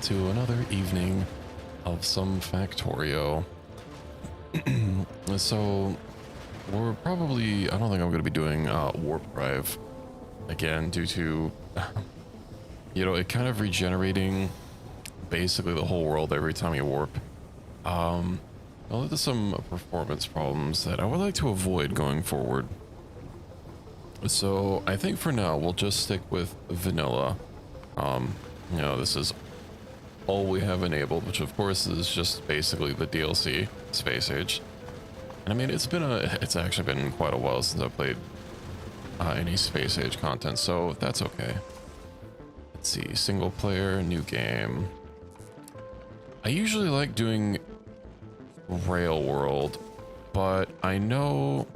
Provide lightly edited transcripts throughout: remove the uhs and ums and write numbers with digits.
to another evening of some Factorio. So we're probably, I don't think I'm going to be doing warp drive again due to, it kind of regenerating basically the whole world every time you warp. Well, there's some performance problems that I would like to avoid going forward. So I think for now we'll just stick with vanilla. This is all we have enabled, which of course is just basically the DLC Space Age. And I mean, it's actually been quite a while since I've played any Space Age content, so that's okay. Let's see, single player, new game. I usually like doing Rail World, but I know,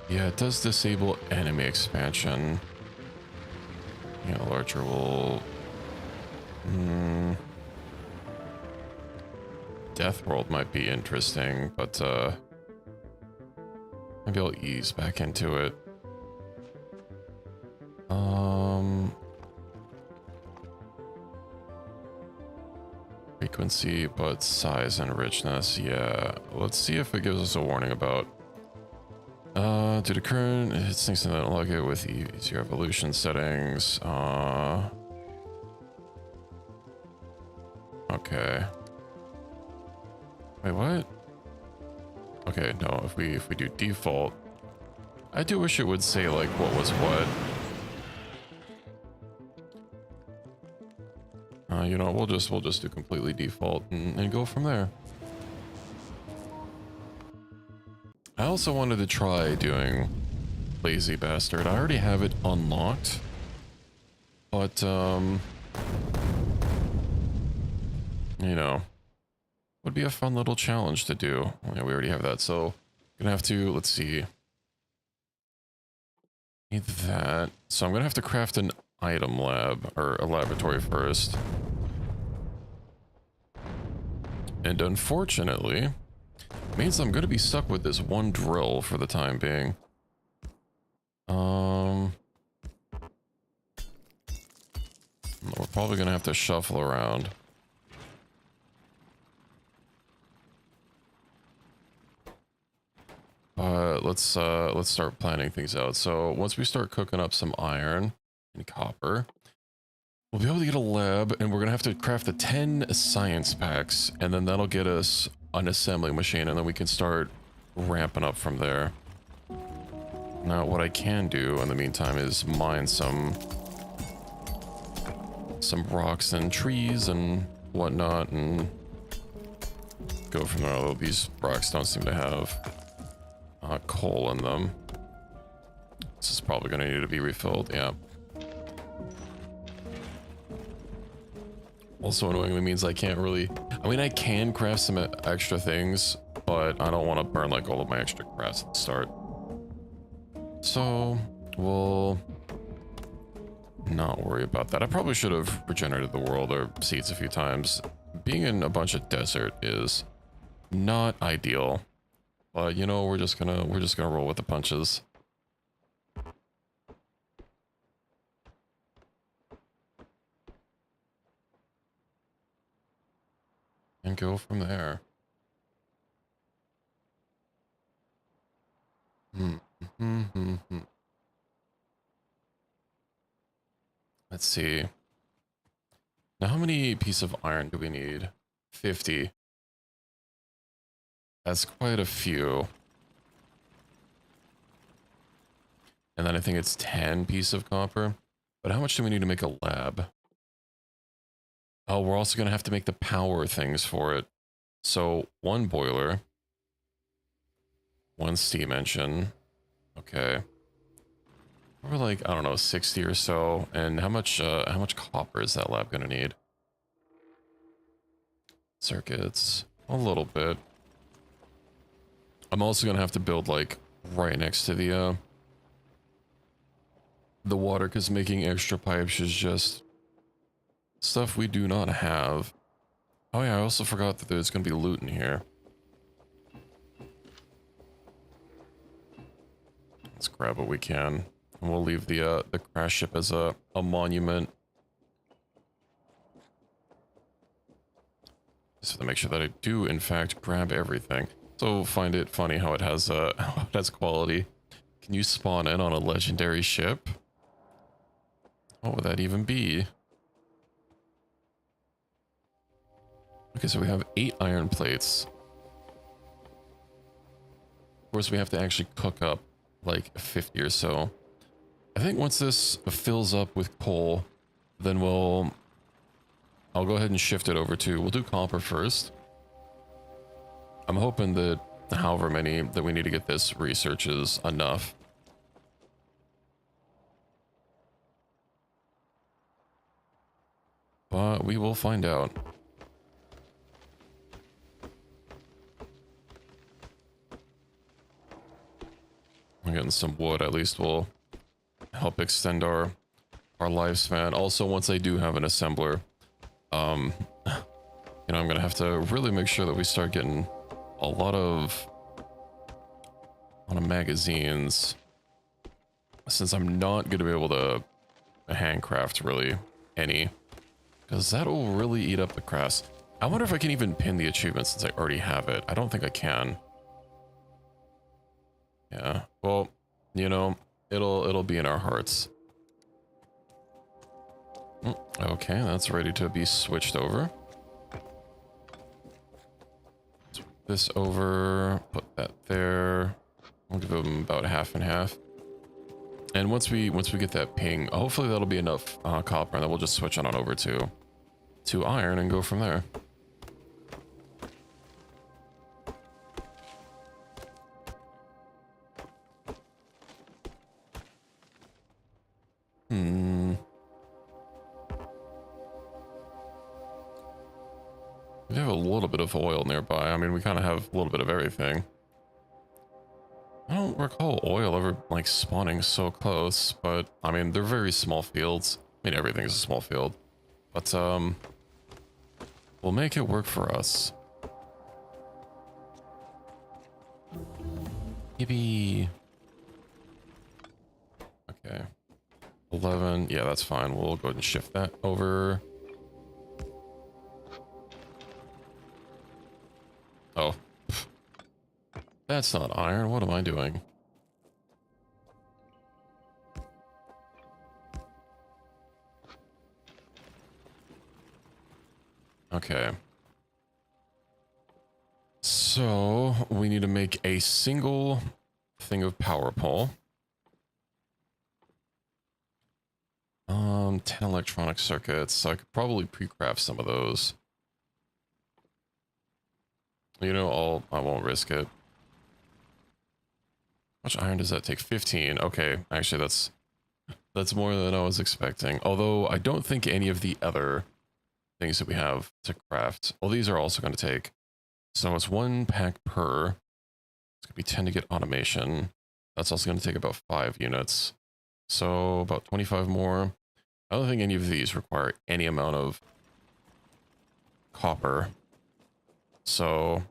yeah, it does disable enemy expansion. Larger will... Death World might be interesting, but maybe I'll ease back into it. Frequency, but size and richness. Yeah, let's see if it gives us a warning about due to current, it thinks to unlock it with easier evolution settings. Okay. Wait, what? Okay, no, if we do default, I do wish it would say like what was what. We'll just do completely default and go from there. I also wanted to try doing Lazy Bastard. I already have it unlocked, but would be a fun little challenge to do. Yeah, we already have that, so gonna have to, let's see. Need that. So I'm gonna have to craft an item lab, or a laboratory first. And unfortunately, it means I'm gonna be stuck with this one drill for the time being. We're probably gonna have to shuffle around. Let's start planning things out. So once we start cooking up some iron and copper, we'll be able to get a lab, and we're gonna have to craft the 10 science packs, and then that'll get us an assembly machine, and then we can start ramping up from there. Now, what I can do in the meantime is mine some rocks and trees and whatnot, and go from there. Although these rocks don't seem to have coal in them. This is probably going to need to be refilled, yeah. Also annoyingly means I can't really... I mean, I can craft some extra things, but I don't want to burn like all of my extra crafts at the start. So, we'll not worry about that. I probably should have regenerated the world or seeds a few times. Being in a bunch of desert is not ideal. But we're just gonna roll with the punches. And go from there. Let's see. Now, how many pieces of iron do we need? 50. That's quite a few. And then I think it's 10 pieces of copper. But how much do we need to make a lab? Oh, we're also going to have to make the power things for it. So, one boiler. One steam engine. Okay. We're like, I don't know, 60 or so. And how much copper is that lab going to need? Circuits. A little bit. I'm also going to have to build, like, right next to the water, because making extra pipes is just stuff we do not have. Oh yeah, I also forgot that there's going to be loot in here. Let's grab what we can. And we'll leave the crash ship as a monument. Just to make sure that I do, in fact, grab everything. So find it funny how it has how it has quality. Can you spawn in on a legendary ship? What would that even be? Okay, so we have 8 iron plates. Of course, we have to actually cook up like 50 or so. I think once this fills up with coal, then I'll go ahead and shift it over to, we'll do copper first. I'm hoping that however many that we need to get this research is enough. But we will find out. We're getting some wood, at least will help extend our lifespan. Also, once I do have an assembler, you know, I'm gonna have to really make sure that we start getting a lot of magazines, since I'm not gonna be able to handcraft really any, because that'll really eat up the crafts. I wonder if I can even pin the achievement since I already have it. I don't think I can. Yeah, well, you know, it'll be in our hearts. Okay, that's ready to be switched over. Switch this over, put that there. We'll give them about half and half. And once we get that ping, hopefully that'll be enough copper, and then we'll just switch on over to iron and go from there. We have a little bit of oil nearby. I mean, we kind of have a little bit of everything. I don't recall oil ever, like, spawning so close, but, I mean, they're very small fields. I mean, everything's a small field. But, we'll make it work for us. Yippee. Okay. 11. Yeah, that's fine. We'll go ahead and shift that over. Oh. That's not iron. What am I doing? Okay. So, we need to make a single thing of power pole. 10 electronic circuits. So I could probably pre-craft some of those. You know, I won't risk it. How much iron does that take? 15. Okay, actually that's more than I was expecting. Although I don't think any of the other things that we have to craft, well, these are also going to take. So it's 1 pack per. It's going to be 10 to get automation. That's also going to take about 5 units. So about 25 more. I don't think any of these require any amount of copper. So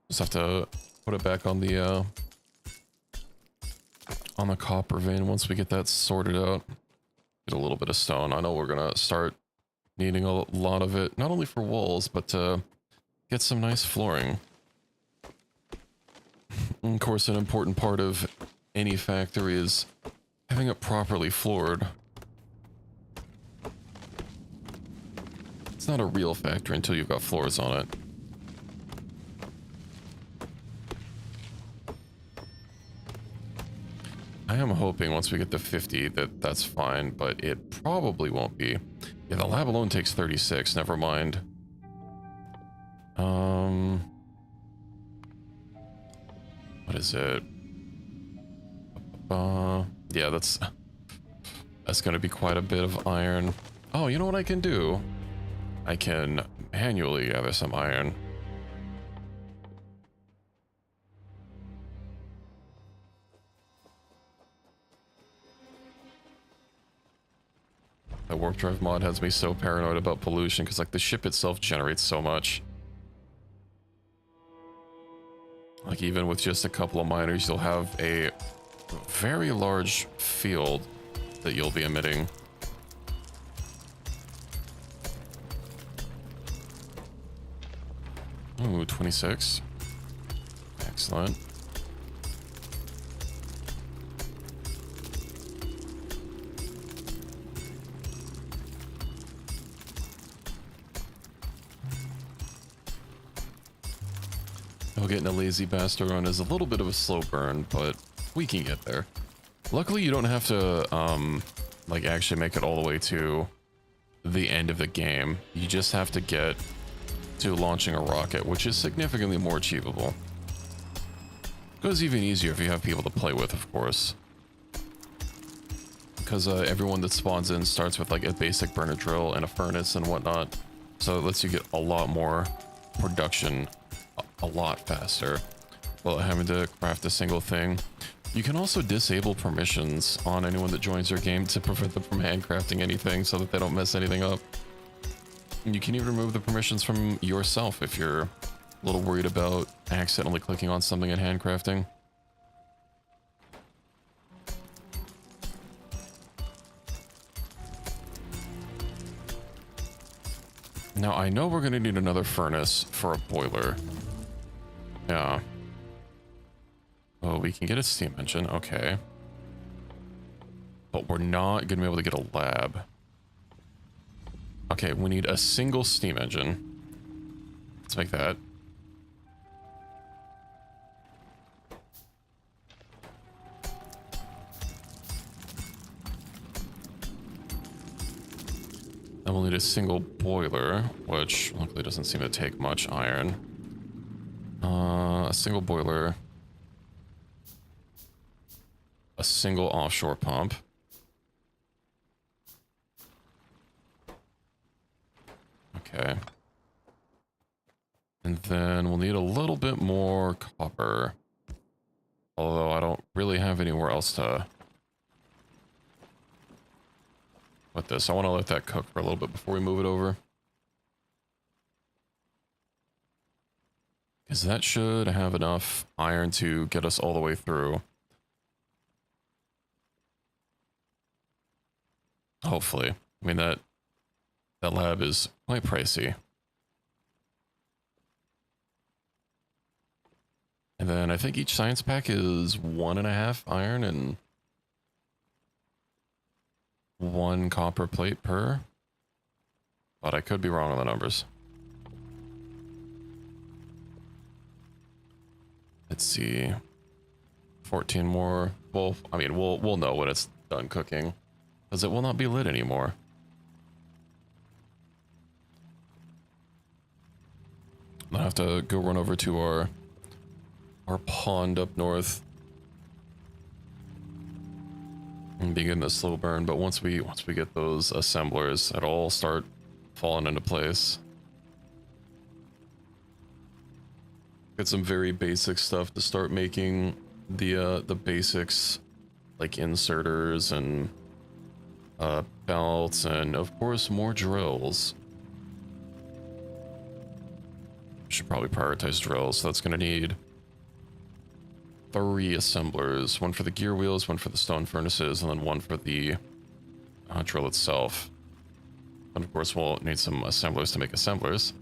just have to put it back on the copper vein once we get that sorted out. Get a little bit of stone. I know we're gonna start needing a lot of it, not only for walls, but to get some nice flooring. And of course, an important part of any factory is having it properly floored. It's not a real factory until you've got floors on it. I am hoping once we get to 50 that's fine, but it probably won't be. Yeah, the lab alone takes 36, never mind. What is it? Yeah, that's gonna be quite a bit of iron. Oh, you know what I can do? I can manually gather some iron. The warp drive mod has me so paranoid about pollution because, like, the ship itself generates so much. Like, even with just a couple of miners, you'll have a very large field that you'll be emitting. Ooh, 26. Excellent. Oh, getting a lazy bastard run is a little bit of a slow burn, but we can get there. Luckily, you don't have to, like, actually make it all the way to the end of the game. You just have to get to launching a rocket, which is significantly more achievable. Goes even easier if you have people to play with, of course. Because everyone that spawns in starts with, like, a basic burner drill and a furnace and whatnot. So it lets you get a lot more production a lot faster without having to craft a single thing. You can also disable permissions on anyone that joins your game to prevent them from handcrafting anything so that they don't mess anything up. And you can even remove the permissions from yourself if you're a little worried about accidentally clicking on something in handcrafting. Now, I know we're going to need another furnace for a boiler. Yeah. Oh, we can get a steam engine. Okay. But we're not going to be able to get a lab. Okay, we need a single steam engine. Let's make that. Then we'll need a single boiler, which luckily doesn't seem to take much iron. A single boiler. A single offshore pump. Okay. And then we'll need a little bit more copper. Although I don't really have anywhere else to put this. I want to let that cook for a little bit before we move it over. Because that should have enough iron to get us all the way through. Hopefully. I mean, that lab is quite pricey. And then I think each science pack is 1.5 iron and 1 copper plate per. But I could be wrong on the numbers. Let's see. 14 more. Well, I mean, we'll know when it's done cooking, because it will not be lit anymore. I'll have to go run over to our pond up north and begin the slow burn. But once we get those assemblers, it'll all start falling into place. Get some very basic stuff to start making the basics, like inserters and belts, and of course more drills. Should probably prioritize drills. So that's going to need 3 assemblers, 1 for the gear wheels, 1 for the stone furnaces, and then 1 for the drill itself. And of course we'll need some assemblers to make assemblers.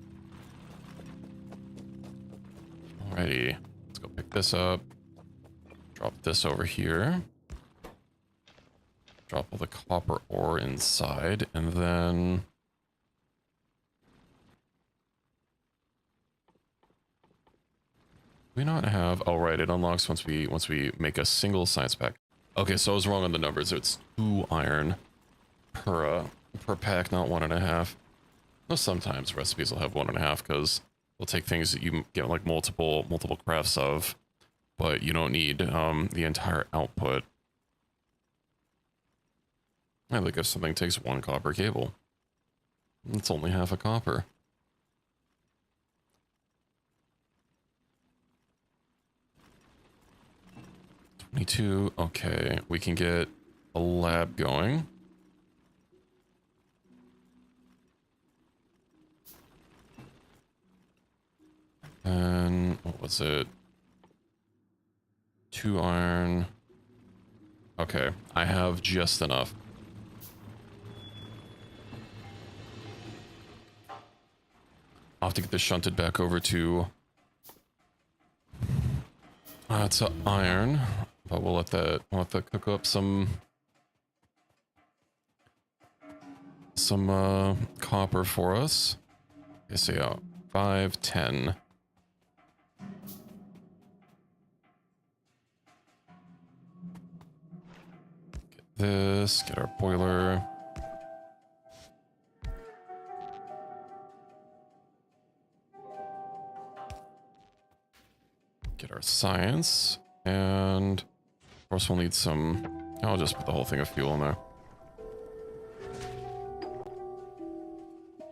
Alrighty, let's go pick this up. Drop this over here. Drop all the copper ore inside, and then we not have, oh right, it unlocks once we make a single science pack. Okay, so I was wrong on the numbers. It's 2 iron per pack, not 1.5. No, sometimes recipes will have 1.5 because they'll take things that you get like multiple crafts of, but you don't need the entire output. I think if something takes 1 copper cable, it's only half a copper. $22. Okay, we can get a lab going. And what was it? 2 iron. Okay, I have just enough. I'll have to get this shunted back over to iron, but we'll let that cook up some copper for us. Okay, so yeah, 5, 10. Get this, get our boiler. Get our science, and of course we'll need some, I'll just put the whole thing of fuel in there.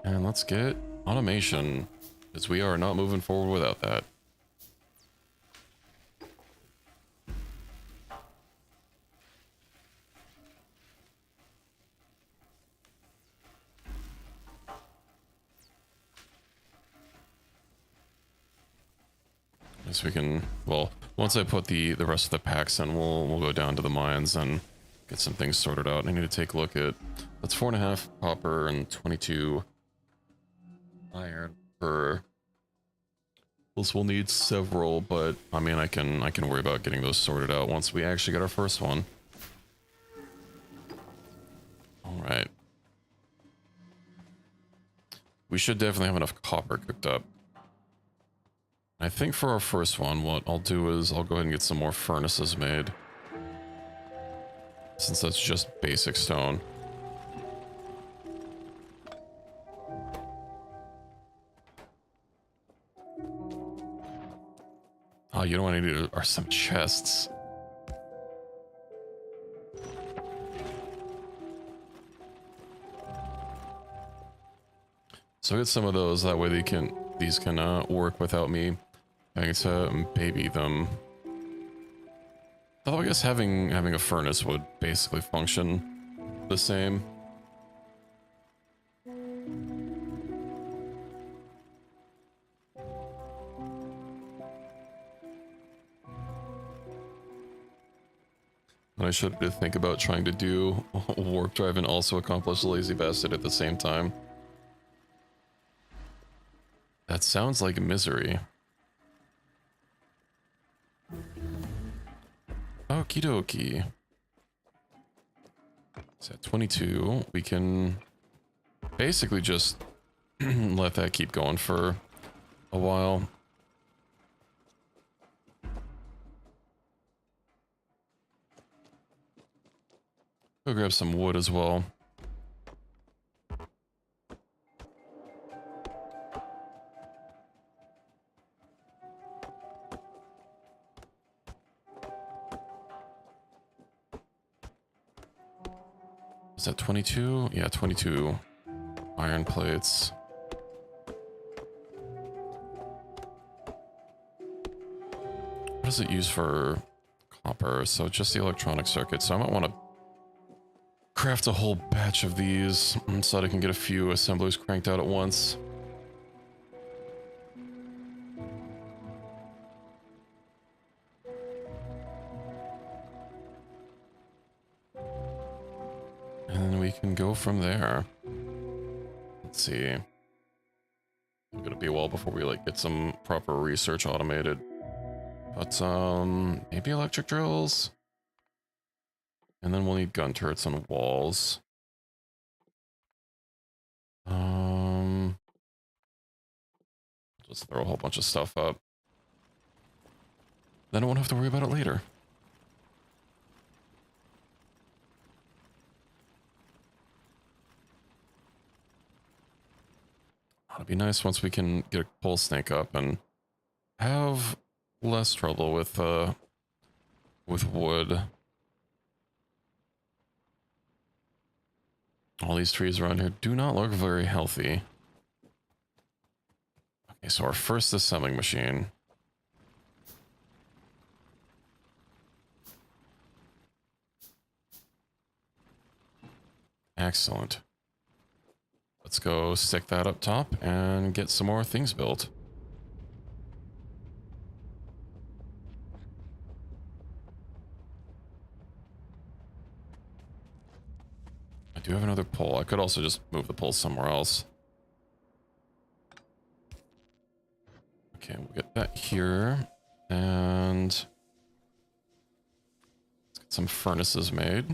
And let's get automation, because we are not moving forward without that. Guess we can, well, once I put the rest of the packs in, we'll go down to the mines and get some things sorted out. I need to take a look at, that's 4.5 copper and 22 iron per. Plus we'll need several, but I mean I can worry about getting those sorted out once we actually get our first one. All right. We should definitely have enough copper cooked up. I think for our first one, what I'll do is I'll go ahead and get some more furnaces made, since that's just basic stone. Oh, you know what I need are some chests. So get some of those, that way these can work without me having to baby them. Although I guess having a furnace would basically function the same. And I should think about trying to do warp drive and also accomplish lazy bastard at the same time. That sounds like misery. Okie dokie. So at 22, we can basically just let that keep going for a while. Go grab some wood as well. Is that 22? Yeah, 22 iron plates. What does it use for copper? So just the electronic circuit. So I might want to craft a whole batch of these so that I can get a few assemblers cranked out at once. And then we can go from there. Let's see. It's gonna be a while before we like get some proper research automated. But maybe electric drills. And then we'll need gun turrets on walls. Just throw a whole bunch of stuff up. Then I won't have to worry about it later. It'll be nice once we can get a pole snake up and have less trouble with wood. All these trees around here do not look very healthy. Okay, so our first assembling machine. Excellent. Let's go stick that up top and get some more things built. I do have another pole. I could also just move the pole somewhere else. Okay, we'll get that here. And let's get some furnaces made.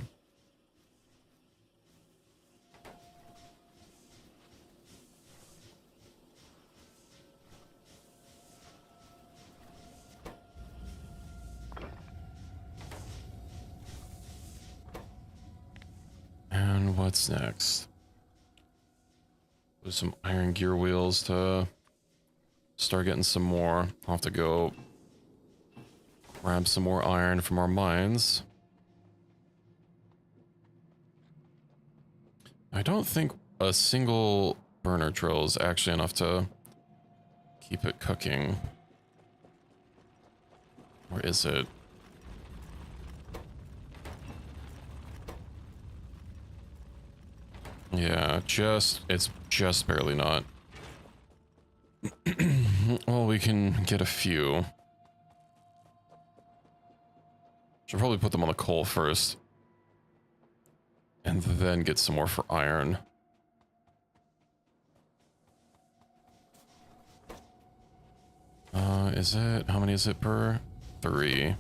And what's next? There's some iron gear wheels to start getting some more. I'll have to go grab some more iron from our mines. I don't think a single burner drill is actually enough to keep it cooking. Or is it? Yeah, it's just barely not. Well, we can get a few. Should probably put them on the coal first. And then get some more for iron. How many is it per? 3.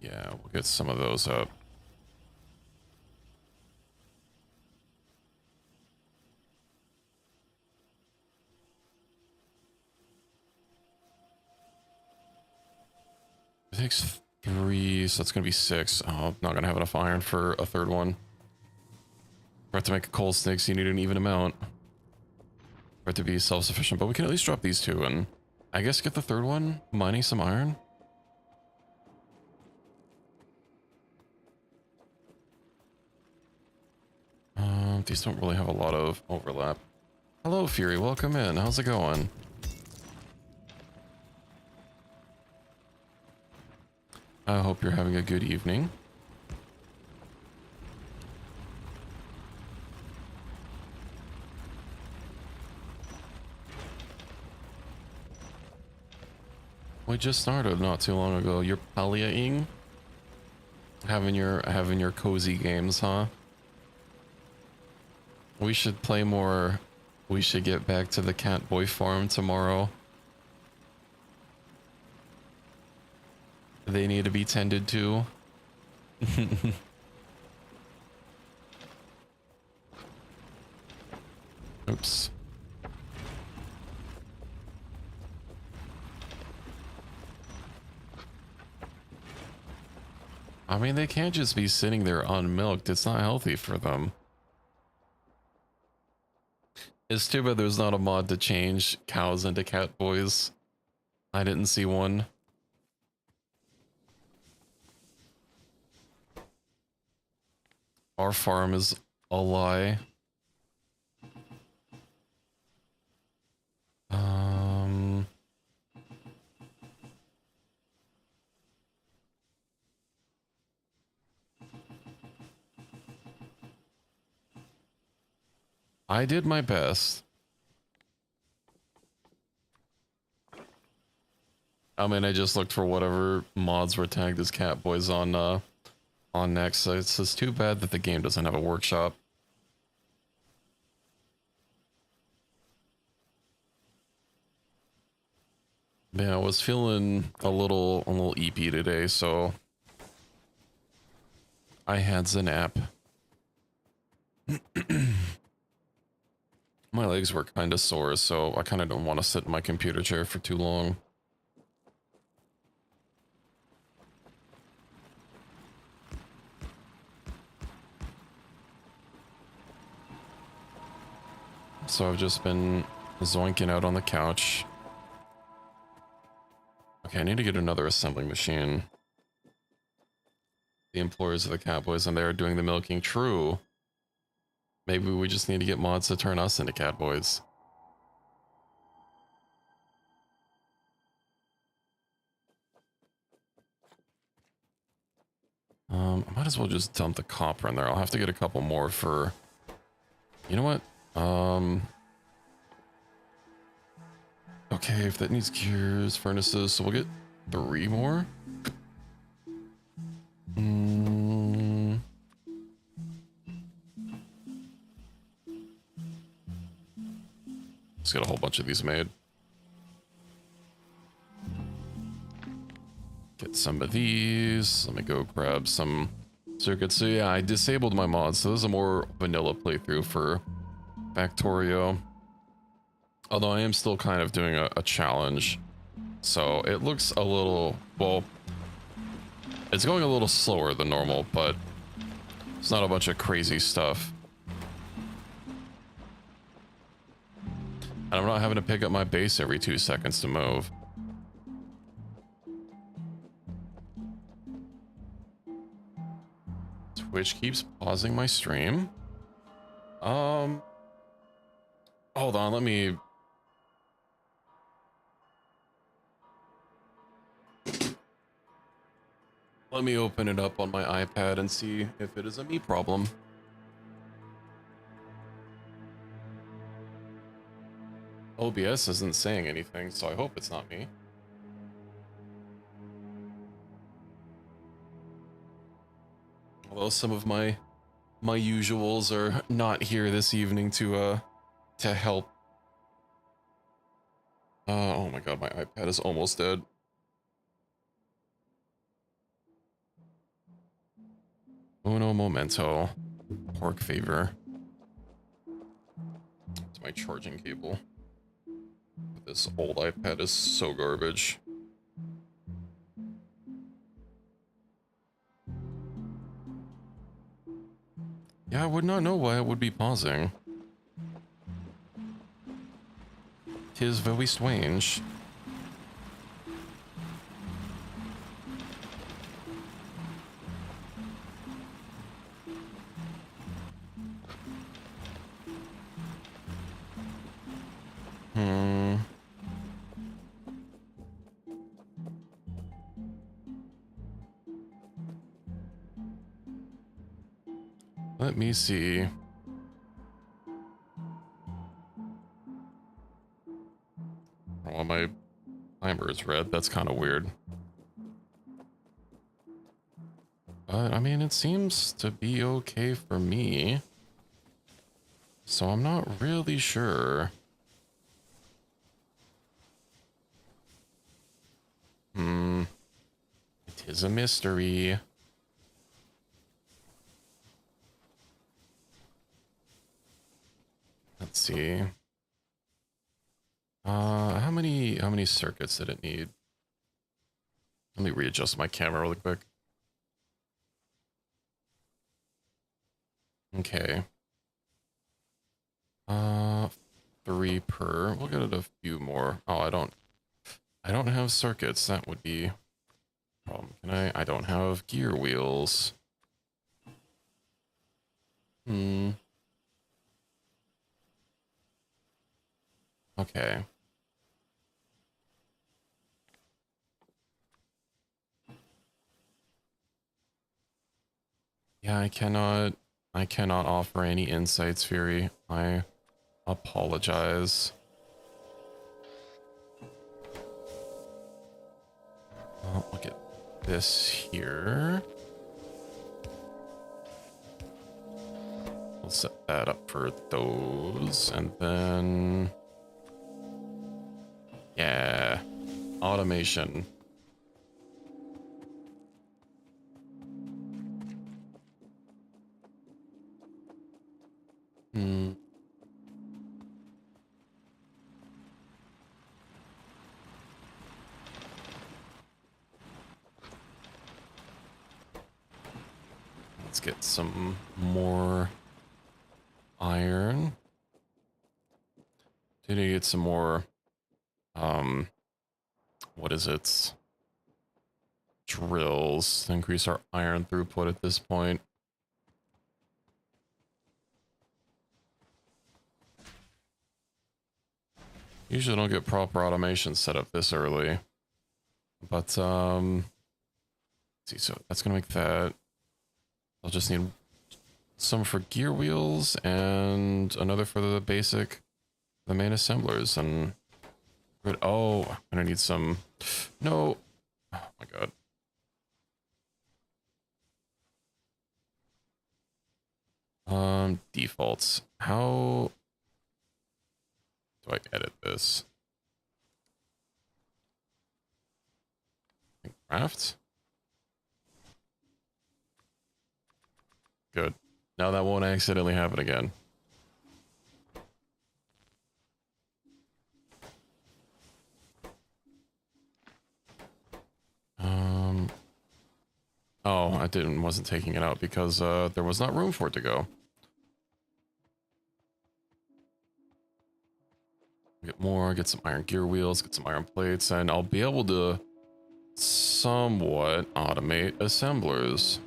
Yeah, we'll get some of those up. It takes 3, so that's gonna be 6. Oh, I'm not gonna have enough iron for a third one. For it to make a coal stick, so you need an even amount. For it to be self-sufficient, but we can at least drop these 2 and I guess get the third one, mining some iron. These don't really have a lot of overlap. Hello, Fury. Welcome in. How's it going? I hope you're having a good evening. We just started not too long ago. You're palliating? Having your cozy games, huh? We should play more. We should get back to the Catboy farm tomorrow. They need to be tended to. Oops. I mean, they can't just be sitting there unmilked. It's not healthy for them. It's too bad there's not a mod to change cows into cat boys. I didn't see one. Our farm is a lie. I did my best. I mean, I just looked for whatever mods were tagged as cat boys on next. So it's just too bad that the game doesn't have a workshop. Yeah, I was feeling a little eepy today, so I had the nap. My legs were kind of sore, so I kind of don't want to sit in my computer chair for too long. So I've just been zoinking out on the couch. Okay, I need to get another assembling machine. The employers of the Catboys, and they are doing the milking. True. Maybe we just need to get mods to turn us into Catboys. I might as well just dump the copper in there. I'll have to get a couple more for... You know what? Okay, if that needs gears, furnaces, so we'll get 3 more. Let's get a whole bunch of these made. Get some of these. Let me go grab some circuits. So yeah, I disabled my mods. So this is a more vanilla playthrough for Factorio. Although I am still kind of doing a challenge. So it looks a little, well, it's going a little slower than normal, but it's not a bunch of crazy stuff. And I'm not having to pick up my base every 2 seconds to move. Twitch keeps pausing my stream. Hold on, let me open it up on my iPad and see if it is a me problem. OBS isn't saying anything, so I hope it's not me. Although some of my usuals are not here this evening to help. Oh my god, my iPad is almost dead. Uno momento. Pork fever. It's my charging cable. This old iPad is so garbage. Yeah, I would not know why it would be pausing. 'Tis very strange. Let me see. Oh, my timer is red. That's kind of weird. But, I mean, it seems to be okay for me. So I'm not really sure. It is a mystery. Let's see. How many circuits did it need? Let me readjust my camera really quick. Okay. 3 per. We'll get it a few more. Oh, I don't have circuits. That would be a problem. Can I? I don't have gear wheels. Okay. Yeah, I cannot offer any insights, Fury. I apologize. I'll get this here. We'll set that up for those, and then yeah, automation. Let's get some more iron. Did you get some more what is it? Drills to increase our iron throughput at this point. Usually don't get proper automation set up this early. But let's see, so that's gonna make that. I'll just need some for gear wheels and another for the main assemblers, and good. Oh, I'm gonna need some. No, oh my god. Defaults. How Do I edit this? Craft? Good. Now that won't accidentally happen again. Oh, I wasn't taking it out because there was not room for it to go. Get more, get some iron gear wheels, get some iron plates, and I'll be able to somewhat automate assemblers.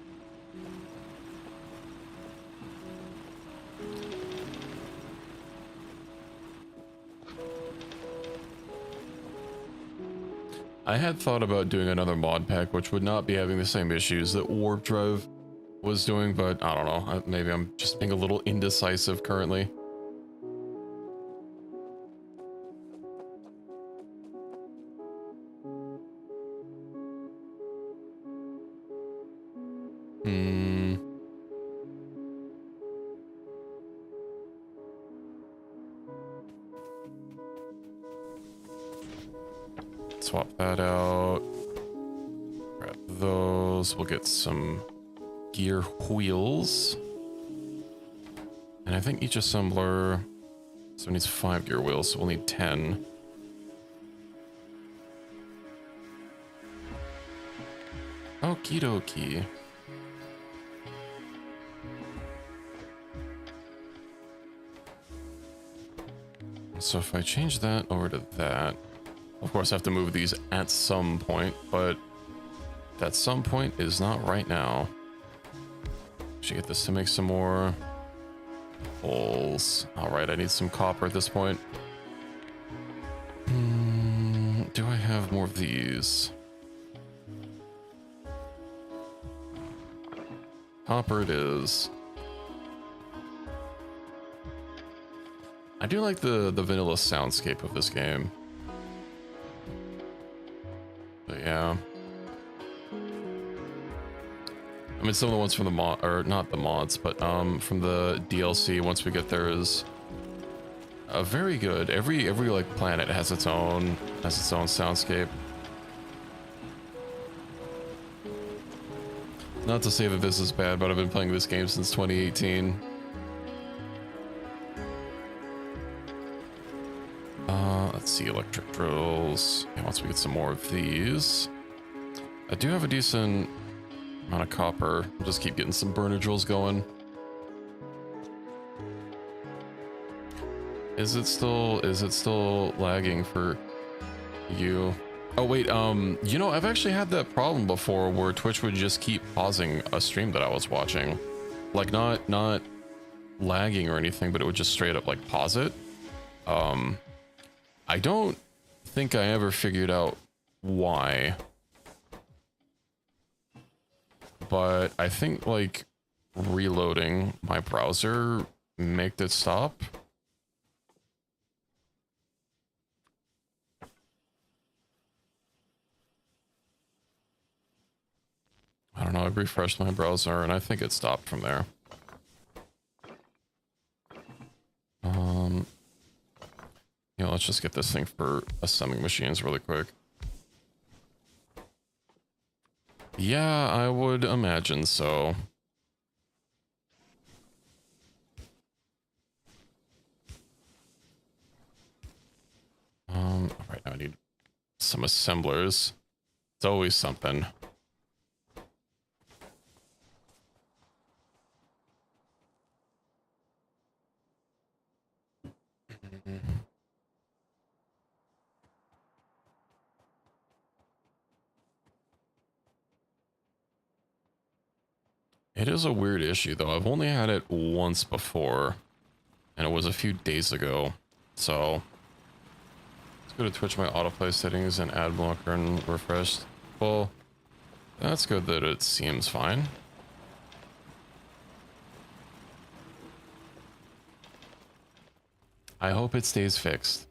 I had thought about doing another mod pack, which would not be having the same issues that Warp Drive was doing, but I don't know. Maybe I'm just being a little indecisive currently. Swap that out. Grab those. We'll get some gear wheels. And I think each assembler so needs 5 gear wheels, so we'll need 10. Okie dokie. So if I change that over to that, of course I have to move these at some point, but that some point is not right now. Should get this to make some more holes. Alright, I need some copper at this point. Do I have more of these? Copper it is. I do like the vanilla soundscape of this game. But yeah. I mean, some of the ones from the mod, or not the mods, but from the DLC, once we get there, is very good. Every like planet has its own soundscape. Not to say that this is bad, but I've been playing this game since 2018. Let's see, electric drills. Yeah, once we get some more of these. I do have a decent amount of copper. I'll just keep getting some burner drills going. Is it still lagging for you? Oh wait, you know, I've actually had that problem before where Twitch would just keep pausing a stream that I was watching. Like not lagging or anything, but it would just straight up like pause it. I don't think I ever figured out why. But I think like reloading my browser made it stop. I don't know, I refreshed my browser and I think it stopped from there. You know, let's just get this thing for assembling machines really quick. Yeah, I would imagine so. Right now I need some assemblers. It's always something. It is a weird issue though. I've only had it once before, and it was a few days ago. So let's go to Twitch my autoplay settings and ad blocker and refresh. Well, that's good that it seems fine. I hope it stays fixed.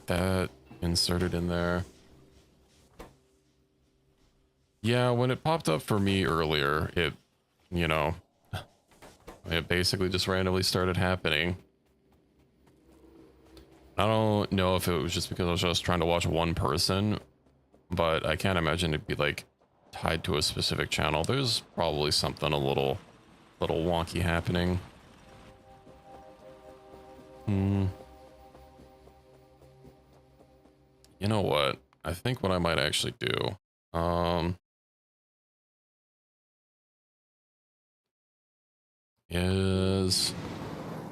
get that inserted in there. Yeah, when it popped up for me earlier, it, you know, it basically just randomly started happening. I don't know if it was just because I was just trying to watch one person, but I can't imagine it'd be like tied to a specific channel. There's probably something a little wonky happening. You know what? I think what I might actually do, is,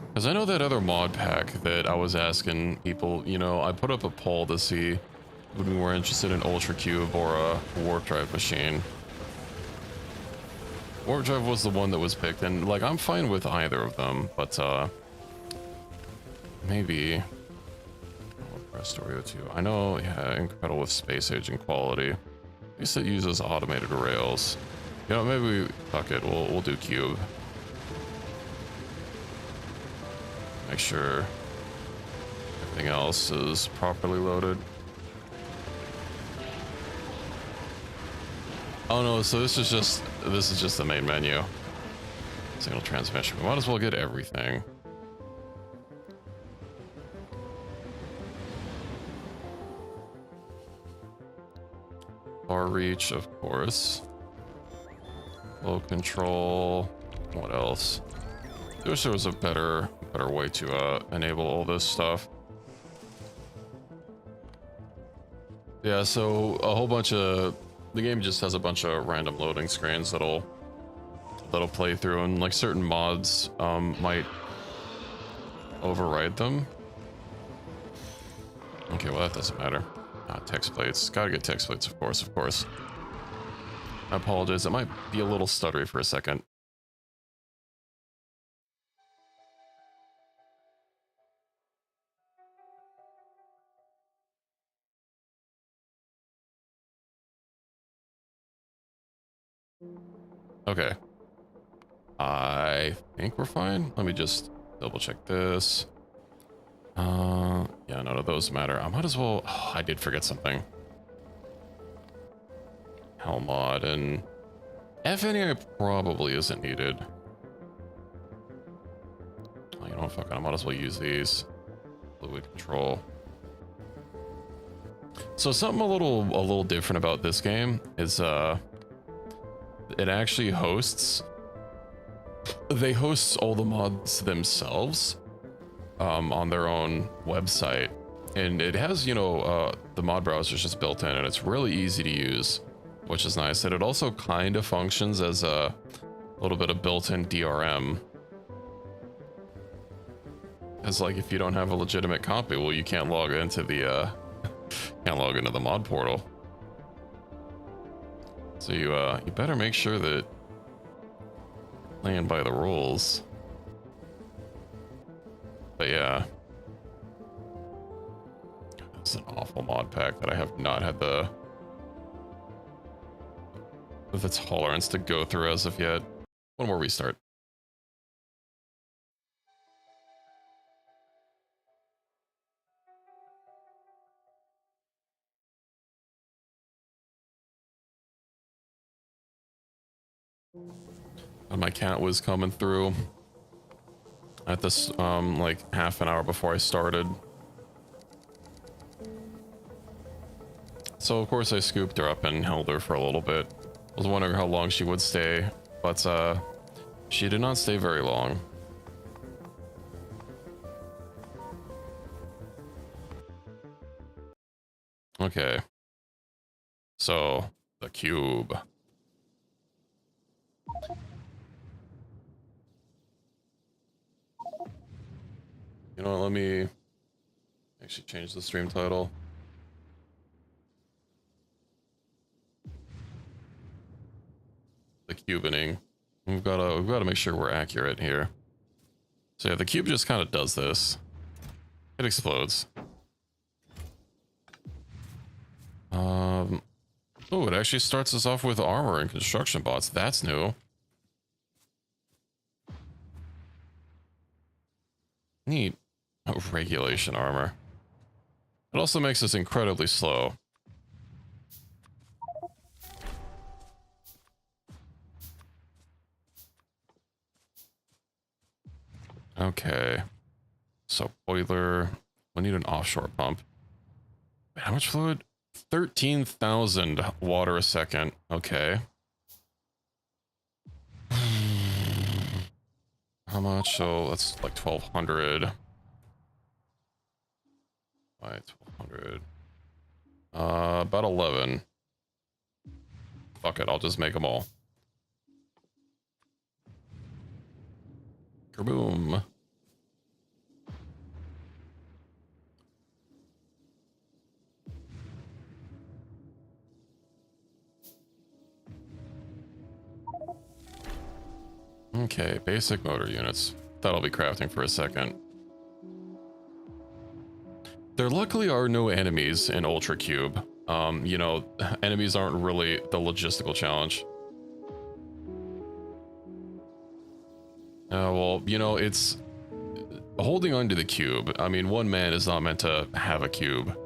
because I know that other mod pack that I was asking people, you know, I put up a poll to see would be more interested in ULTRACUBE or a warp drive machine. Warp drive was the one that was picked, and like I'm fine with either of them, but maybe Factorio 2. I know, yeah, incredible with space age and quality. At least it uses automated rails. You know, maybe fuck it. We'll do cube. Make sure everything else is properly loaded. Oh no, so this is just the main menu. Single transmission. We might as well get everything. Bar reach, of course. Low control. What else? I wish there was a better way to enable all this stuff. Yeah, so a whole bunch of the game just has a bunch of random loading screens that'll play through, and like certain mods might override them. Okay, well that doesn't matter. Text plates. Gotta get text plates, of course. I apologize. It might be a little stuttery for a second. Okay. I think we're fine. Let me just double check this. Yeah, none of those matter. I might as well. Oh, I did forget something. Hell mod and FNA probably isn't needed. Oh, you know what? Fuck it. I might as well use these. Fluid control. So something a little different about this game is it actually hosts. They host all the mods themselves on their own website, and it has, you know, the mod browser just built in, and it's really easy to use, which is nice. And it also kind of functions as a little bit of built-in DRM. It's like if you don't have a legitimate copy, well, you can't log into the mod portal. So you better make sure that playing by the rules. But yeah, it's an awful mod pack that I have not had the tolerance to go through as of yet. One more restart. And my cat was coming through at this like half an hour before I started. So of course I scooped her up and held her for a little bit. I was wondering how long she would stay, but she did not stay very long. Okay. So the cube. You know what, let me actually change the stream title. The cubining. We've got to make sure we're accurate here. So yeah, the cube just kind of does this. It explodes. Oh, it actually starts us off with armor and construction bots. That's new. Neat. Oh, regulation armor. It also makes us incredibly slow. Okay. So boiler. We need an offshore pump. How much fluid? 13,000 water a second. Okay. How much? So that's like 1,200. Why 1,200? About 11. Fuck it, I'll just make them all. Kaboom. Okay, basic motor units. That'll be crafting for a second. There luckily are no enemies in ULTRACUBE. You know, enemies aren't really the logistical challenge. Well, you know, it's holding on to the cube. I mean, one man is not meant to have a cube.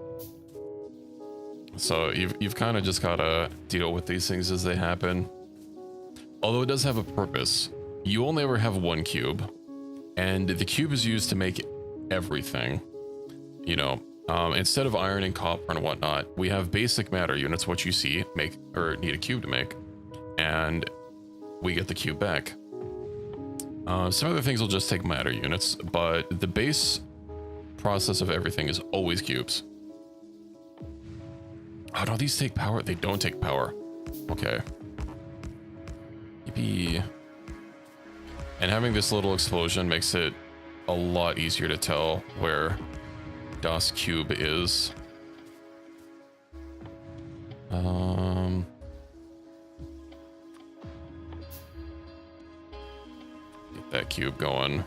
So you've kind of just gotta deal with these things as they happen. Although it does have a purpose. You only ever have one cube, and the cube is used to make everything. You know, instead of iron and copper and whatnot, we have basic matter units, what you see, make or need a cube to make, and we get the cube back. Some other things will just take matter units, but the base process of everything is always cubes. Oh no, these take power. They don't take power. Okay. Yippee. And having this little explosion makes it a lot easier to tell where Das Cube is. Get that cube going.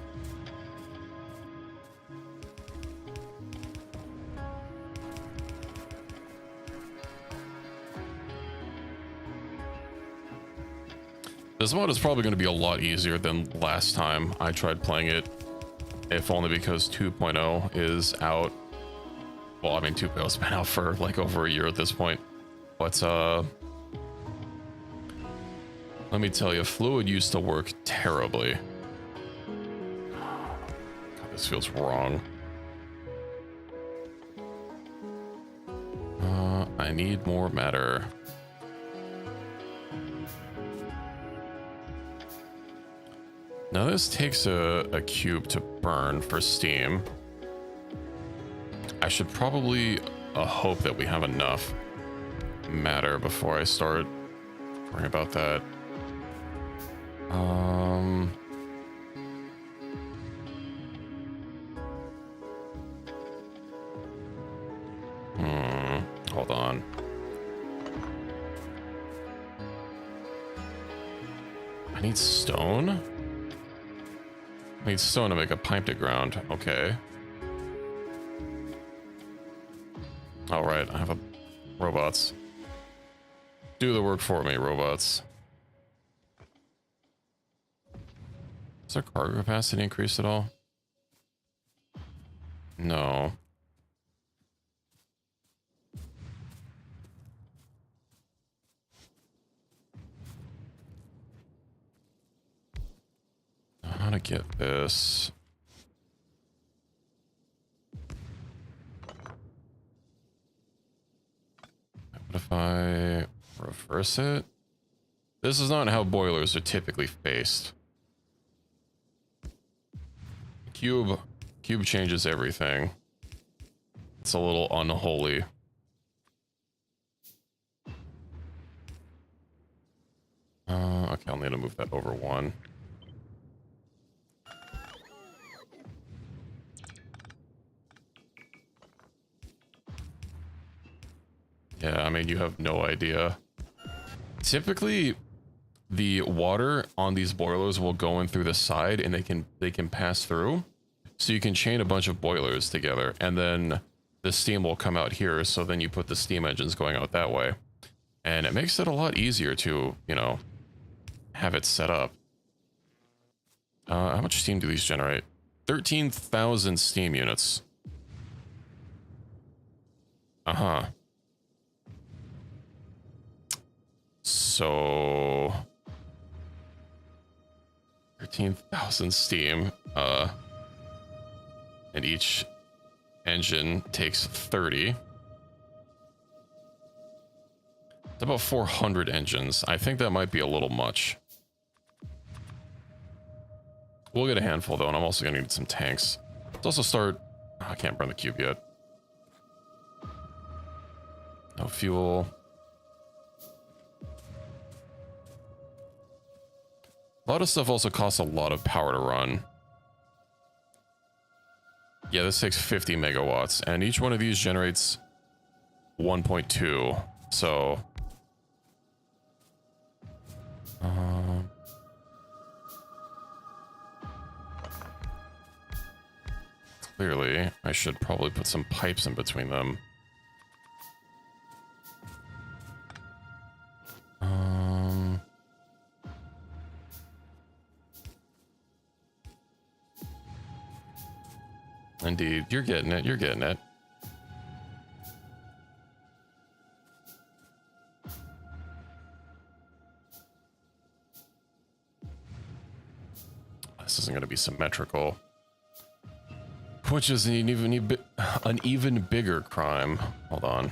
This mod is probably going to be a lot easier than last time I tried playing it, if only because 2.0 is out. Well, I mean, 2.0's been out for like over a year at this point. But, let me tell you, fluid used to work terribly. God, this feels wrong. I need more matter. Now this takes a cube to burn for steam. I should probably hope that we have enough matter before I start worrying about that. Hold on. I need stone? I need stone to make a pipe to ground. Okay. All right, I have a robots. Do the work for me, robots. Is our cargo capacity increased at all? No. How to get this? What if I reverse it? This is not how boilers are typically faced. Cube changes everything. It's a little unholy. Okay, I'll need to move that over one. Yeah, I mean, you have no idea. Typically, the water on these boilers will go in through the side, and they can pass through. So you can chain a bunch of boilers together, and then the steam will come out here. So then you put the steam engines going out that way, and it makes it a lot easier to, you know, have it set up. How much steam do these generate? 13,000 steam units. Uh-huh. So 13,000 steam, and each engine takes 30. It's about 400 engines. I think that might be a little much. We'll get a handful though, and I'm also gonna need some tanks. Let's also start. Oh, I can't burn the cube yet. No fuel. A lot of stuff also costs a lot of power to run. Yeah, this takes 50 megawatts, and each one of these generates 1.2. So, clearly, I should probably put some pipes in between them. Indeed, you're getting it, you're getting it. This isn't going to be symmetrical. Which is an even bigger crime. Hold on.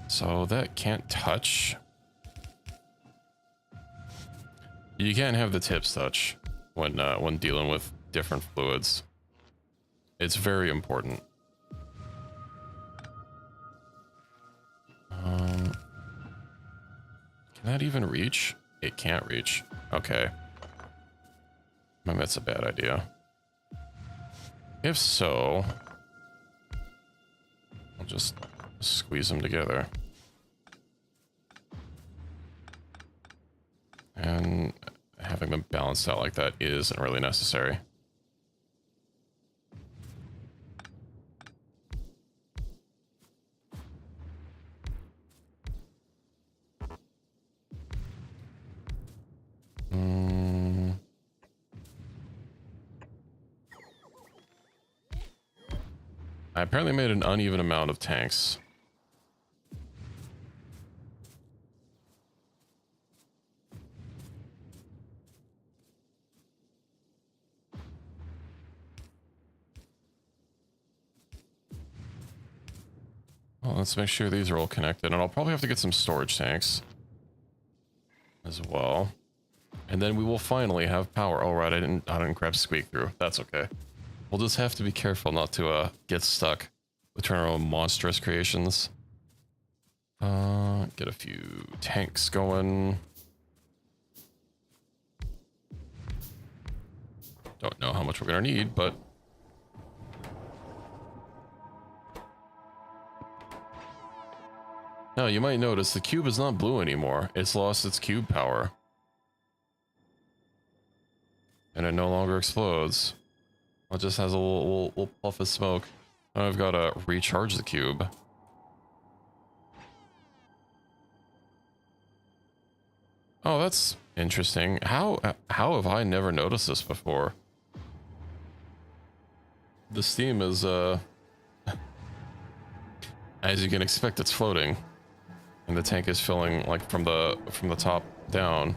So that can't touch. You can't have the tips touch when dealing with different fluids. It's very important. Can that even reach? It can't reach. Okay. Maybe that's a bad idea. If so, I'll just squeeze them together. And having them balanced out like that isn't really necessary. I apparently made an uneven amount of tanks. Well, let's make sure these are all connected, and I'll probably have to get some storage tanks as well. And then we will finally have power. Oh, right, I didn't grab squeak through. That's okay. We'll just have to be careful not to get stuck between our own monstrous creations. Get a few tanks going. Don't know how much we're gonna need, but now you might notice the cube is not blue anymore. It's lost its cube power. And it no longer explodes. It just has a little puff of smoke. Now I've got to recharge the cube. Oh, that's interesting. How have I never noticed this before? The steam is, as you can expect, it's floating. And the tank is filling, like, from the top down.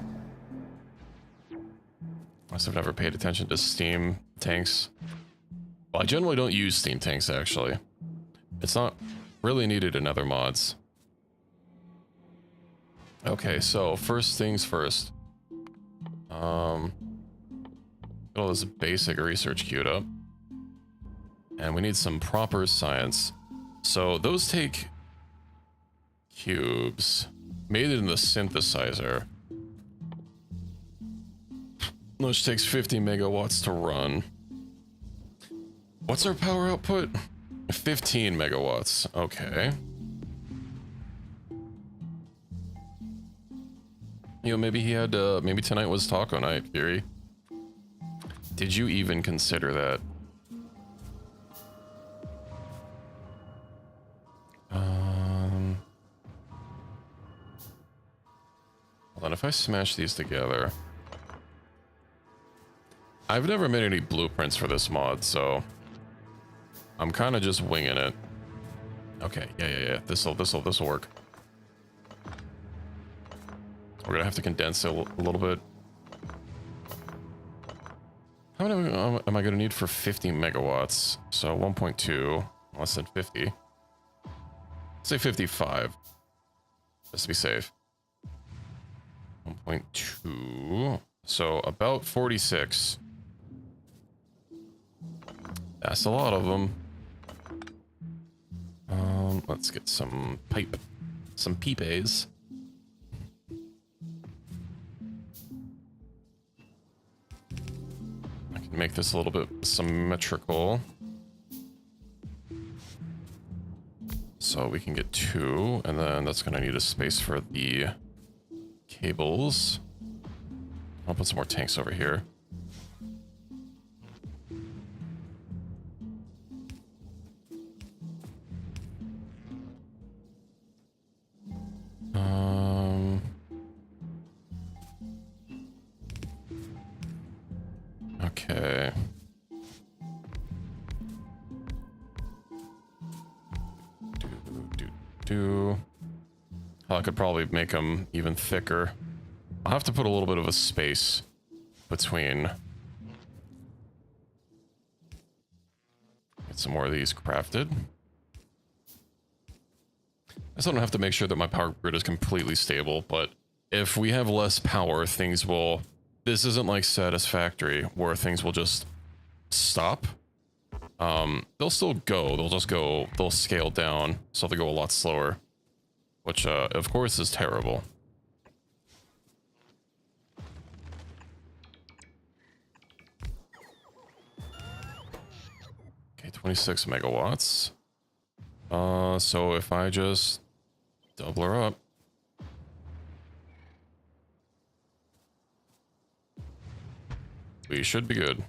Must have never paid attention to steam tanks. Well, I generally don't use steam tanks, actually. It's not really needed in other mods. Okay, so first things first. Got all this basic research queued up. And we need some proper science. So those take cubes made in the synthesizer, which takes 50 megawatts to run. What's our power output? 15 megawatts. Okay. You know, maybe he had, maybe tonight was taco night, Fury. Did you even consider that? Hold on, if I smash these together. I've never made any blueprints for this mod, so I'm kind of just winging it. Okay, yeah. This'll work. We're gonna have to condense it a little bit. How many am I gonna need for 50 megawatts? So 1.2, less than 50. Let's say 55, just to be safe. 1.2, so about 46. That's a lot of them. Let's get some pipes. I can make this a little bit symmetrical. So we can get 2, and then that's gonna need a space for the cables. I'll put some more tanks over here. Okay. I could probably make them even thicker. I'll have to put a little bit of a space between. Get some more of these crafted. I still don't have to make sure that my power grid is completely stable, but if we have less power, things will... This isn't like Satisfactory, where things will just stop. They'll still go, they'll scale down, so they'll go a lot slower. Which, of course, is terrible. Okay, 26 megawatts. So if I just double her up. We should be good.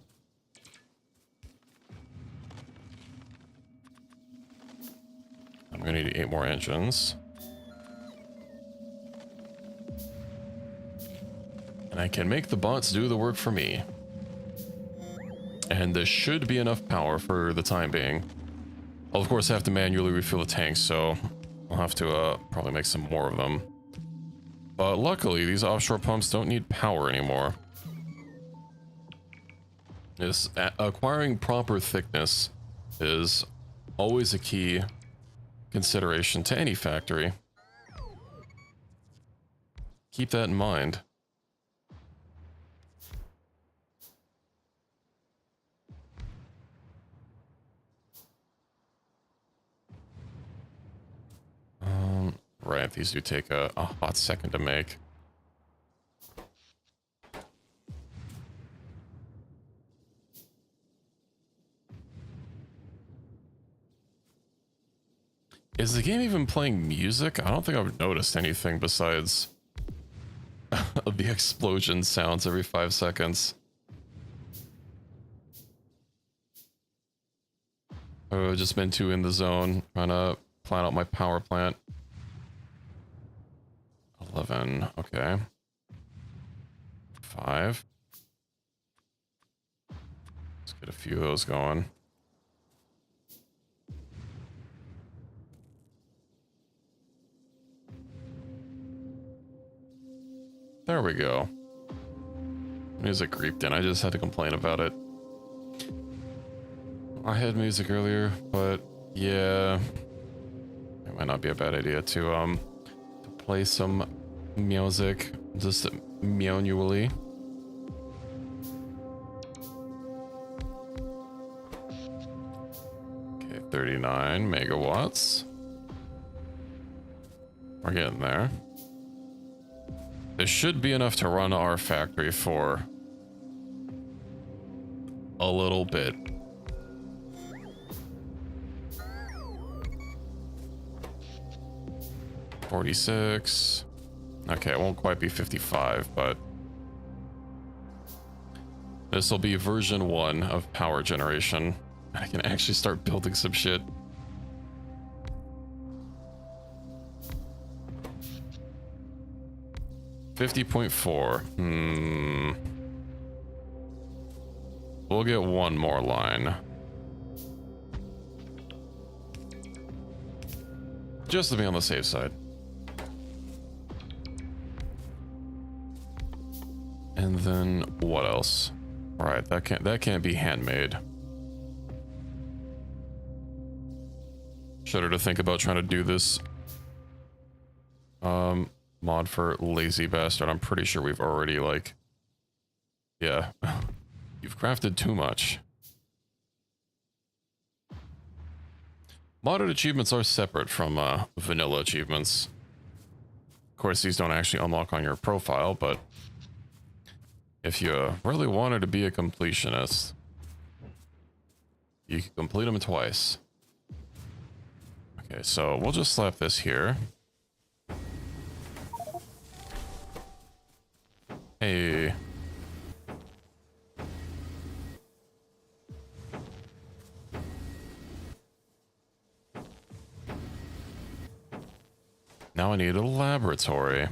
I'm gonna need 8 more engines. And I can make the bots do the work for me. And this should be enough power for the time being. I'll of course have to manually refill the tanks, so I'll have to probably make some more of them. But luckily, these offshore pumps don't need power anymore. Acquiring proper thickness is always a key consideration to any factory. Keep that in mind. Right, these do take a hot second to make. Is the game even playing music? I don't think I've noticed anything besides the explosion sounds every 5 seconds. I've just been too in the zone, trying to plan out my power plant. 11, okay. 5. Let's get a few of those going. There we go. Music creeped in. I just had to complain about it. I had music earlier, but yeah, it might not be a bad idea to play some music just manually. Okay, 39 megawatts. We're getting there. This should be enough to run our factory for a little bit. $46. Okay, it won't quite be 55, but this will be version 1 of power generation. I can actually start building some shit. $50.4. We'll get one more line. just to be on the safe side. And then what else? All right, that can't be handmade. Shudder to think about trying to do this mod for Lazy Bastard. I'm pretty sure we've already, like, yeah, you've crafted too much. Modded achievements are separate from vanilla achievements. Of course, these don't actually unlock on your profile, but if you really wanted to be a completionist, you can complete them twice. Okay, so we'll just slap this here. Hey. Now I need a laboratory. What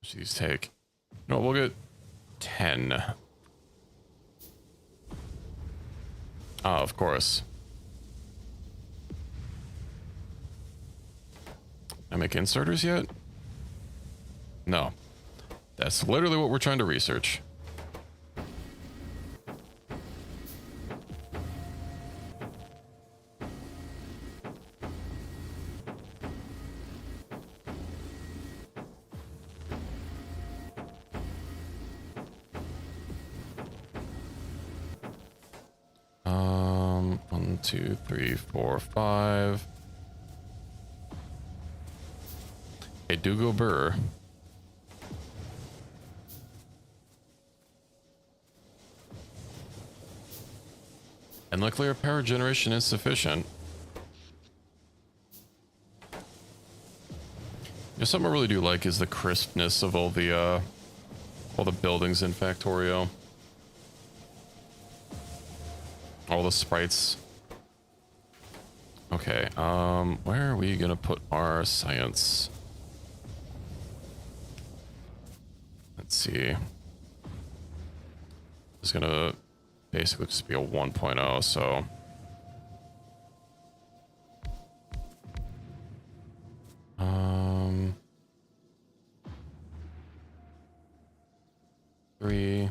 should these take? No, we'll get 10. Ah, of course. I make inserters yet? No. That's literally what we're trying to research. One, two, three, four, five. Hey, do go burr. And luckily our power generation is sufficient. You know, something I really do like is the crispness of all the buildings in Factorio. All the sprites. Okay, where are we gonna put our science? Let's see. It's gonna basically just be a 1.0, so. Three.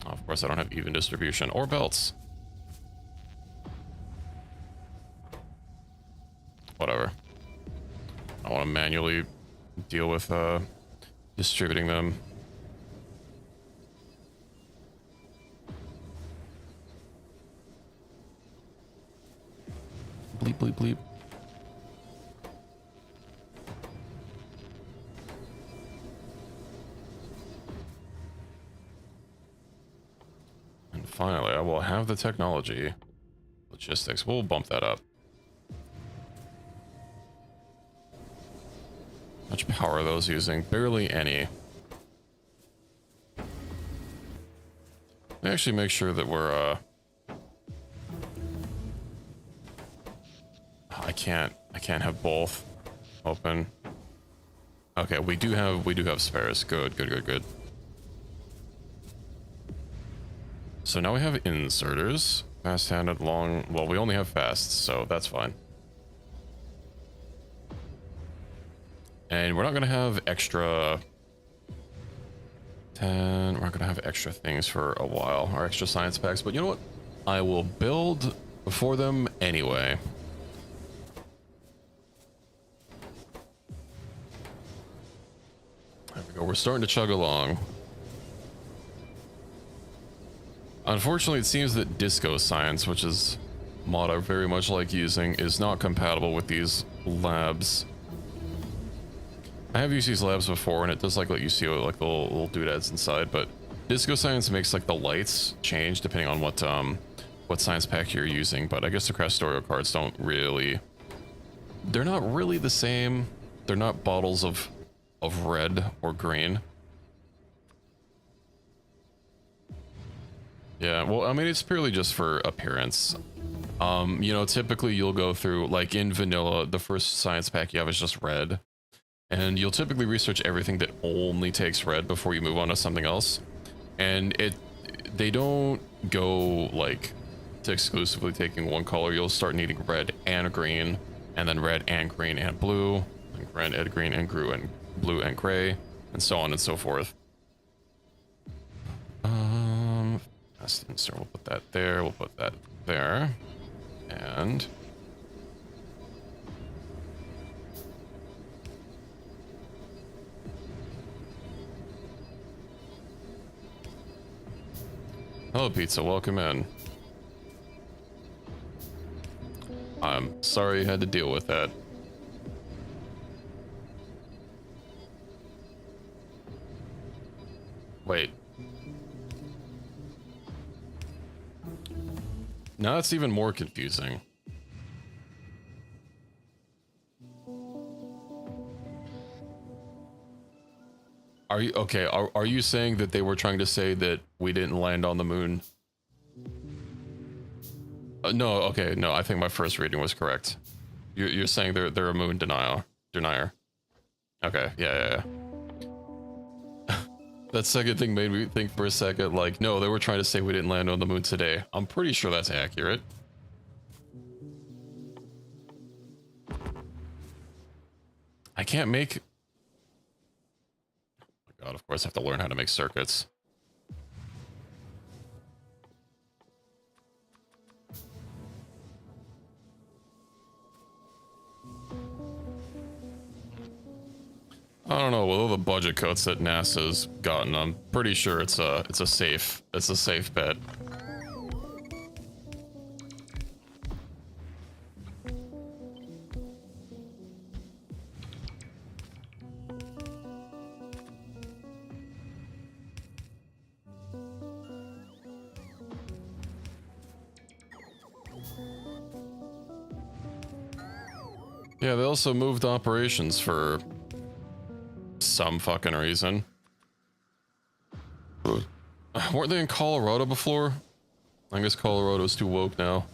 Of course, I don't have even distribution or belts. Whatever. I want to manually deal with distributing them. Bleep, bleep, bleep. And finally, I will have the technology. Logistics, we'll bump that up. How much power are those using? Barely any. Let me actually make sure that we're I can't have both open. Okay, we do have spares. Good, good, good, good. So now we have inserters. Fast-handed, long. Well, we only have fasts, so that's fine. And we're not going to have extra 10. We're not going to have extra things for a while, or extra science packs. But you know what? I will build for them anyway. There we go. We're starting to chug along. Unfortunately, it seems that disco science, which is a mod I very much like using, is not compatible with these labs. I have used these labs before, and it does like let you see like the little doodads inside, but disco science makes like the lights change depending on what science pack you're using. But I guess the Factorio cards don't really, they're not really the same. They're not bottles of red or green. Yeah, well, I mean, it's purely just for appearance. You know, typically you'll go through, like in vanilla, the first science pack you have is just red. And you'll typically research everything that only takes red before you move on to something else. And they don't go like to exclusively taking one color. You'll start needing red and green, and then red and green and blue, and red and green and blue and gray, and so on and so forth. So we'll put that there, we'll put that there, and hello, pizza, welcome in. I'm sorry you had to deal with that. Wait. Now it's even more confusing. Are you okay? Are you saying that they were trying to say that we didn't land on the moon? No, okay, no. I think my first reading was correct. You're saying they're a moon denier. Okay, yeah. That second thing made me think for a second, like, no, they were trying to say we didn't land on the moon today. I'm pretty sure that's accurate. I can't make... Oh my god, of course I have to learn how to make circuits. I don't know, with all the budget cuts that NASA's gotten, I'm pretty sure it's a safe bet. Yeah, they also moved operations for some fucking reason. Weren't they in Colorado before? I guess Colorado's too woke now.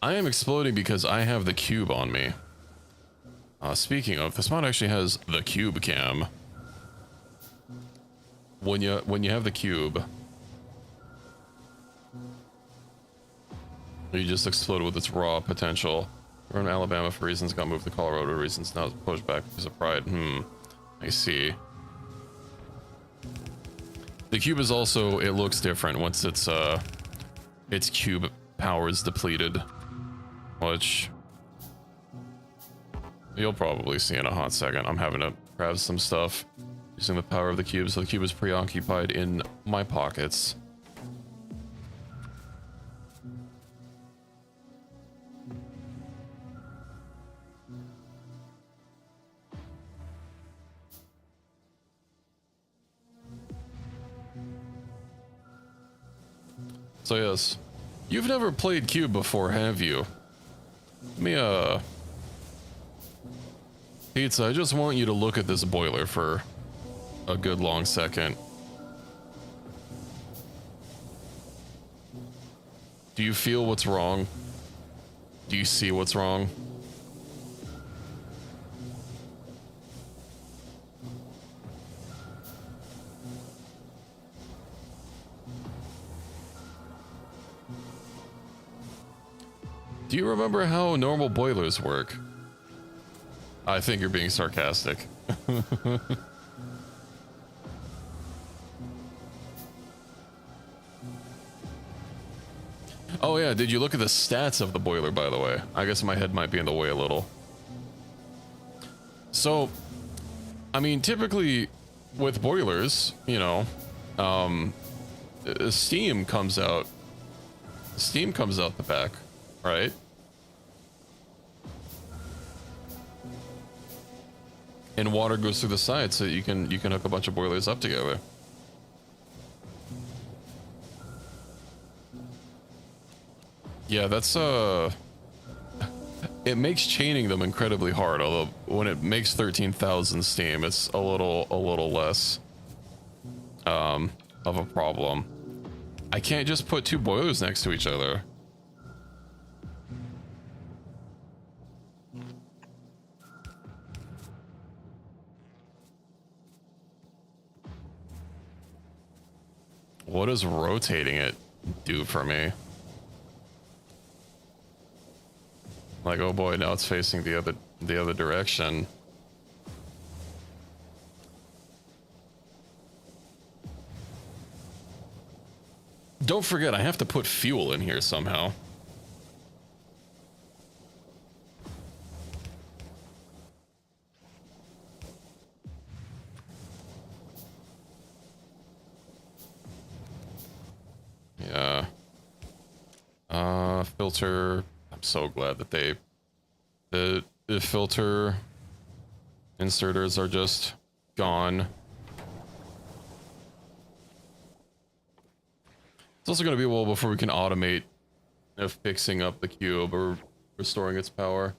I am exploding because I have the cube on me. Speaking of, this mod actually has the cube cam. When you have the cube, you just explode with its raw potential. We're in Alabama for reasons, got moved to Colorado reasons, now it's pushed back because of pride. I see. The cube is also, it looks different once its cube power is depleted, which you'll probably see in a hot second. I'm having to grab some stuff using the power of the cube, so the cube is preoccupied in my pockets. So yes, you've never played Cube before, have you? Pizza, I just want you to look at this boiler for a good long second. Do you feel what's wrong? Do you see what's wrong? Do you remember how normal boilers work? I think you're being sarcastic. Oh yeah, did you look at the stats of the boiler, by the way? I guess my head might be in the way a little. So, I mean, typically with boilers, you know, steam comes out the back, right? And water goes through the side, so you can hook a bunch of boilers up together. Yeah, that's it makes chaining them incredibly hard, although when it makes 13,000 steam, it's a little less of a problem. I can't just put two boilers next to each other. What does rotating it do for me? Like, oh boy, now it's facing the other direction. Don't forget, I have to put fuel in here somehow. Yeah. Filter. I'm so glad that the filter inserters are just gone. It's also going to be a while before we can automate fixing up the cube or restoring its power.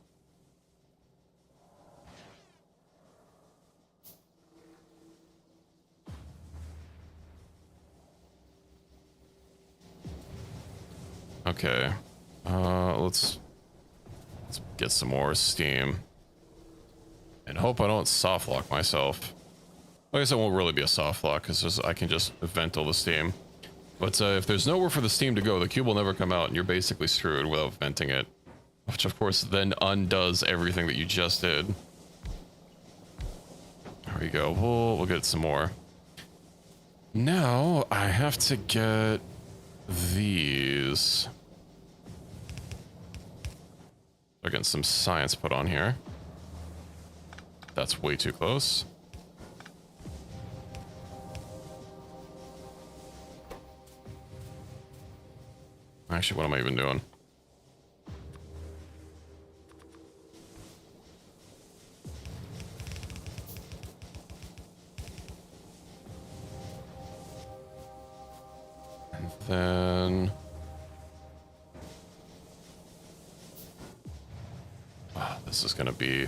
Okay. Let's get some more steam. And hope I don't soft lock myself. I guess it won't really be a soft lock because I can just vent all the steam. But if there's nowhere for the steam to go, the cube will never come out and you're basically screwed without venting it. Which of course then undoes everything that you just did. There we go. We'll get some more. Now I have to get these. We're getting some science put on here. That's way too close. Actually, what am I even doing? And then... oh, this is going to be...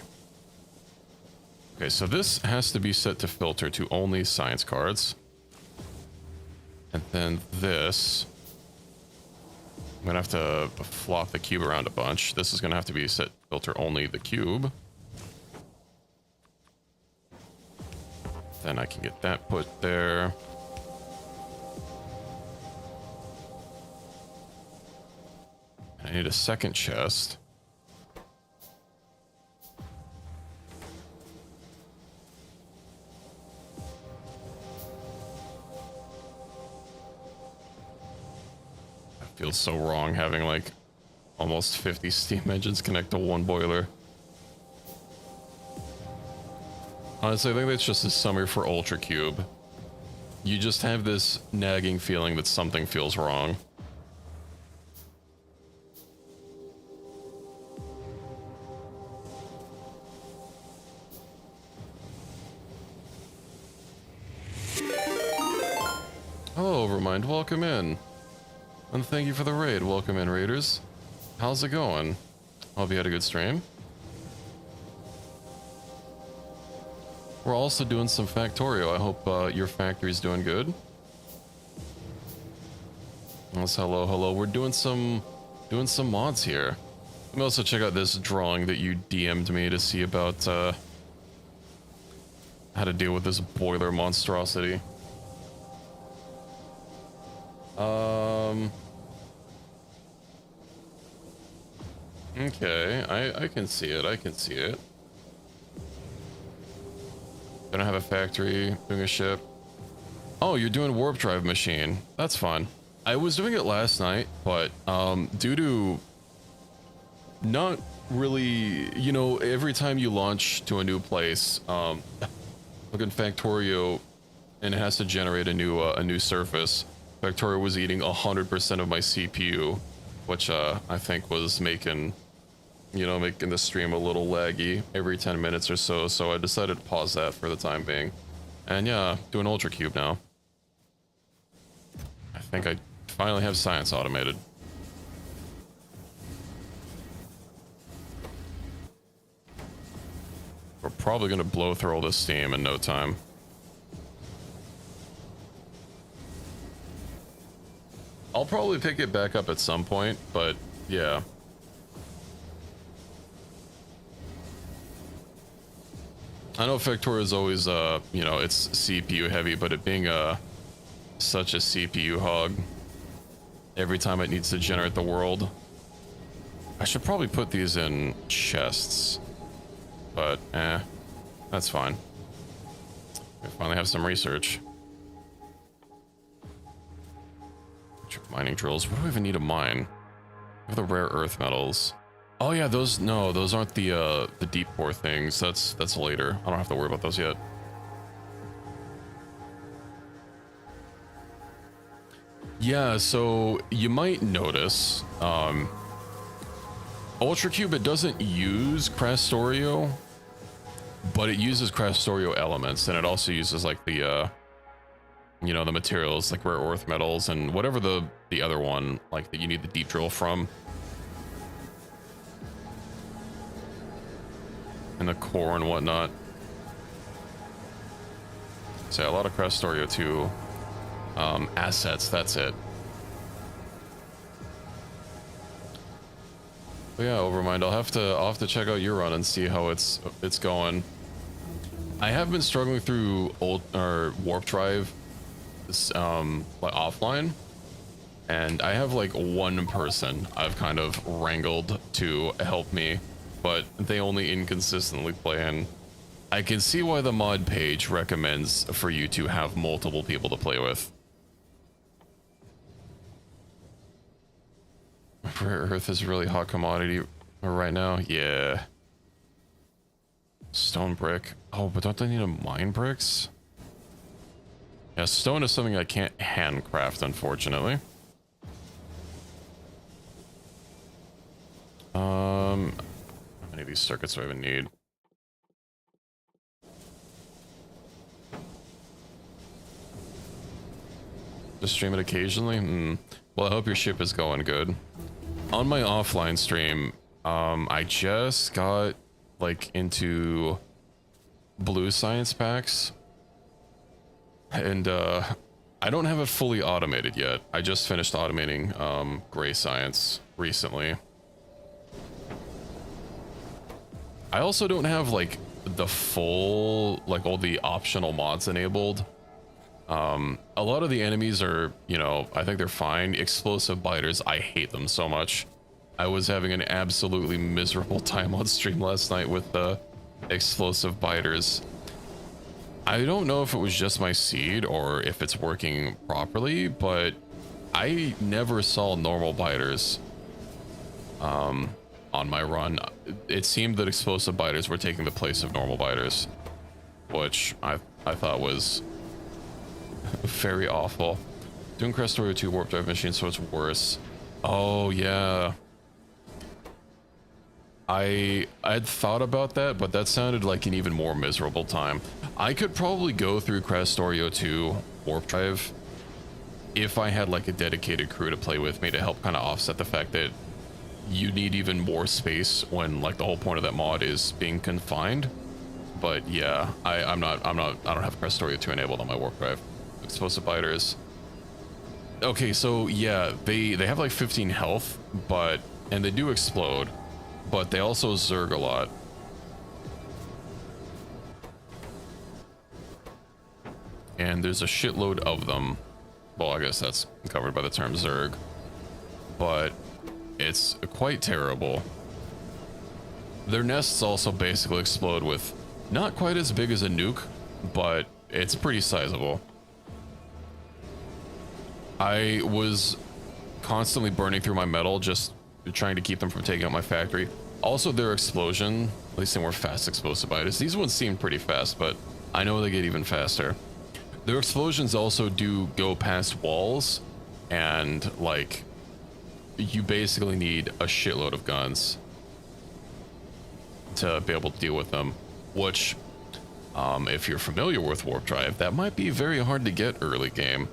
okay, so this has to be set to filter to only science cards. And then this... I'm gonna have to flop the cube around a bunch. This is gonna have to be set filter only the cube. Then I can get that put there. I need a second chest. Feels so wrong having like almost 50 steam engines connect to one boiler. Honestly, I think that's just a summary for ULTRACUBE. You just have this nagging feeling that something feels wrong. Hello, Overmind, welcome in. And thank you for the raid. Welcome in, raiders. How's it going? Hope you had a good stream. We're also doing some Factorio. I hope your factory's doing good. Yes, hello. We're doing some mods here. Let me also check out this drawing that you DM'd me to see about how to deal with this boiler monstrosity. Okay, I can see it. Gonna have a factory, doing a ship. Oh, you're doing warp drive machine. That's fun. I was doing it last night, but due to not really, you know, every time you launch to a new place, look in Factorio, and it has to generate a new surface. Factorio was eating 100% of my CPU, which I think was making the stream a little laggy every 10 minutes or so. So I decided to pause that for the time being. And yeah, doing ULTRACUBE now. I think I finally have science automated. We're probably gonna blow through all this steam in no time. I'll probably pick it back up at some point, but yeah. I know Factorio is always, it's CPU heavy, but it being a such a CPU hog every time it needs to generate the world. I should probably put these in chests, but that's fine. We finally have some research. Mining drills. What do we even need to mine? We have the rare earth metals. Oh yeah, those aren't the deep core things. That's later. I don't have to worry about those yet. Yeah, so you might notice ULTRACUBE, it doesn't use Crastorio, but it uses Crastorio elements, and it also uses like the you know, the materials like rare earth metals and whatever the other one like that you need the deep drill from. And the core and whatnot. So yeah, a lot of Crastorio 2 assets, that's it. But yeah, Overmind, I'll have to check out your run and see how it's going. I have been struggling through warp drive like offline, and I have like one person I've kind of wrangled to help me, but they only inconsistently play, and I can see why the mod page recommends for you to have multiple people to play with. Rare earth is a really hot commodity right now. Yeah. Stone brick. Oh, but don't they need to mine bricks? Yeah, stone is something I can't handcraft, unfortunately. How many of these circuits do I even need? Just stream it occasionally? Well, I hope your ship is going good. On my offline stream, I just got like into blue science packs, and I don't have it fully automated yet. I just finished automating gray science recently. I also don't have like the full, like all the optional mods enabled. A lot of the enemies are, you know, I think they're fine. Explosive biters, I hate them so much. I was having an absolutely miserable time on stream last night with the explosive biters. I don't know if it was just my seed or if it's working properly, but I never saw normal biters on my run. It seemed that explosive biters were taking the place of normal biters, which I thought was very awful. Doing Crastorio 2 warp drive machine, so it's worse. Oh yeah, I had thought about that, but that sounded like an even more miserable time. I could probably go through Crastorio 2 warp drive if I had like a dedicated crew to play with me to help kind of offset the fact that you need even more space when like the whole point of that mod is being confined. But yeah, I don't have Crastorio 2 enabled on my warp drive. Explosive biters. Okay, so yeah, they have like 15 health, and they do explode, but they also zerg a lot. And there's a shitload of them. Well, I guess that's covered by the term zerg, but it's quite terrible. Their nests also basically explode with not quite as big as a nuke, but it's pretty sizable. I was constantly burning through my metal, just trying to keep them from taking out my factory. Also, their explosion, at least they were fast explosive biters. These ones seem pretty fast, but I know they get even faster. Their explosions also do go past walls, and like, you basically need a shitload of guns to be able to deal with them, which, if you're familiar with warp drive, that might be very hard to get early game.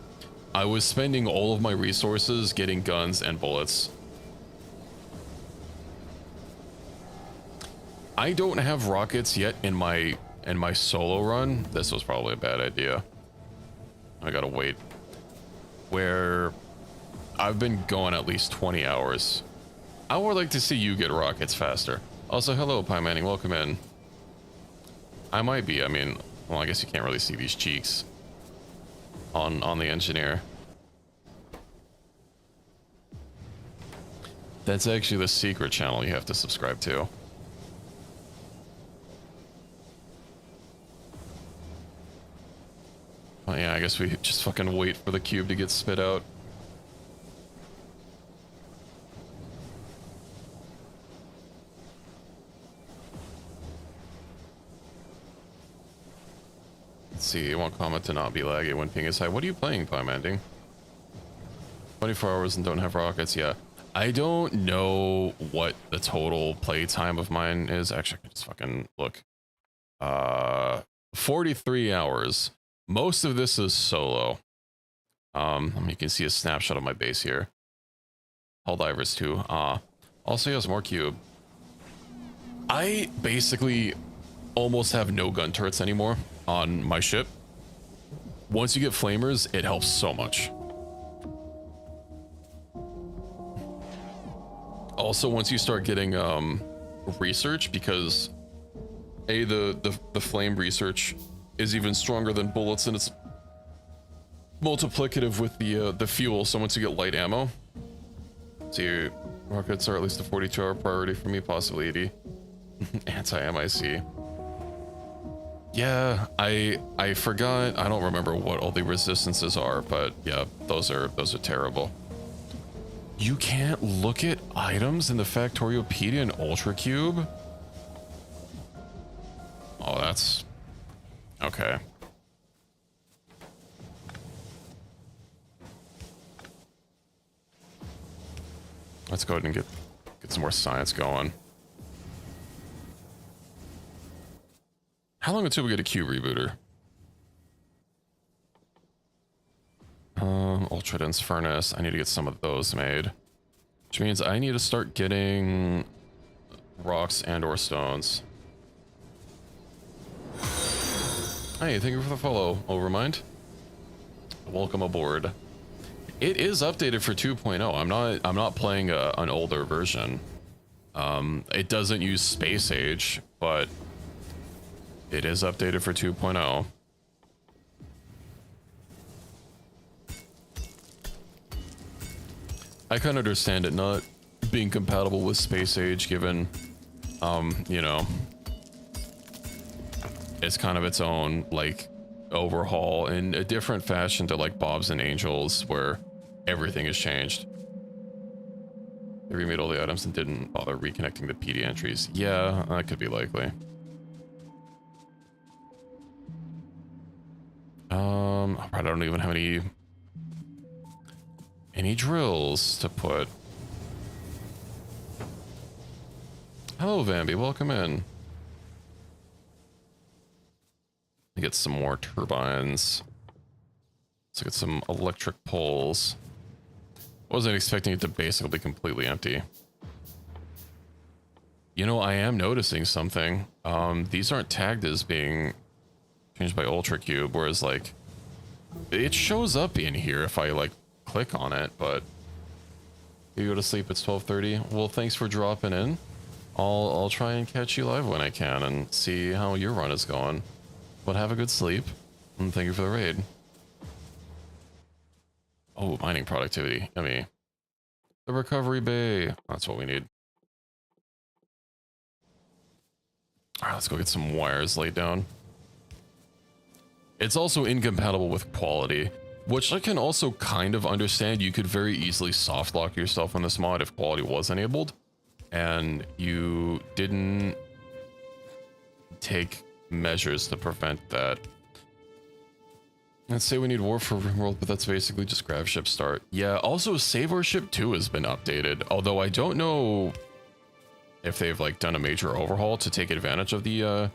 I was spending all of my resources getting guns and bullets. I don't have rockets yet in my solo run. This was probably a bad idea. I gotta wait. Where I've been going at least 20 hours. I would like to see you get rockets faster. Also, hello, Pie Manning, welcome in. I might be, I mean, well, I guess you can't really see these cheeks. on the engineer. That's actually the secret channel you have to subscribe to. Oh yeah, I guess we just fucking wait for the cube to get spit out. Let's see, you want comment to not be laggy when ping is high. What are you playing, Pime Ending? 24 hours and don't have rockets, yeah. I don't know what the total play time of mine is. Actually, I can just fucking look. 43 hours. Most of this is solo. You can see a snapshot of my base here. Hull divers too. Also he has more cube. I basically almost have no gun turrets anymore on my ship. Once you get flamers, it helps so much. Also, once you start getting research, because the flame research is even stronger than bullets, and it's multiplicative with the fuel. So once you get light ammo, see, rockets are at least a 42-hour priority for me, possibly 80. Anti-MIC. Yeah, I forgot. I don't remember what all the resistances are, but yeah, those are terrible. You can't look at items in the Factoriopedia and ULTRACUBE? Oh, that's okay. Let's go ahead and get some more science going. How long until we get a Q rebooter? Ultra dense furnace. I need to get some of those made, which means I need to start getting rocks and or stones. Hey, thank you for the follow, Overmind. Welcome aboard. It is updated for 2.0. I'm not playing an older version. It doesn't use space age, but it is updated for 2.0. I can understand it not being compatible with space age, given, you know, it's kind of its own, like, overhaul in a different fashion to, like, Bob's and Angels, where everything has changed. They remade all the items and didn't bother reconnecting the PD entries. Yeah, that could be likely. I don't even have any drills to put. Hello, Vambi, welcome in. Get some more turbines. Let's get some electric poles. Wasn't expecting it to basically be completely empty. You know, I am noticing something. These aren't tagged as being changed by ULTRACUBE, whereas like it shows up in here if I like click on it, but you go to sleep, it's 12:30. Well, thanks for dropping in. I'll try and catch you live when I can and see how your run is going. But have a good sleep, and thank you for the raid. Oh, mining productivity. Yummy. The recovery bay. That's what we need. All right, let's go get some wires laid down. It's also incompatible with quality, which I can also kind of understand. You could very easily soft lock yourself on this mod if quality was enabled, and you didn't take measures to prevent that. Let's say we need war for RimWorld, but that's basically just grav ship start. Yeah, also Save Our Ship 2 has been updated, although I don't know if they've like done a major overhaul to take advantage of the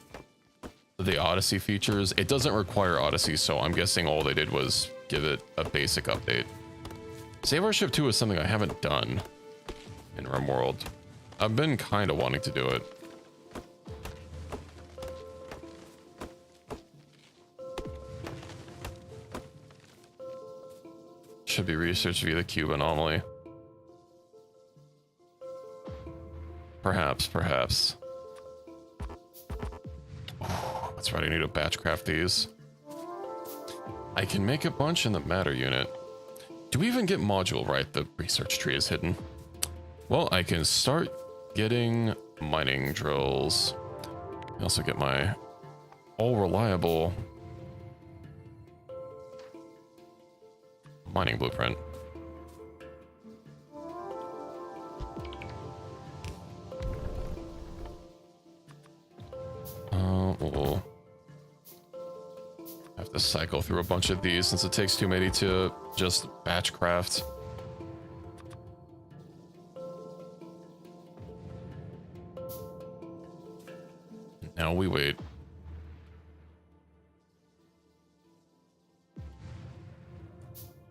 Odyssey features. It doesn't require Odyssey, so I'm guessing all they did was give it a basic update. Save Our Ship 2 is something I haven't done in RimWorld. I've been kind of wanting to do it. Should be researched via the cube anomaly. Perhaps. Ooh, that's right, I need to batch craft these. I can make a bunch in the matter unit. Do we even get module right? The research tree is hidden. Well, I can start getting mining drills. I also get my all reliable mining blueprint. We'll have to cycle through a bunch of these since it takes too many to just batch craft. Now we wait.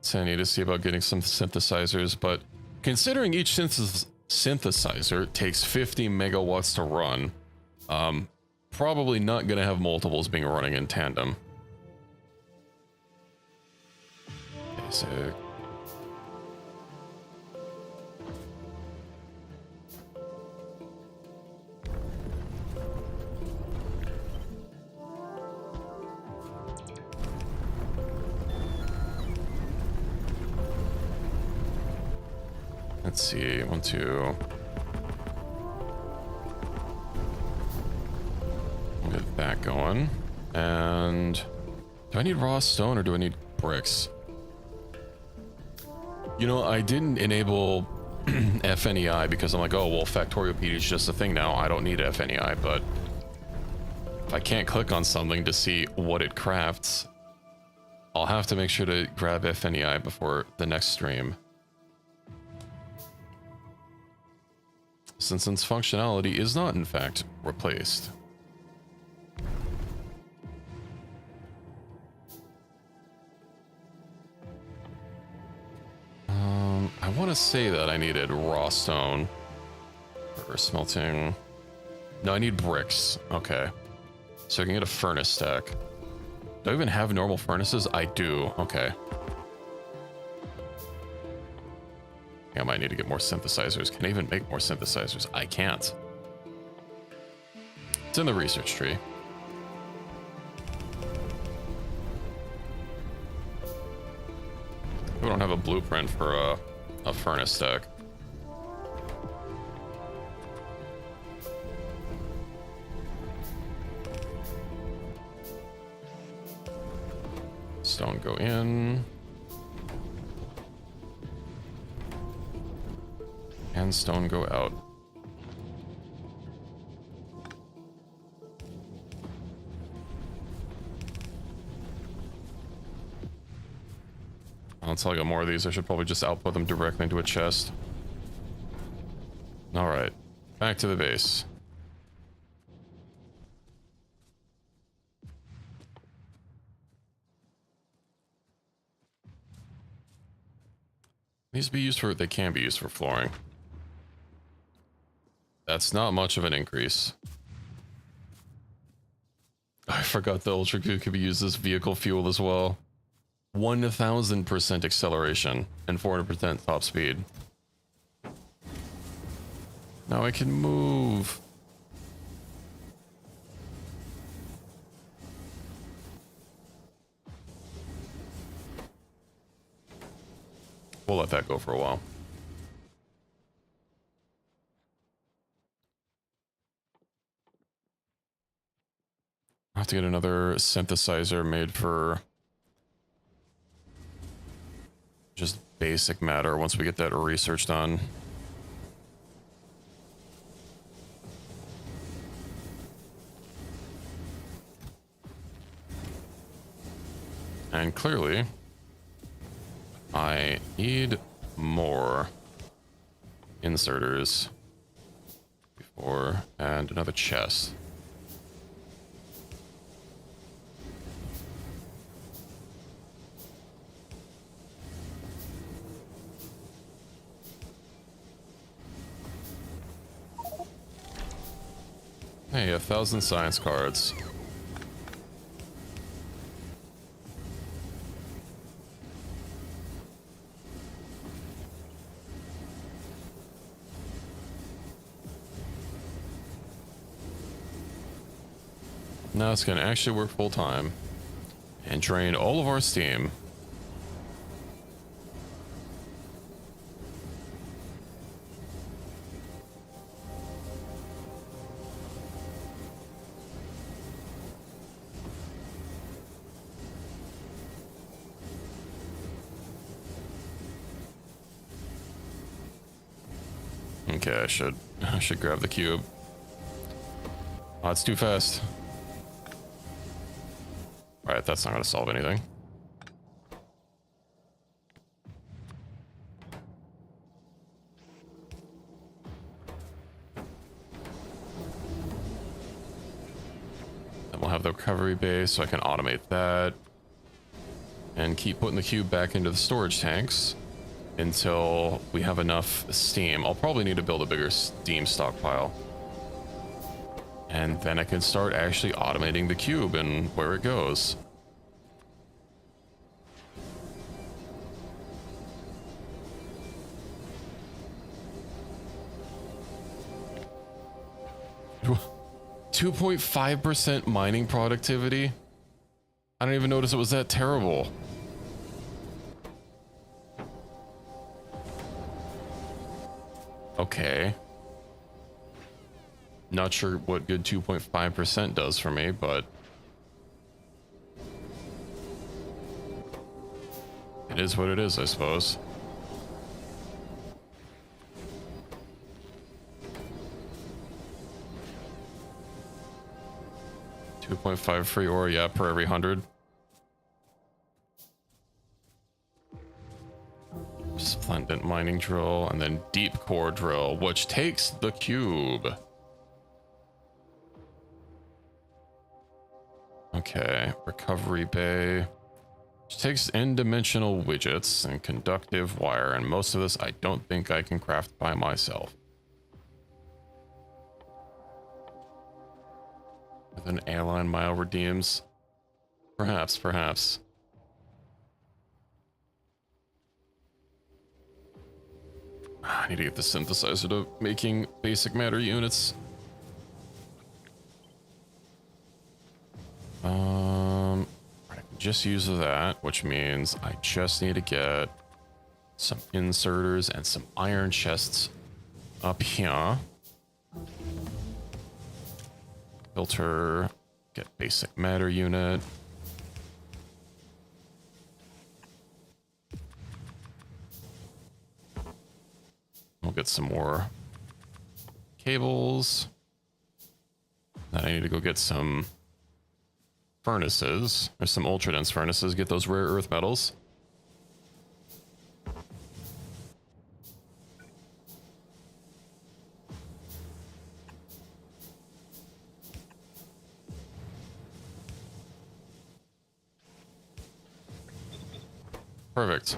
So I need to see about getting some synthesizers, but considering each synthesizer takes 50 megawatts to run, probably not going to have multiples being running in tandem. Basic. Let's see, 1, 2. We'll get that going. And do I need raw stone or do I need bricks? You know, I didn't enable FNEI because I'm like, oh, well, Factorio PD is just a thing now. I don't need FNEI, but if I can't click on something to see what it crafts, I'll have to make sure to grab FNEI before the next stream. Since its functionality is not, in fact, replaced. I want to say that I needed raw stone for smelting. No, I need bricks. Okay. So I can get a furnace stack. Do I even have normal furnaces? I do. Okay. I might need to get more synthesizers. Can I even make more synthesizers? I can't. It's in the research tree. We don't have a blueprint for a furnace stack. Stone go in. And stone go out. Until I got more of these, I should probably just output them directly into a chest. Alright, back to the base. These be used for, they can be used for flooring. That's not much of an increase. I forgot the ULTRACUBE could be used as vehicle fuel as well. 1000% acceleration and 400% top speed. Now I can move. We'll let that go for a while. I'll have to get another synthesizer made for just basic matter once we get that research done. And clearly, I need more inserters before, and another chest. Hey, 1,000 science cards. Now it's gonna actually work full time. and drain all of our steam. Okay, I should grab the cube. Oh, it's too fast. All right, that's not going to solve anything. Then we'll have the recovery bay so I can automate that and keep putting the cube back into the storage tanks until we have enough steam. I'll probably need to build a bigger steam stockpile. And then I can start actually automating the cube and where it goes. What? 2.5% mining productivity? I didn't even notice it was that terrible. Okay. Not sure what good 2.5% does for me, but it is what it is, I suppose. .5 free ore, yeah, per every 100. Splendid mining drill, and then deep core drill, which takes the cube. Okay, recovery bay, which takes n-dimensional widgets and conductive wire, and most of this I don't think I can craft by myself. With an airline mile redeems. Perhaps. I need to get the synthesizer to making basic matter units. I can just use that, which means I just need to get some inserters and some iron chests up here. Filter, get basic matter unit. We'll get some more cables. Then I need to go get some furnaces. There's some ultra dense furnaces. Get those rare earth metals. Perfect.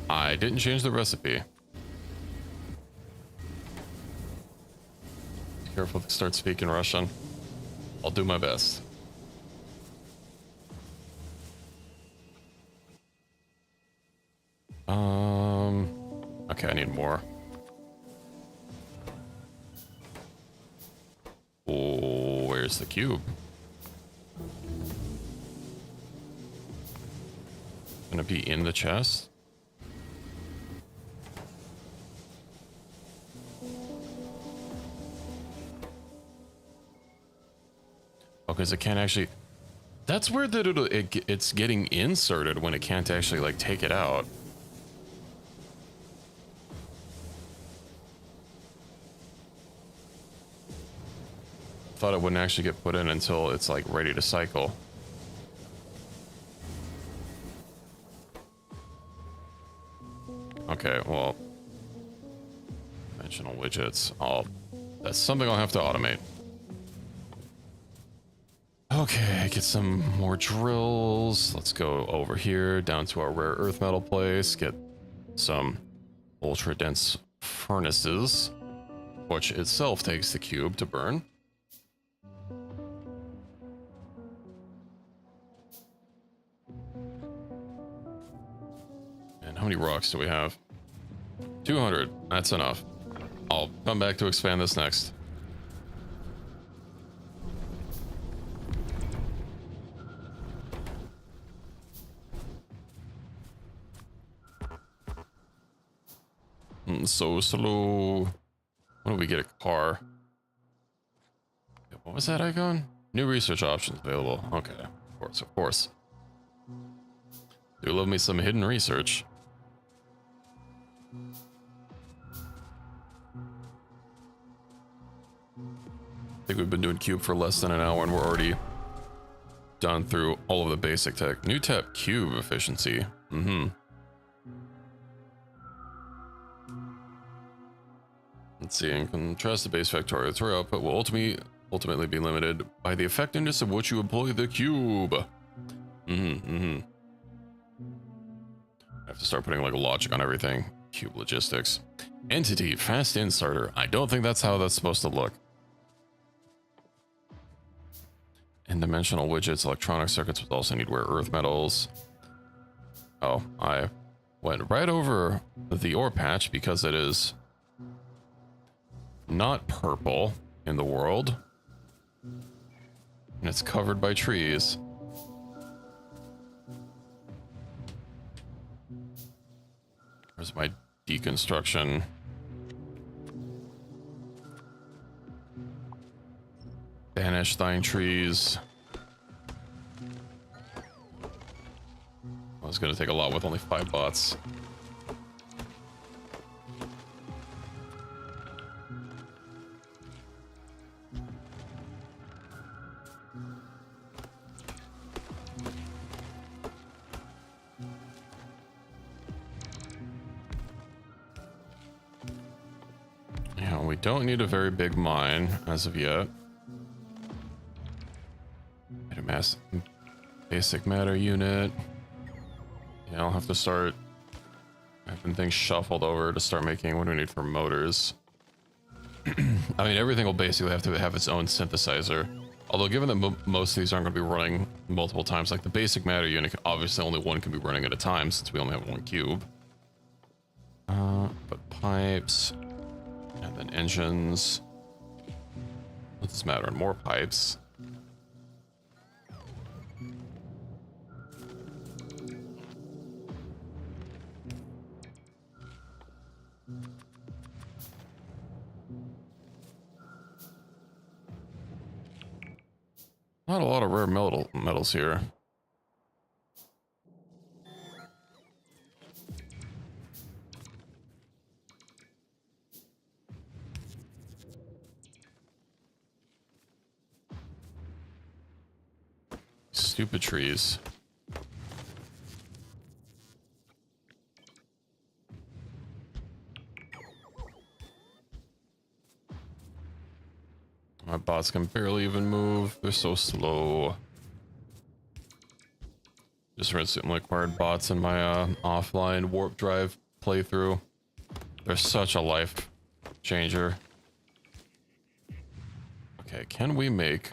I didn't change the recipe. Be careful to start speaking Russian. I'll do my best. Okay, I need more. Oh, where's the cube? Gonna be in the chest? Oh, because it can't actually... That's weird that it's getting inserted when it can't actually, like, take it out. Thought it wouldn't actually get put in until it's, like, ready to cycle. Okay, well... Dimensional widgets. That's something I'll have to automate. Okay, get some more drills. Let's go over here, down to our rare earth metal place. Get some ultra dense furnaces, which itself takes the cube to burn. And how many rocks do we have? 200. That's enough. I'll come back to expand this next. So slow. When do we get a car? What was that icon? New research options available. Okay, of course, of course. Do love me some hidden research. I think we've been doing cube for less than an hour and we're already done through all of the basic tech. New tap cube efficiency. Let's see, in contrast to base Factorio, its output will ultimately be limited by the effectiveness of which you employ the cube. I have to start putting like logic on everything. Cube logistics. Entity, fast inserter. I don't think that's how that's supposed to look. N-dimensional widgets, electronic circuits will also need rare earth metals. Oh, I went right over the ore patch because it is not purple in the world. And it's covered by trees. Where's my deconstruction? Banish thine trees. I was gonna take a lot with only 5 bots. Yeah, we don't need a very big mine as of yet. Mass basic matter unit. Yeah, I'll have to start having things shuffled over to start making what do we need for motors. I mean, everything will basically have to have its own synthesizer. Although given that most of these aren't going to be running multiple times, like the basic matter unit, obviously only one can be running at a time since we only have 1 cube. But pipes, and then engines. What's this matter? More pipes. Not a lot of rare metals here. Stupid trees. My bots can barely even move. They're so slow. Just recently acquired bots in my offline warp drive playthrough. They're such a life changer. Okay, can we make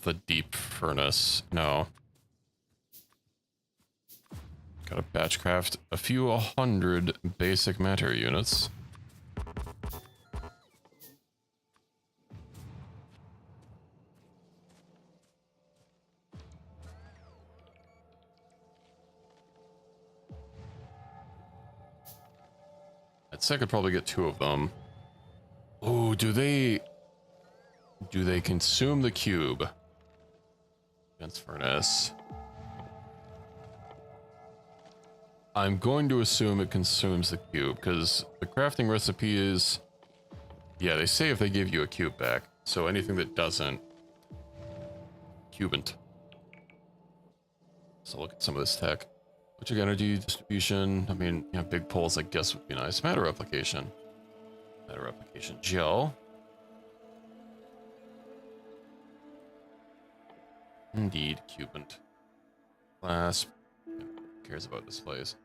the deep furnace? No. Gotta batch craft a few 100 basic matter units. I'd say I could probably get 2 of them. Oh, do they consume the cube? Dense furnace. I'm going to assume it consumes the cube because the crafting recipe is, yeah, they say if they give you a cube back. So anything that doesn't, cubant. So look at some of this tech. Electric energy distribution. I mean, yeah, big poles, I guess, would be nice. Matter replication. Matter replication. Gel. Indeed, cubant. Clasp. Who cares about displays?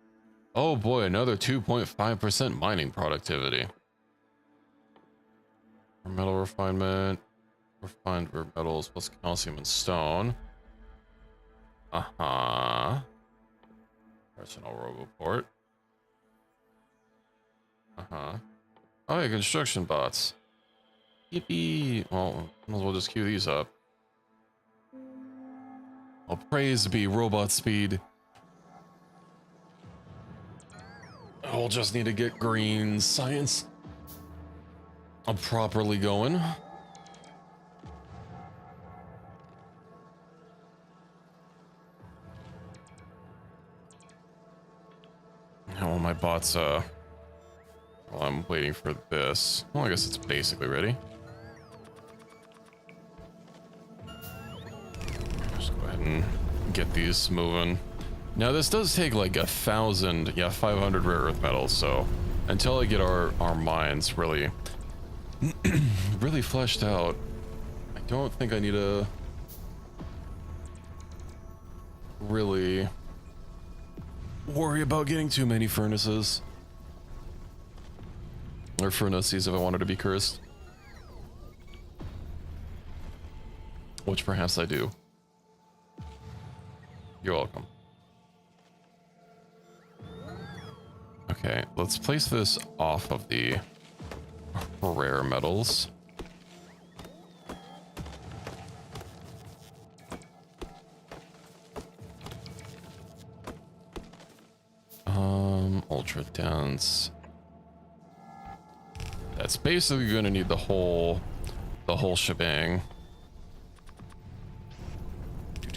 Oh boy, another 2.5% mining productivity. Metal refinement. Refined rare metals plus calcium and stone. Uh-huh. Personal roboport. Uh-huh. Oh yeah, construction bots. Yippee! Well, might as well just queue these up. Well, praise be robot speed. we'll just need to get green science properly going. Well, my bots, while I'm waiting for this. Well, I guess it's basically ready. Just go ahead and get these moving. Now, this does take like 1,000, yeah, 500 rare earth metals, so until I get our mines really, really fleshed out, I don't think I need to really worry about getting too many furnaces. Or furnaces if I wanted to be cursed. Which perhaps I do. You're welcome. Okay, let's place this off of the rare metals. Ultra dense. That's basically going to need the whole shebang.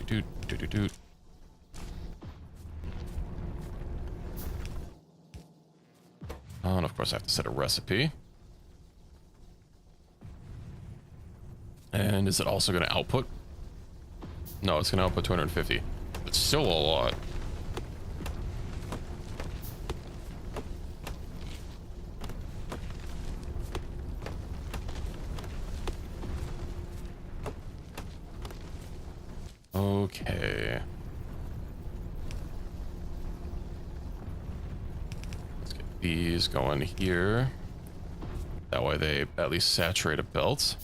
Doot. And of course I have to set a recipe. And is it also going to output? No, it's going to output 250. It's still a lot. Okay. Let's get these going here. That way they at least saturate a belt.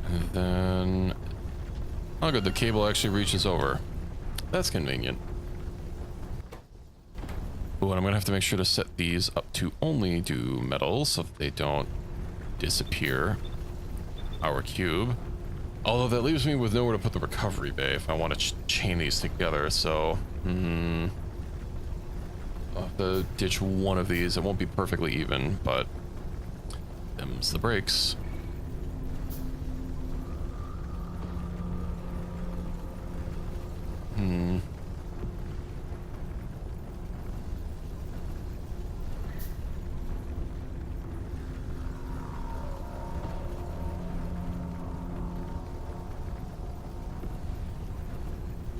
And then... oh good, the cable actually reaches over. That's convenient. Oh, and I'm gonna have to make sure to set these up to only do metals so that they don't disappear our cube. Although that leaves me with nowhere to put the recovery bay if I want to chain these together, so... I'll have to ditch one of these. It won't be perfectly even, but... them's the breaks.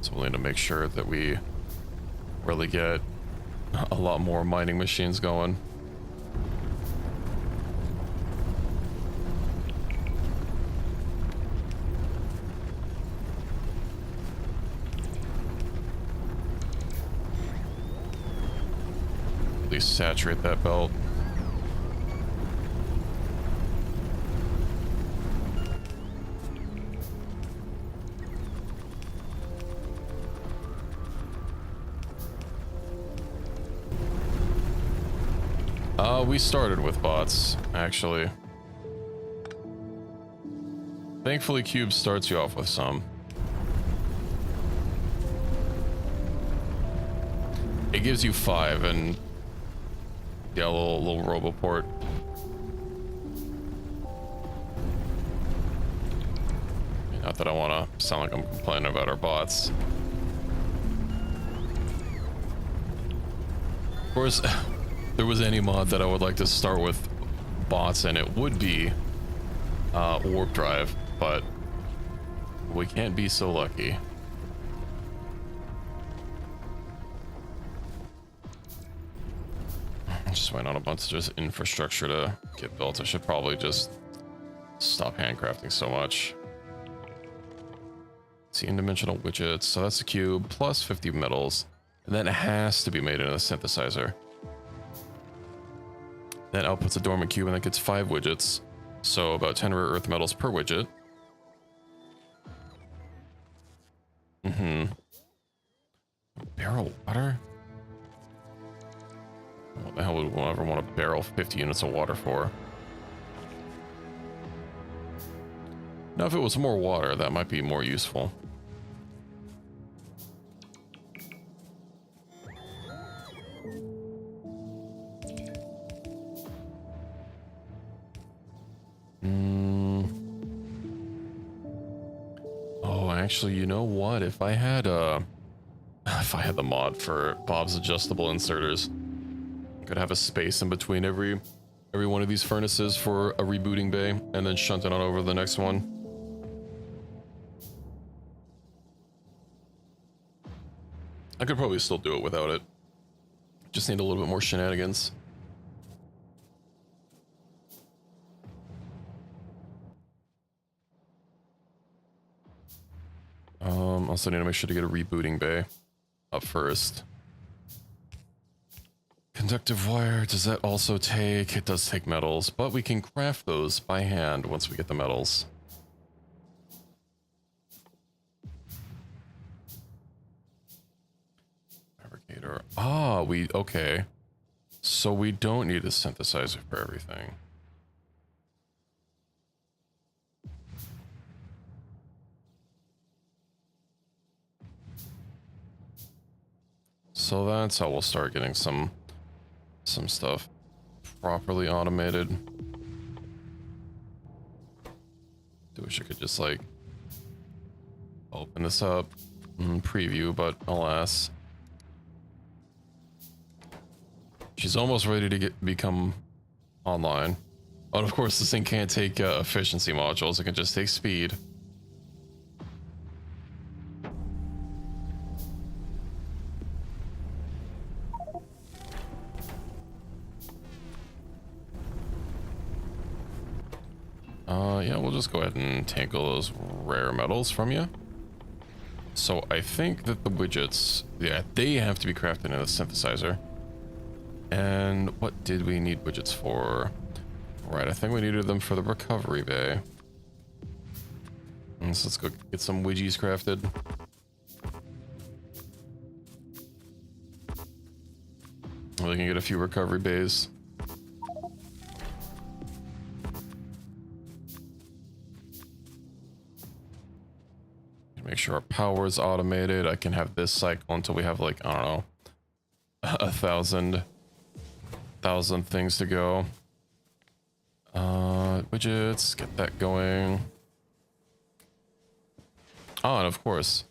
So we'll need to make sure that we really get a lot more mining machines going. At least saturate that belt. We started with bots, actually. Thankfully, Cube starts you off with some. It gives you 5 and yeah, a little roboport. Not that I want to sound like I'm complaining about our bots. Of course, if there was any mod that I would like to start with bots, and it would be warp drive, but we can't be so lucky. Just waiting on a bunch of just infrastructure to get built. I should probably just stop handcrafting so much. See, in-dimensional widgets, so that's a cube plus 50 metals, and then it has to be made in a synthesizer. That outputs a dormant cube, and that gets 5 widgets, so about 10 rare earth metals per widget. Barrel water? What the hell would one ever want to barrel 50 units of water for? Now, if it was more water, that might be more useful. Actually, you know what? If I had the mod for Bob's adjustable inserters, I could have a space in between every one of these furnaces for a rebooting bay, and then shunt it on over to the next one. I could probably still do it without it. Just need a little bit more shenanigans. Also need to make sure to get a rebooting bay up first. Conductive wire, does that also take... It does take metals, but we can craft those by hand once we get the metals. Fabricator. Ah, okay. So we don't need a synthesizer for everything. So that's how we'll start getting some stuff properly automated. I wish I could just like open this up and preview, but alas. She's almost ready to become online. But of course this thing can't take efficiency modules, it can just take speed. Yeah, we'll just go ahead and take all those rare metals from you. So I think that the widgets, yeah, they have to be crafted in a synthesizer. And what did we need widgets for? Right, I think we needed them for the recovery bay. So let's go get some widgies crafted. We can get a few recovery bays. Make sure our power is automated. I can have this cycle until we have like, I don't know, 1,000 things to go. Widgets, get that going. Oh, and of course,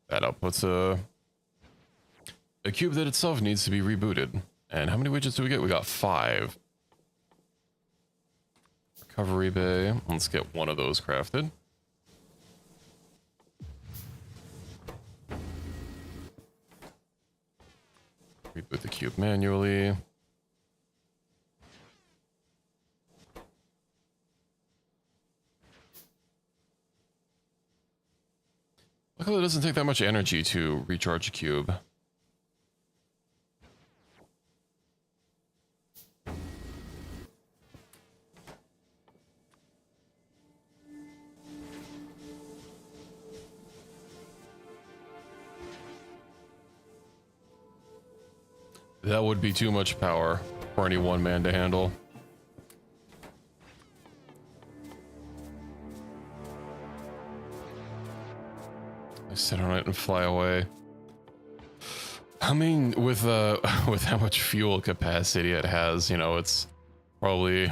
that outputs a cube that itself needs to be rebooted. And how many widgets do we get? We got 5. Recovery bay. Let's get one of those crafted. Reboot the cube manually. Luckily, it doesn't take that much energy to recharge a cube. That would be too much power for any one man to handle. I sit on it and fly away. I mean, with how much fuel capacity it has, you know, it's probably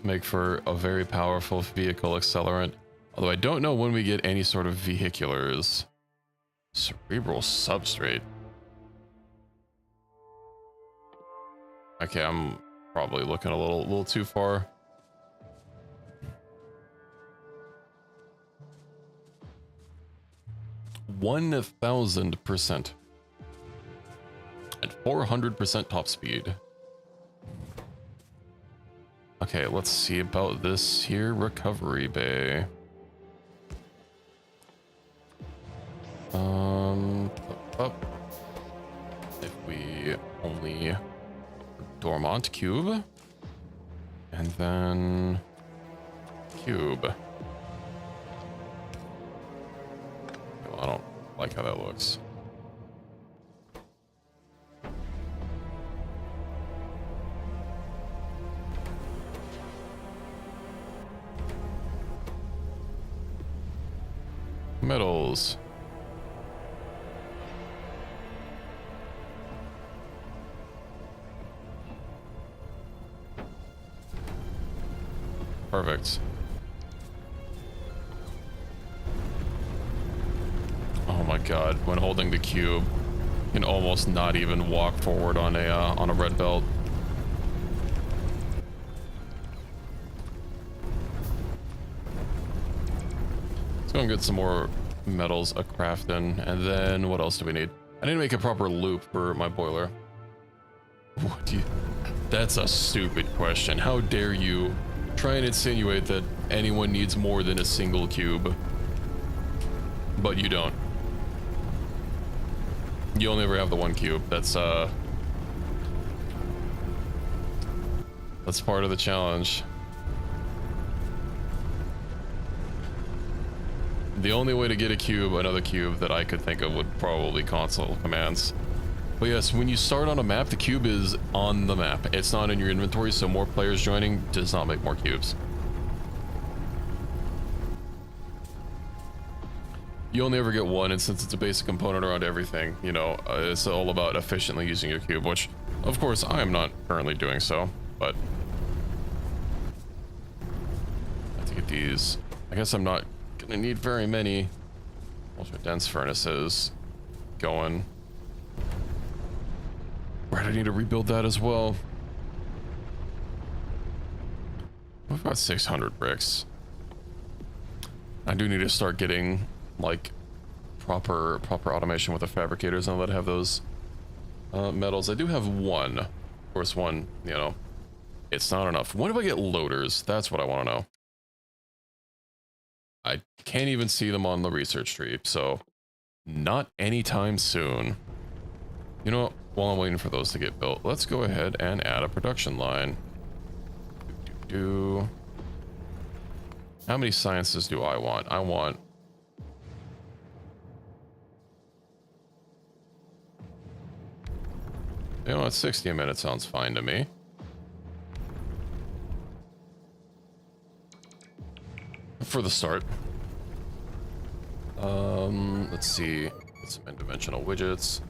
make for a very powerful vehicle accelerant. Although I don't know when we get any sort of vehiculars. Cerebral substrate. Okay, I'm probably looking a little too far. %1,000% at 400% top speed. Okay, let's see about this here recovery bay. Up. If we only dormant cube, and then cube. Well, I don't like how that looks. Metals. Perfect. my god, when holding the cube, you can almost not even walk forward on a red belt. Let's go and get some more metals a crafting, and then what else do we need? I need to make a proper loop for my boiler. What do you... That's a stupid question. How dare you try and insinuate that anyone needs more than a single cube? But you don't. You only ever have the one cube. That's part of the challenge. The only way to get a cube, another cube that I could think of would probably console commands. But yes, when you start on a map, the cube is on the map. It's not in your inventory, so more players joining does not make more cubes. You only ever get one, and since it's a basic component around everything, you know, it's all about efficiently using your cube, which, of course, I am not currently doing so, but... I have to get these. I guess I'm not gonna need very many ultra-dense furnaces going. Right, I need to rebuild that as well. We've got 600 bricks. I do need to start getting like proper automation with the fabricators and let it have those metals. I do have one. Of course, one, you know, it's not enough. When do I get loaders? That's what I want to know. I can't even see them on the research tree, so not anytime soon. You know what? While I'm waiting for those to get built, let's go ahead and add a production line. How many sciences do I want? I want... You know what? 60 a minute sounds fine to me. For the start. Let's see. Get some n-dimensional widgets.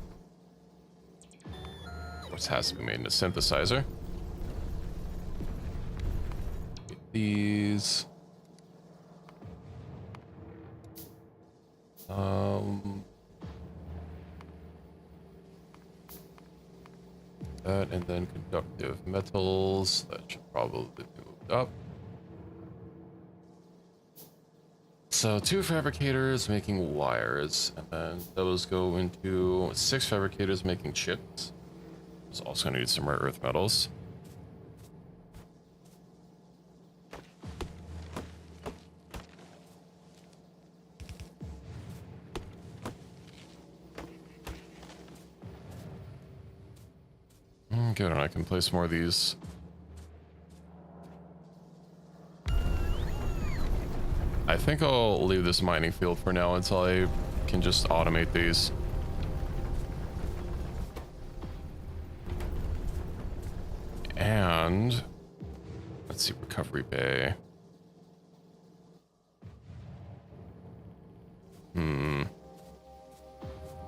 Which has to be made in a synthesizer. Get these. That, and then conductive metals. That should probably be moved up. So 2 fabricators making wires, and then those go into 6 fabricators making chips. It's also going to need some rare earth metals. Good, and I can place more of these. I think I'll leave this mining field for now until I can just automate these. And let's see, recovery bay.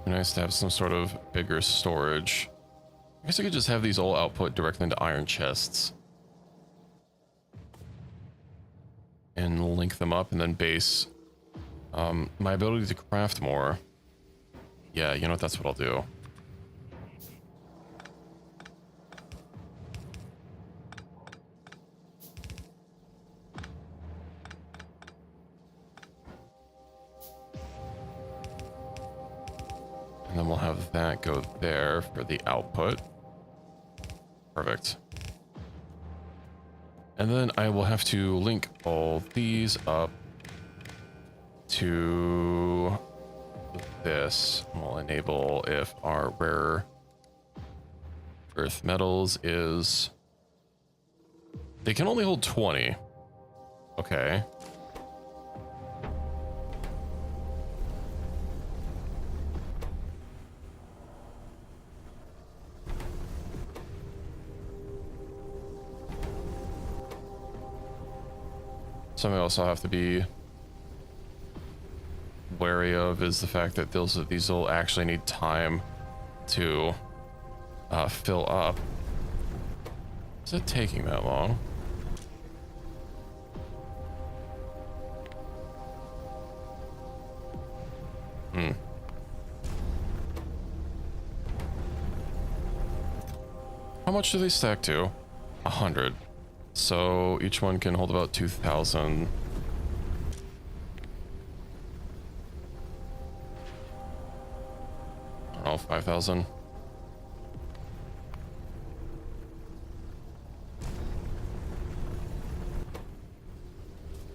Nice to have some sort of bigger storage. I guess I could just have these all output directly into iron chests. And link them up and then base my ability to craft more. Yeah, you know what, that's what I'll do. And then we'll have that go there for the output. Perfect. And then I will have to link all these up to this. We'll enable if our rare earth metals is... They can only hold 20. Okay. Something else I'll have to be wary of is the fact that these will actually need time to fill up. Is it taking that long? How much do they stack to? 100. So each one can hold about 2,000. I don't know, 5,000.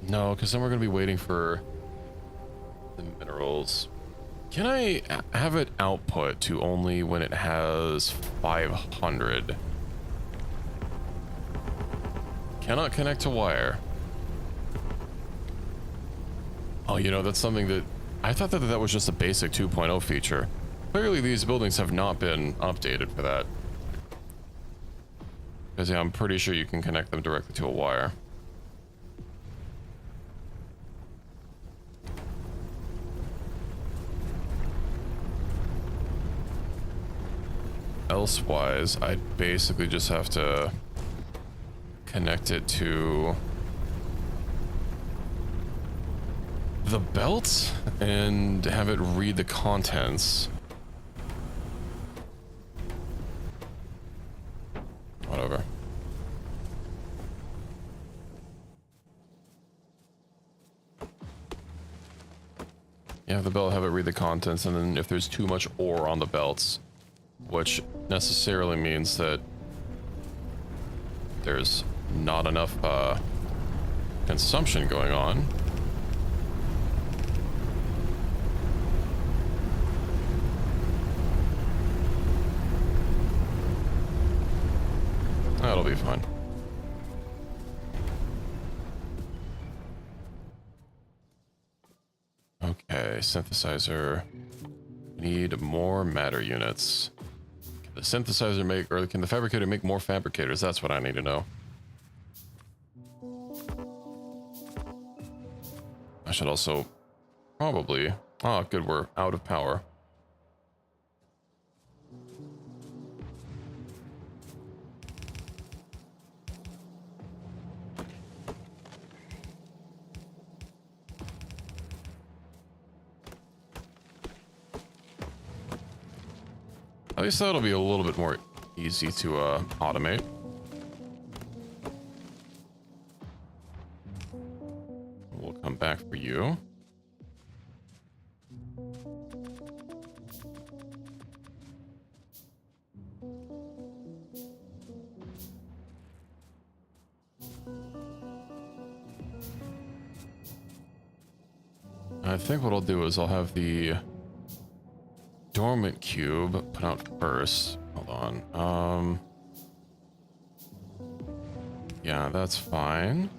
No, because then we're going to be waiting for the minerals. Can I have it output to only when it has 500? Cannot connect to wire. Oh, you know, that's something that... I thought that that was just a basic 2.0 feature. Clearly, these buildings have not been updated for that. Because, yeah, I'm pretty sure you can connect them directly to a wire. Elsewise, I'd basically just have to connect it to the belt and have it read the contents. Whatever. Yeah, the belt, have it read the contents, and then if there's too much ore on the belts, which necessarily means that there's not enough consumption going on. That'll be fine. Okay, synthesizer. Need more matter units. Can the synthesizer make, or can the fabricator make more fabricators? That's what I need to know. I should also probably... Oh, good, we're out of power. At least that'll be a little bit more easy to automate. We'll come back for you. I think what I'll do is I'll have the dormant cube put out first. Hold on. Yeah, that's fine.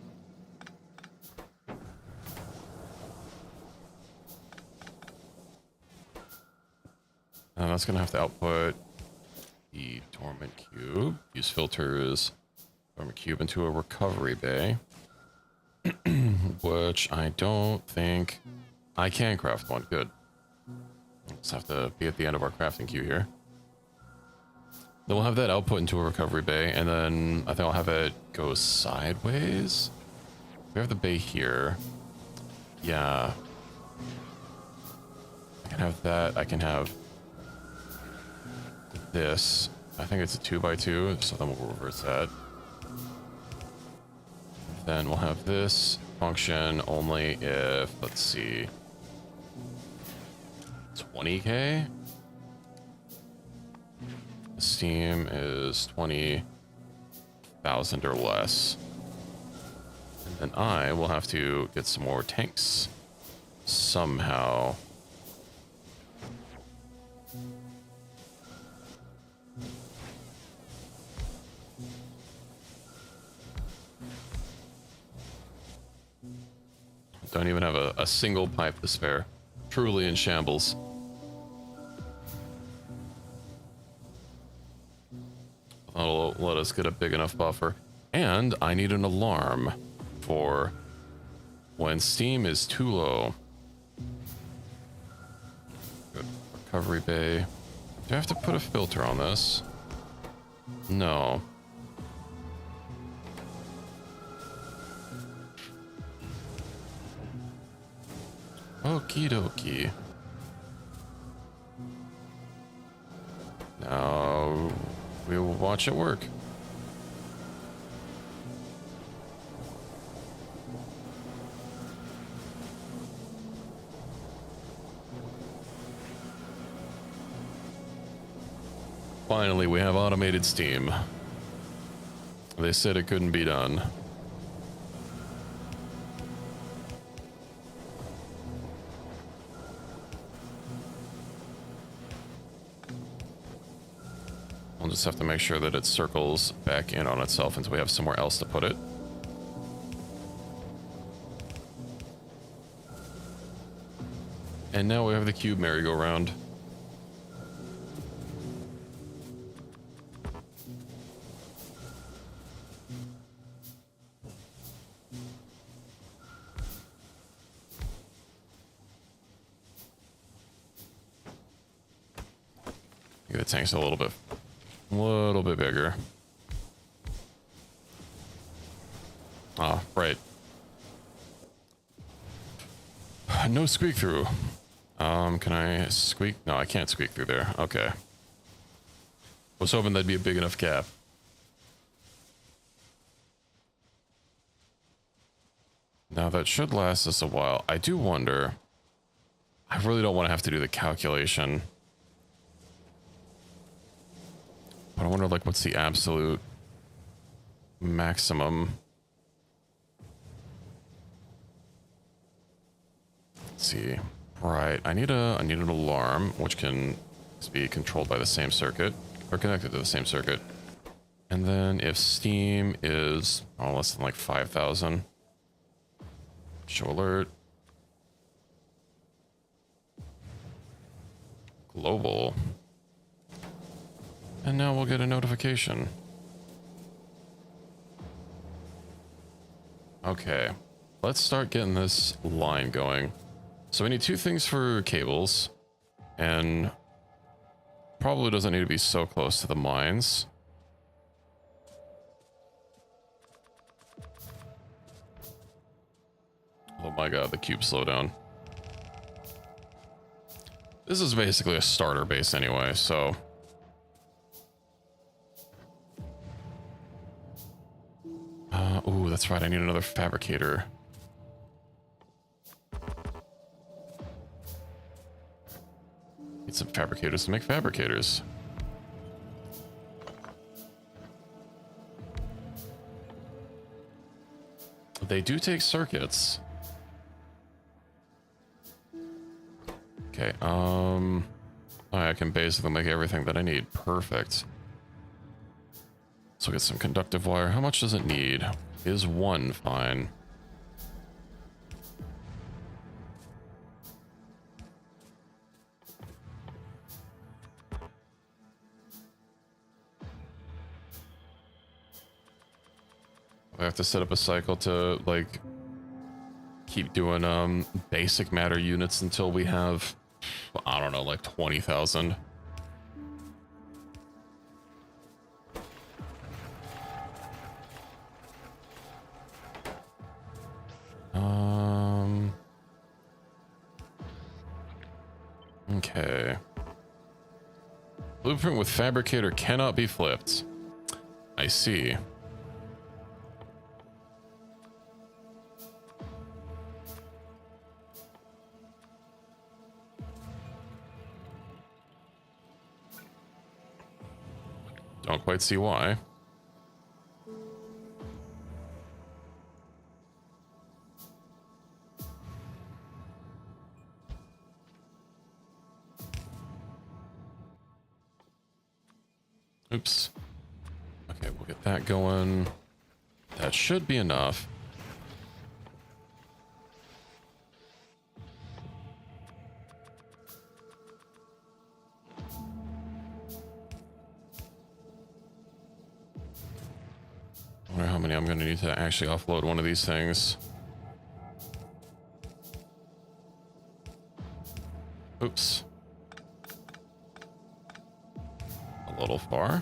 And that's gonna have to output the dormant cube. Use filters, dormant cube into a recovery bay. Which I don't think I can craft one. Good. Just have to be at the end of our crafting queue here. Then we'll have that output into a recovery bay, and then I think I'll have it go sideways. We have the bay here. Yeah. I can have that. I can have this. I think it's a 2x2, so then we'll reverse that. Then we'll have this function only if, let's see, 20k? Steam is 20,000 or less. And then I will have to get some more tanks somehow. Don't even have a single pipe to spare. Truly in shambles. That'll let us get a big enough buffer. And I need an alarm for when steam is too low. Good. Recovery bay. Do I have to put a filter on this? No. Okie dokie. Now, we will watch it work. Finally, we have automated steam. They said it couldn't be done. We'll just have to make sure that it circles back in on itself until we have somewhere else to put it. And now we have the cube merry-go-round. The tank's a little bit bigger. Ah, right. No squeak through. Can I squeak? No, I can't squeak through there. Okay. Was hoping that'd be a big enough gap. Now that should last us a while. I do wonder. I really don't want to have to do the calculation. But I wonder, like, what's the absolute maximum? Let's see. Right, I need an alarm, which can be controlled by the same circuit, or connected to the same circuit. And then if steam is less than like 5,000, show alert. Global. And now we'll get a notification. Okay, let's start getting this line going. So we need 2 things for cables, and probably doesn't need to be so close to the mines. Oh my god, the cube slowdown. This is basically a starter base anyway, so... ooh, that's right, I need another fabricator. Need some fabricators to make fabricators. They do take circuits. Okay, I can basically make everything that I need. Perfect. So get some conductive wire. How much does it need? Is 1 fine? I have to set up a cycle to, like, keep doing basic matter units until we have, I don't know, like 20,000. Okay. Blueprint with fabricator cannot be flipped. I see. Don't quite see why. Oops. Okay, we'll get that going. That should be enough. I wonder how many I'm going to need to actually offload one of these things. Oops. A little far.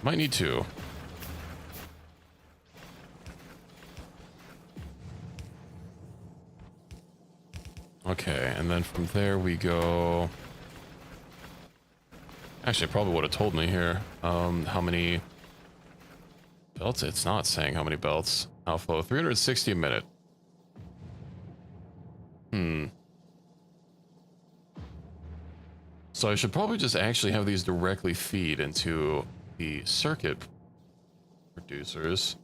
Might need 2. Okay, and then from there we go... Actually, it probably would have told me here how many belts. It's not saying how many belts. Outflow 360 a minute. So I should probably just actually have these directly feed into the circuit producers.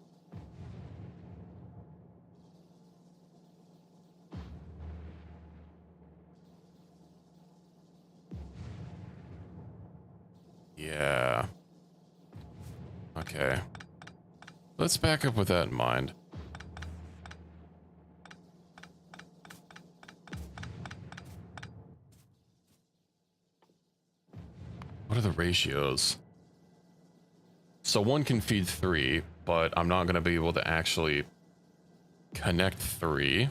Yeah. Okay. Let's back up with that in mind. What are the ratios? So one can feed 3, but I'm not going to be able to actually connect 3.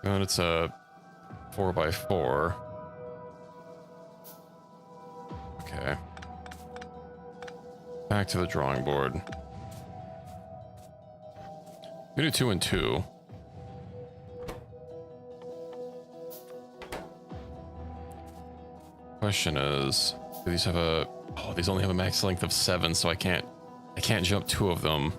And it's a 4x4. Okay. Back to the drawing board. We do 2 and 2. Question is, do these have a... Oh, these only have a max length of 7, so I can't jump 2 of them.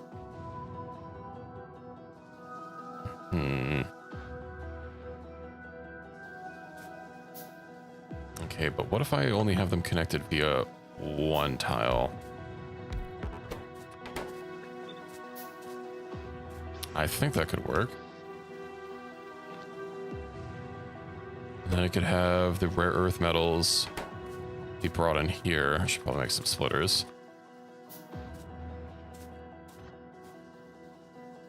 Okay, but what if I only have them connected via 1 tile? I think that could work. And then I could have the rare earth metals be brought in here. I should probably make some splitters.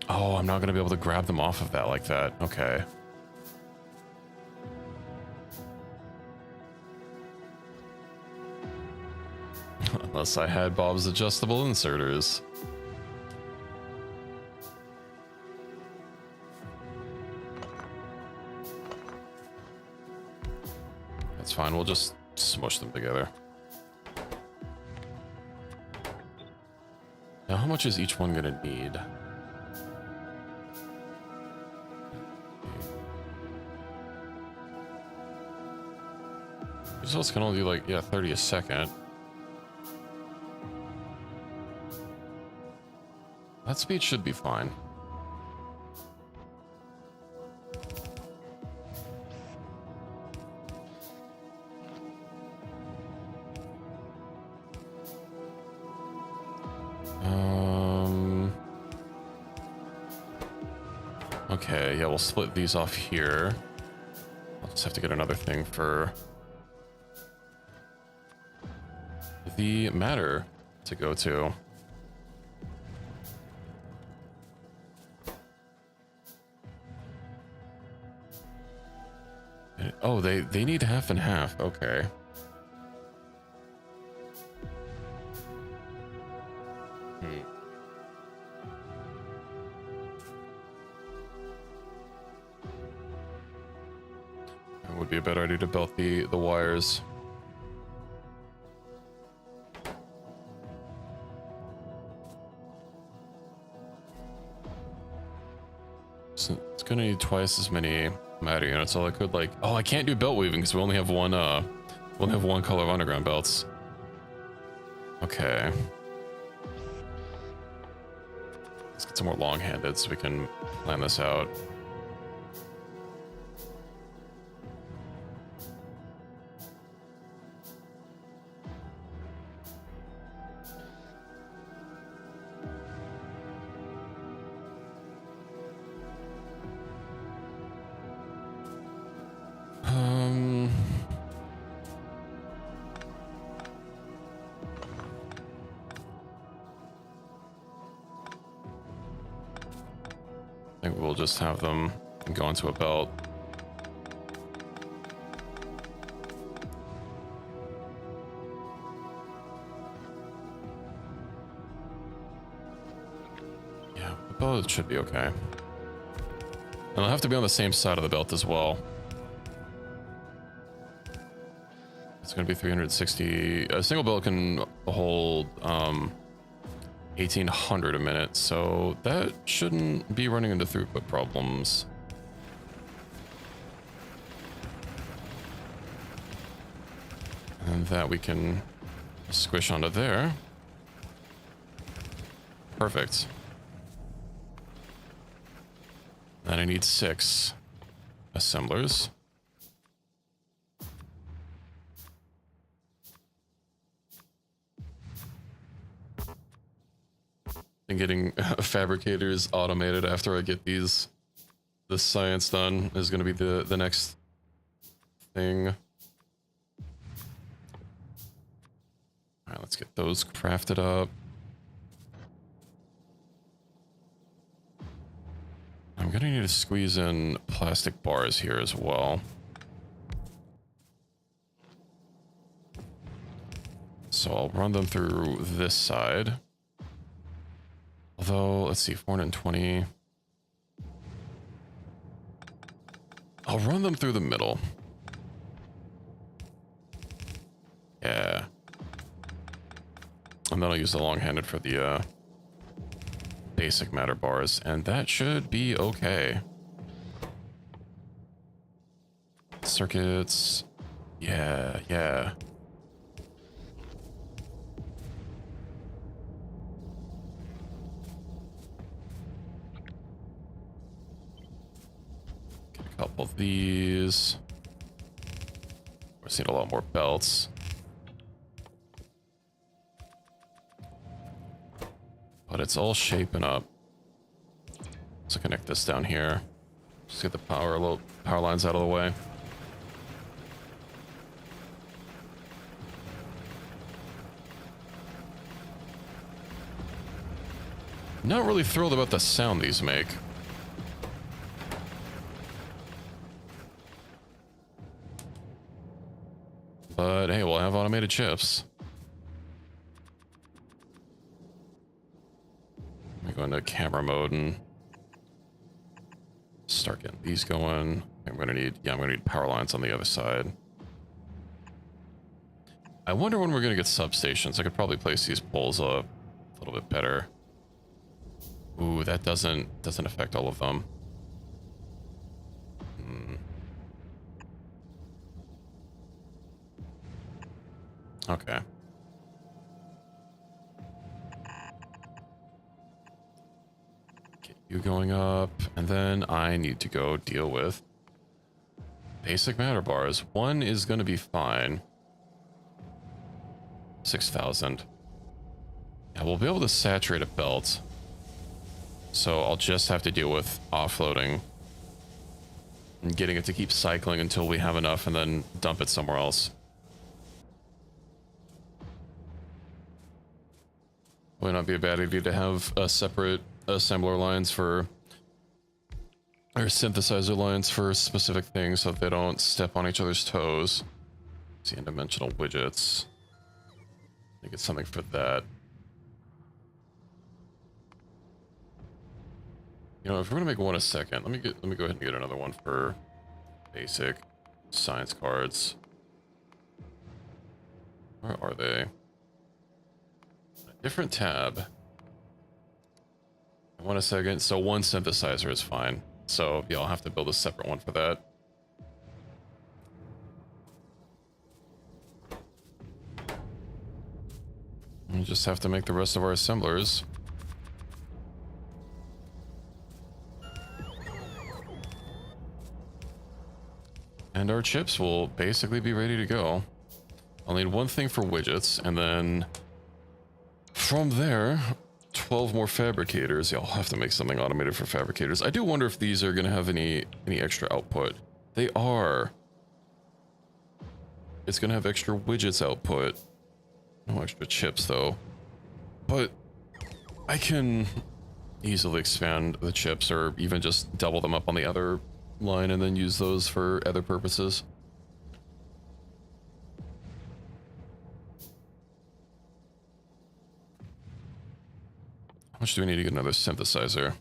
Oh, I'm not going to be able to grab them off of that like that. Okay. Unless I had Bob's adjustable inserters. That's fine, we'll just smush them together. Now, how much is each one gonna need? These cells can only do like, yeah, 30 a second. That speed should be fine. Okay, yeah, we'll split these off here. I'll just have to get another thing for the matter to go to. Oh, they need half and half. Okay. It would be a better idea to belt the wires. So it's gonna need twice as many matter units. So I could like, oh, I can't do belt weaving because we only have one color of underground belts. Okay. Let's get some more long-handed so we can plan this out. I think we'll just have them go into a belt. Yeah, the belt should be okay. And they'll have to be on the same side of the belt as well. It's going to be 360. A single belt can hold 1800 a minute, so that shouldn't be running into throughput problems. And that we can squish onto there. Perfect. Then I need 6 assemblers. And getting fabricators automated after I get this science done is going to be the next thing. All right, let's get those crafted up. I'm going to need to squeeze in plastic bars here as well. So I'll run them through this side. Although, let's see, 420. I'll run them through the middle. Yeah. And then I'll use the long-handed for the basic matter bars, and that should be okay. Circuits. Yeah, yeah. Couple of these. We're seeing a lot more belts. But it's all shaping up. So connect this down here. Just get the power lines out of the way. Not really thrilled about the sound these make. But hey, we'll have automated chips. Let me go into camera mode and start getting these going. I'm gonna need power lines on the other side. I wonder when we're gonna get substations. I could probably place these poles up a little bit better. Ooh, that doesn't affect all of them. Okay. Get you going up, and then I need to go deal with basic matter bars. One is going to be fine. 6,000. Yeah, we'll be able to saturate a belt. So I'll just have to deal with offloading and getting it to keep cycling until we have enough and then dump it somewhere else. Would not be a bad idea to have a separate assembler lines for, or synthesizer lines for specific things so that they don't step on each other's toes. See, dimensional widgets. I think it's something for that. You know, if we're gonna make one a second, let me go ahead and get another one for basic science cards. Where are they? Different tab. I want a second. So one synthesizer is fine. So yeah, I'll have to build a separate one for that. We just have to make the rest of our assemblers. And our chips will basically be ready to go. I'll need one thing for widgets, and then from there, 12 more fabricators. Yeah, I'll have to make something automated for fabricators. I do wonder if these are going to have any extra output. They are. It's going to have extra widgets output. No extra chips, though. But I can easily expand the chips or even just double them up on the other line and then use those for other purposes. How much do we need to get another synthesizer?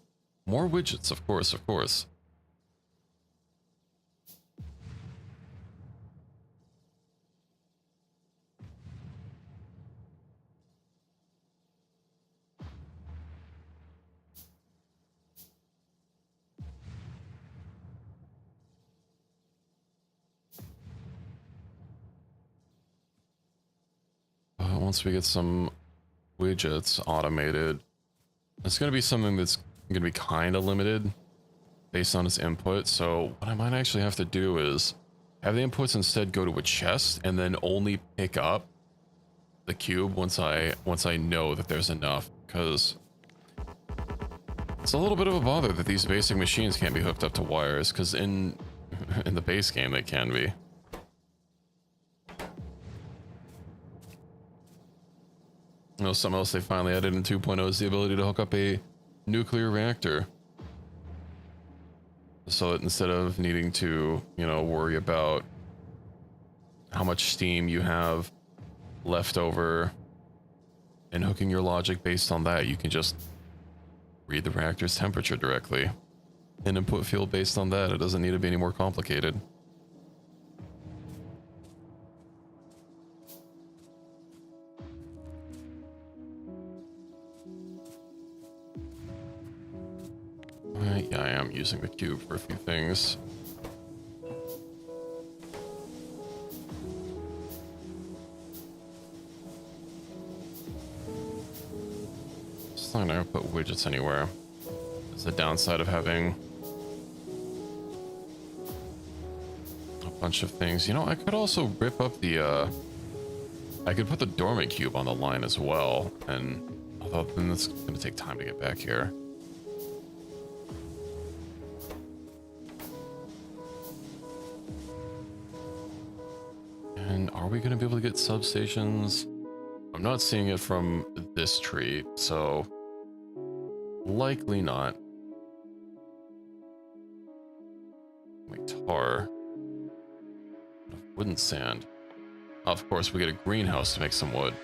More widgets, of course, of course. once we get some widgets automated, it's going to be something that's going to be kind of limited based on its input. So what I might actually have to do is have the inputs instead go to a chest and then only pick up the cube once I know that there's enough, because it's a little bit of a bother that these basic machines can't be hooked up to wires, because in the base game they can be. You know, something else they finally added in 2.0 is the ability to hook up a nuclear reactor. So that instead of needing to, you know, worry about how much steam you have left over and hooking your logic based on that, you can just read the reactor's temperature directly and input field based on that. It doesn't need to be any more complicated. Yeah, I am using the cube for a few things. It's not gonna put widgets anywhere. It's the downside of having a bunch of things. You know, I could also rip up the, I could put the dormant cube on the line as well, and although then it's gonna take time to get back here. And are we going to be able to get substations? I'm not seeing it from this tree, so likely not. Make tar. Wooden sand. Of course, we get a greenhouse to make some wood.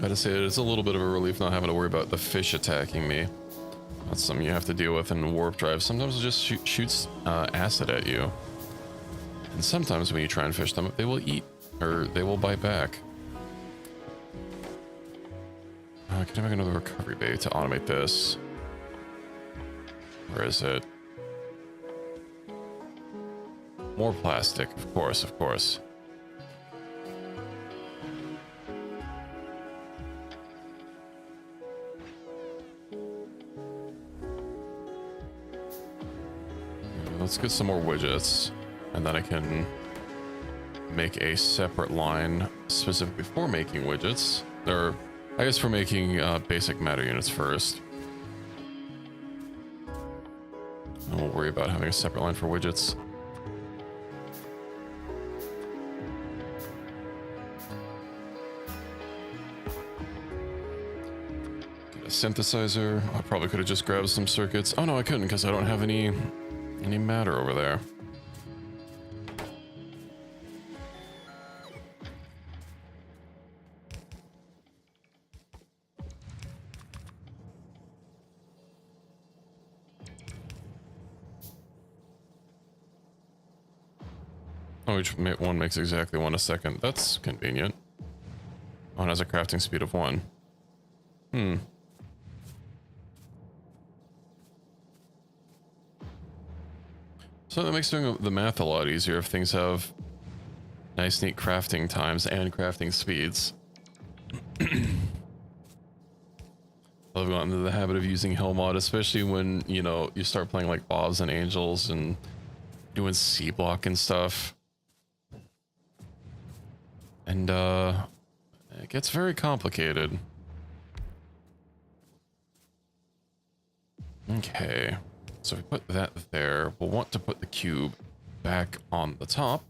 Gotta say, it's a little bit of a relief not having to worry about the fish attacking me. That's something you have to deal with in warp drive. Sometimes it just shoots acid at you. And sometimes when you try and fish them, they will eat, or they will bite back. Can I make another recovery bay to automate this? Where is it? More plastic, of course, of course. Let's get some more widgets, and then I can make a separate line specifically for making widgets, or I guess for making basic matter units first. I won't worry about having a separate line for widgets. Get a synthesizer. I probably could have just grabbed some circuits. Oh no, I couldn't because I don't have any matter over there. Oh, each one makes exactly 1 a second. That's convenient. Oh, it has a crafting speed of 1. So that makes doing the math a lot easier if things have nice, neat crafting times and crafting speeds. I've gotten into the habit of using Hellmod, especially when, you know, you start playing like Bobs and Angels and doing C-block and stuff. And, it gets very complicated. Okay. So if we put that there, we'll want to put the cube back on the top.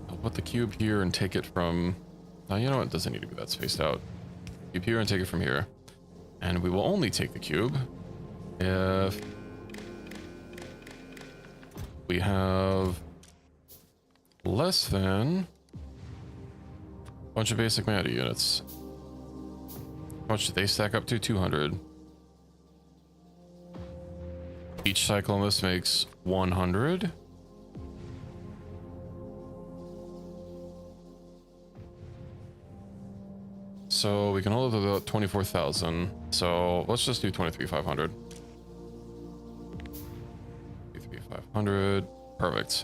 I'll put the cube here and take it from... you know what? It doesn't need to be that spaced out. Cube here and take it from here. And we will only take the cube if we have less than a bunch of basic matter units. How much do they stack up to? 200. Each cycle on this makes 100. So we can hold up to about 24,000. So let's just do 23,500. 23,500. Perfect.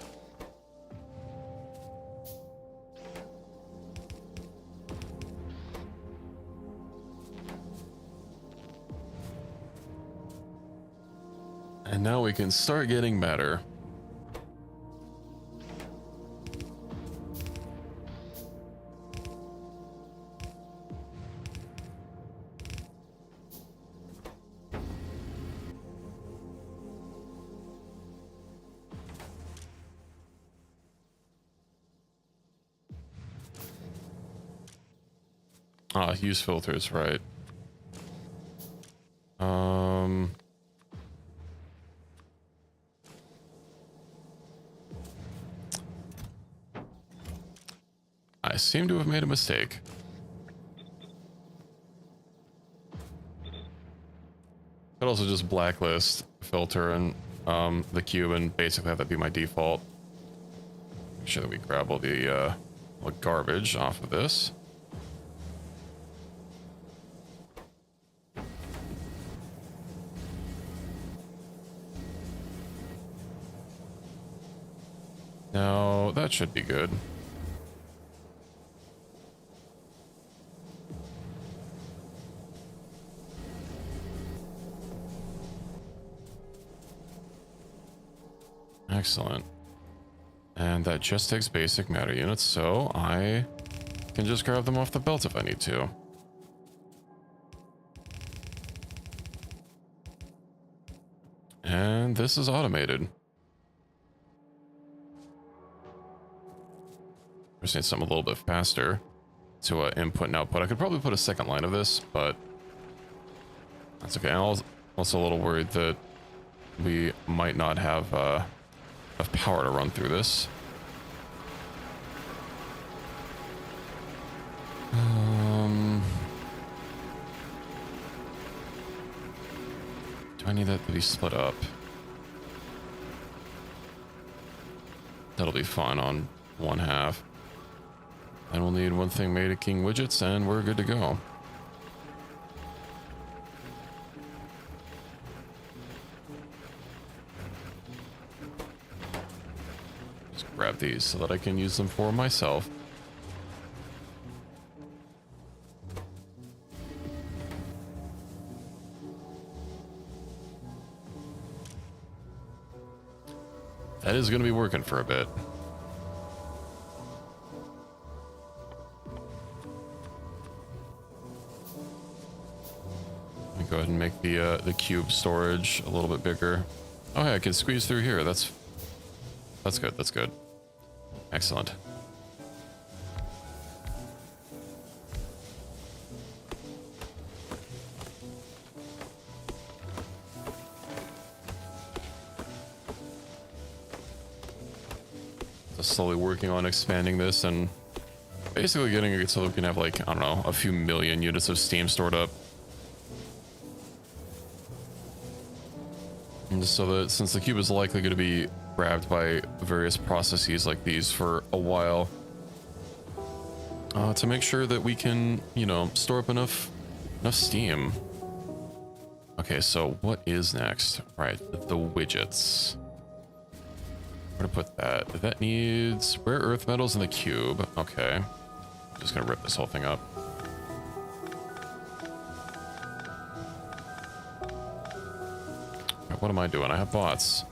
And now we can start getting matter. Use filters, right. I seem to have made a mistake. Could also just blacklist filter and the cube and basically have that be my default. Make sure that we grab all the garbage off of this. Now that should be good. Excellent. And that just takes basic matter units, so I can just grab them off the belt if I need to. And this is automated. Just need something a little bit faster to input and output. I could probably put a second line of this, but that's okay. I'm also a little worried that we might not have enough power to run through this. Do I need that to be split up? That'll be fine on one half. And we'll need one thing made of king widgets and we're good to go. Just grab these so that I can use them for myself. That is going to be working for a bit. Go ahead and make the cube storage a little bit bigger. Oh, hey, I can squeeze through here. That's good. That's good. Excellent. Just slowly working on expanding this and basically getting it so we can have, like, I don't know, a few million units of steam stored up. So that since the cube is likely going to be grabbed by various processes like these for a while, to make sure that we can, you know, store up enough steam. Okay, so what is next? Right, the widgets. Where to put that? That needs rare earth metals in the cube. Okay, just gonna rip this whole thing up. What am I doing? I have bots.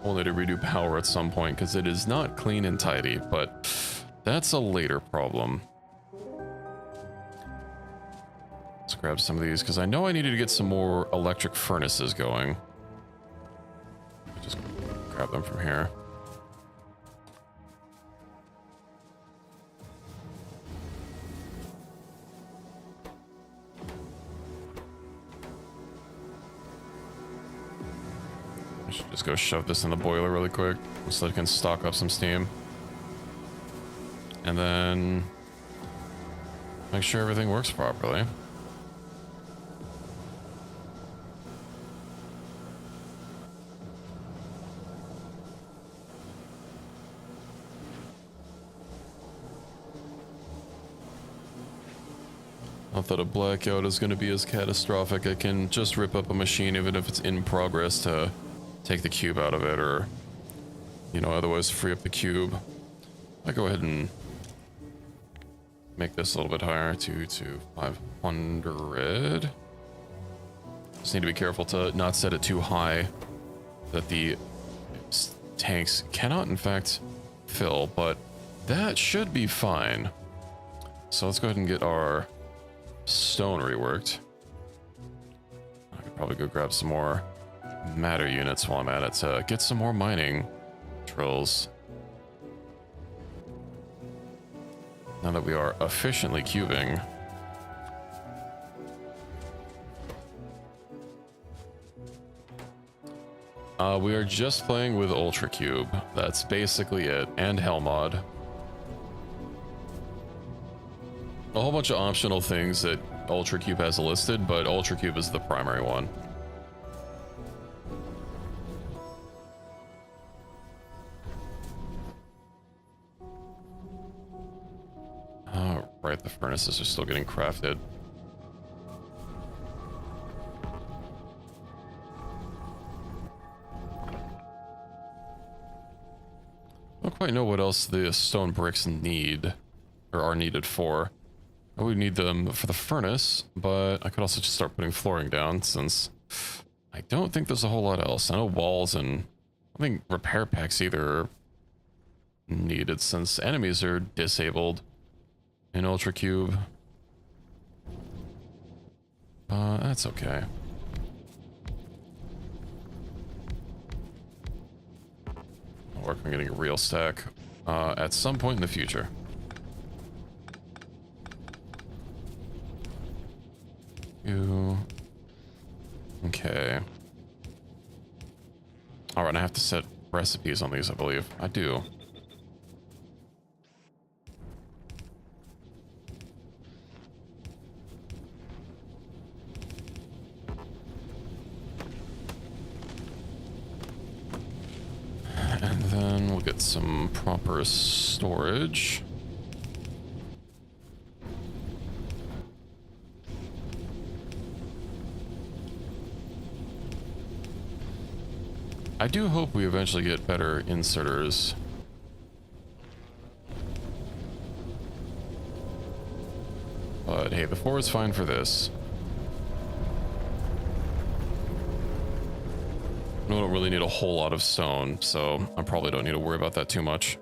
We'll need to redo power at some point because it is not clean and tidy, but that's a later problem. Let's grab some of these because I know I needed to get some more electric furnaces going. Just grab them from here. I should just go shove this in the boiler really quick so I can stock up some steam. And then make sure everything works properly. Not that a blackout is going to be as catastrophic. I can just rip up a machine even if it's in progress to take the cube out of it, or, you know, otherwise free up the cube. I go ahead and make this a little bit higher to 500. Just need to be careful to not set it too high that the tanks cannot in fact fill, but that should be fine. So let's go ahead and get our stone reworked. I could probably go grab some more matter units while I'm at it to get some more mining drills. Now that we are efficiently cubing. We are just playing with ULTRACUBE. That's basically it. And Hellmod. A whole bunch of optional things that ULTRACUBE has listed, but ULTRACUBE is the primary one. Oh, right, the furnaces are still getting crafted. I don't quite know what else the stone bricks need, or are needed for. I would need them for the furnace, but I could also just start putting flooring down since I don't think there's a whole lot else. I know walls and I think repair packs either are needed since enemies are disabled in ULTRACUBE. That's okay. I'll work on getting a real stack at some point in the future. Okay. Alright, I have to set recipes on these, I believe. I do. And then we'll get some proper storage. I do hope we eventually get better inserters. But hey, the 4 is fine for this. We don't really need a whole lot of stone, so I probably don't need to worry about that too much.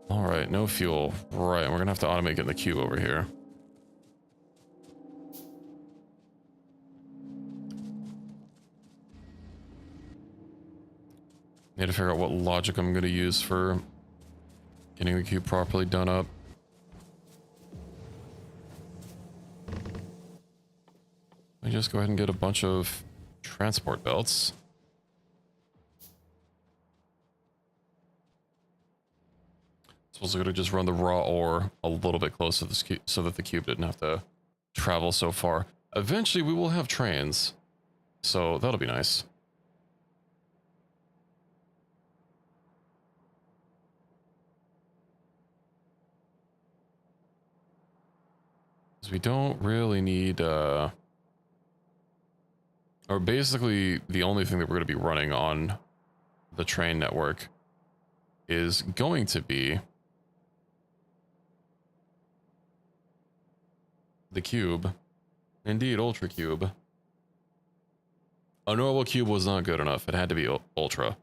Alright, no fuel. Right, we're gonna have to automate getting the cube over here. Need to figure out what logic I'm going to use for getting the cube properly done up. Let me just go ahead and get a bunch of transport belts. Suppose I could have just run the raw ore a little bit closer to this cube so that the cube didn't have to travel so far. Eventually we will have trains, so that'll be nice. We don't really need, or basically the only thing that we're going to be running on the train network is going to be the cube. Indeed, ULTRACUBE. A normal cube was not good enough. It had to be ultra.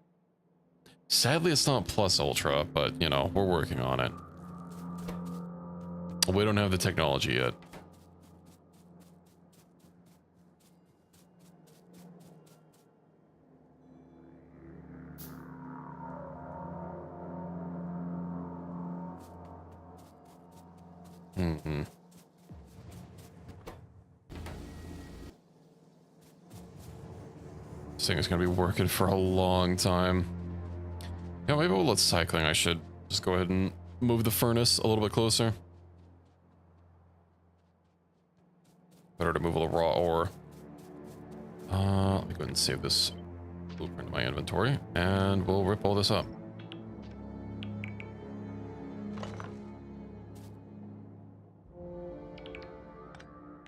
Sadly, it's not plus ultra, but, you know, we're working on it. We don't have the technology yet. Mm-hmm. This thing is going to be working for a long time. Yeah, maybe we'll let cycling. I should just go ahead and move the furnace a little bit closer. Better to move all the raw ore. Let me go ahead and save this blueprint in my inventory, and we'll rip all this up.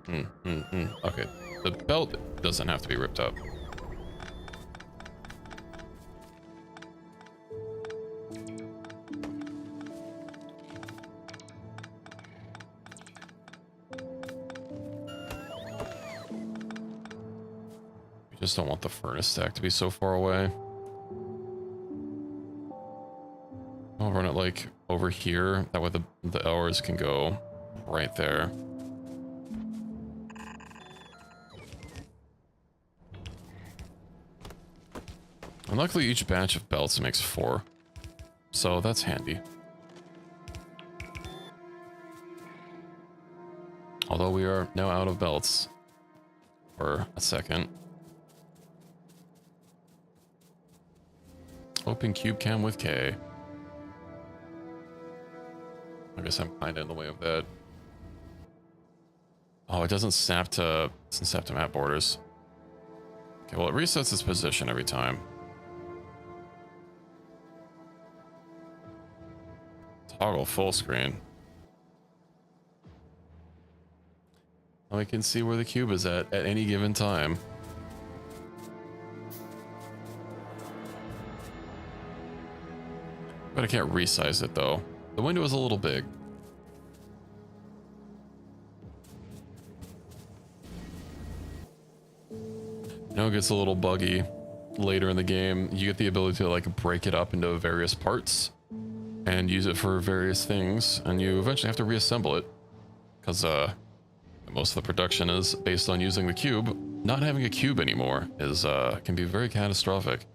Okay, the belt doesn't have to be ripped up. We just don't want the furnace stack to be so far away. I'll run it like over here. That way the ores can go right there. And luckily each batch of belts makes 4. So that's handy. Although we are now out of belts for a second. Open cube cam with K. I guess I'm kind of in the way of that. Oh, it doesn't snap to map borders. Okay, well it resets its position every time. Toggle full screen. Now we can see where the cube is at any given time. But I can't resize it though. The window is a little big. You know, it gets a little buggy later in the game. You get the ability to like break it up into various parts and use it for various things, and you eventually have to reassemble it because most of the production is based on using the cube. Not having a cube anymore is can be very catastrophic.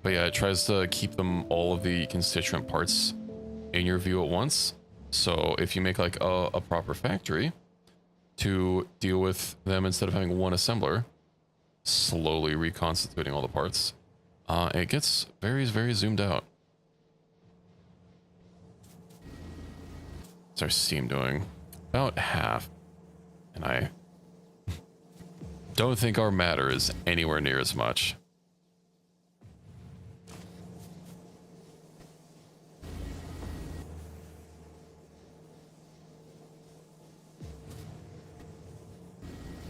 But yeah, it tries to keep them all of the constituent parts in your view at once. So if you make like a proper factory to deal with them instead of having one assembler slowly reconstituting all the parts, it gets very zoomed out. What's our steam doing? About half. And I don't think our matter is anywhere near as much.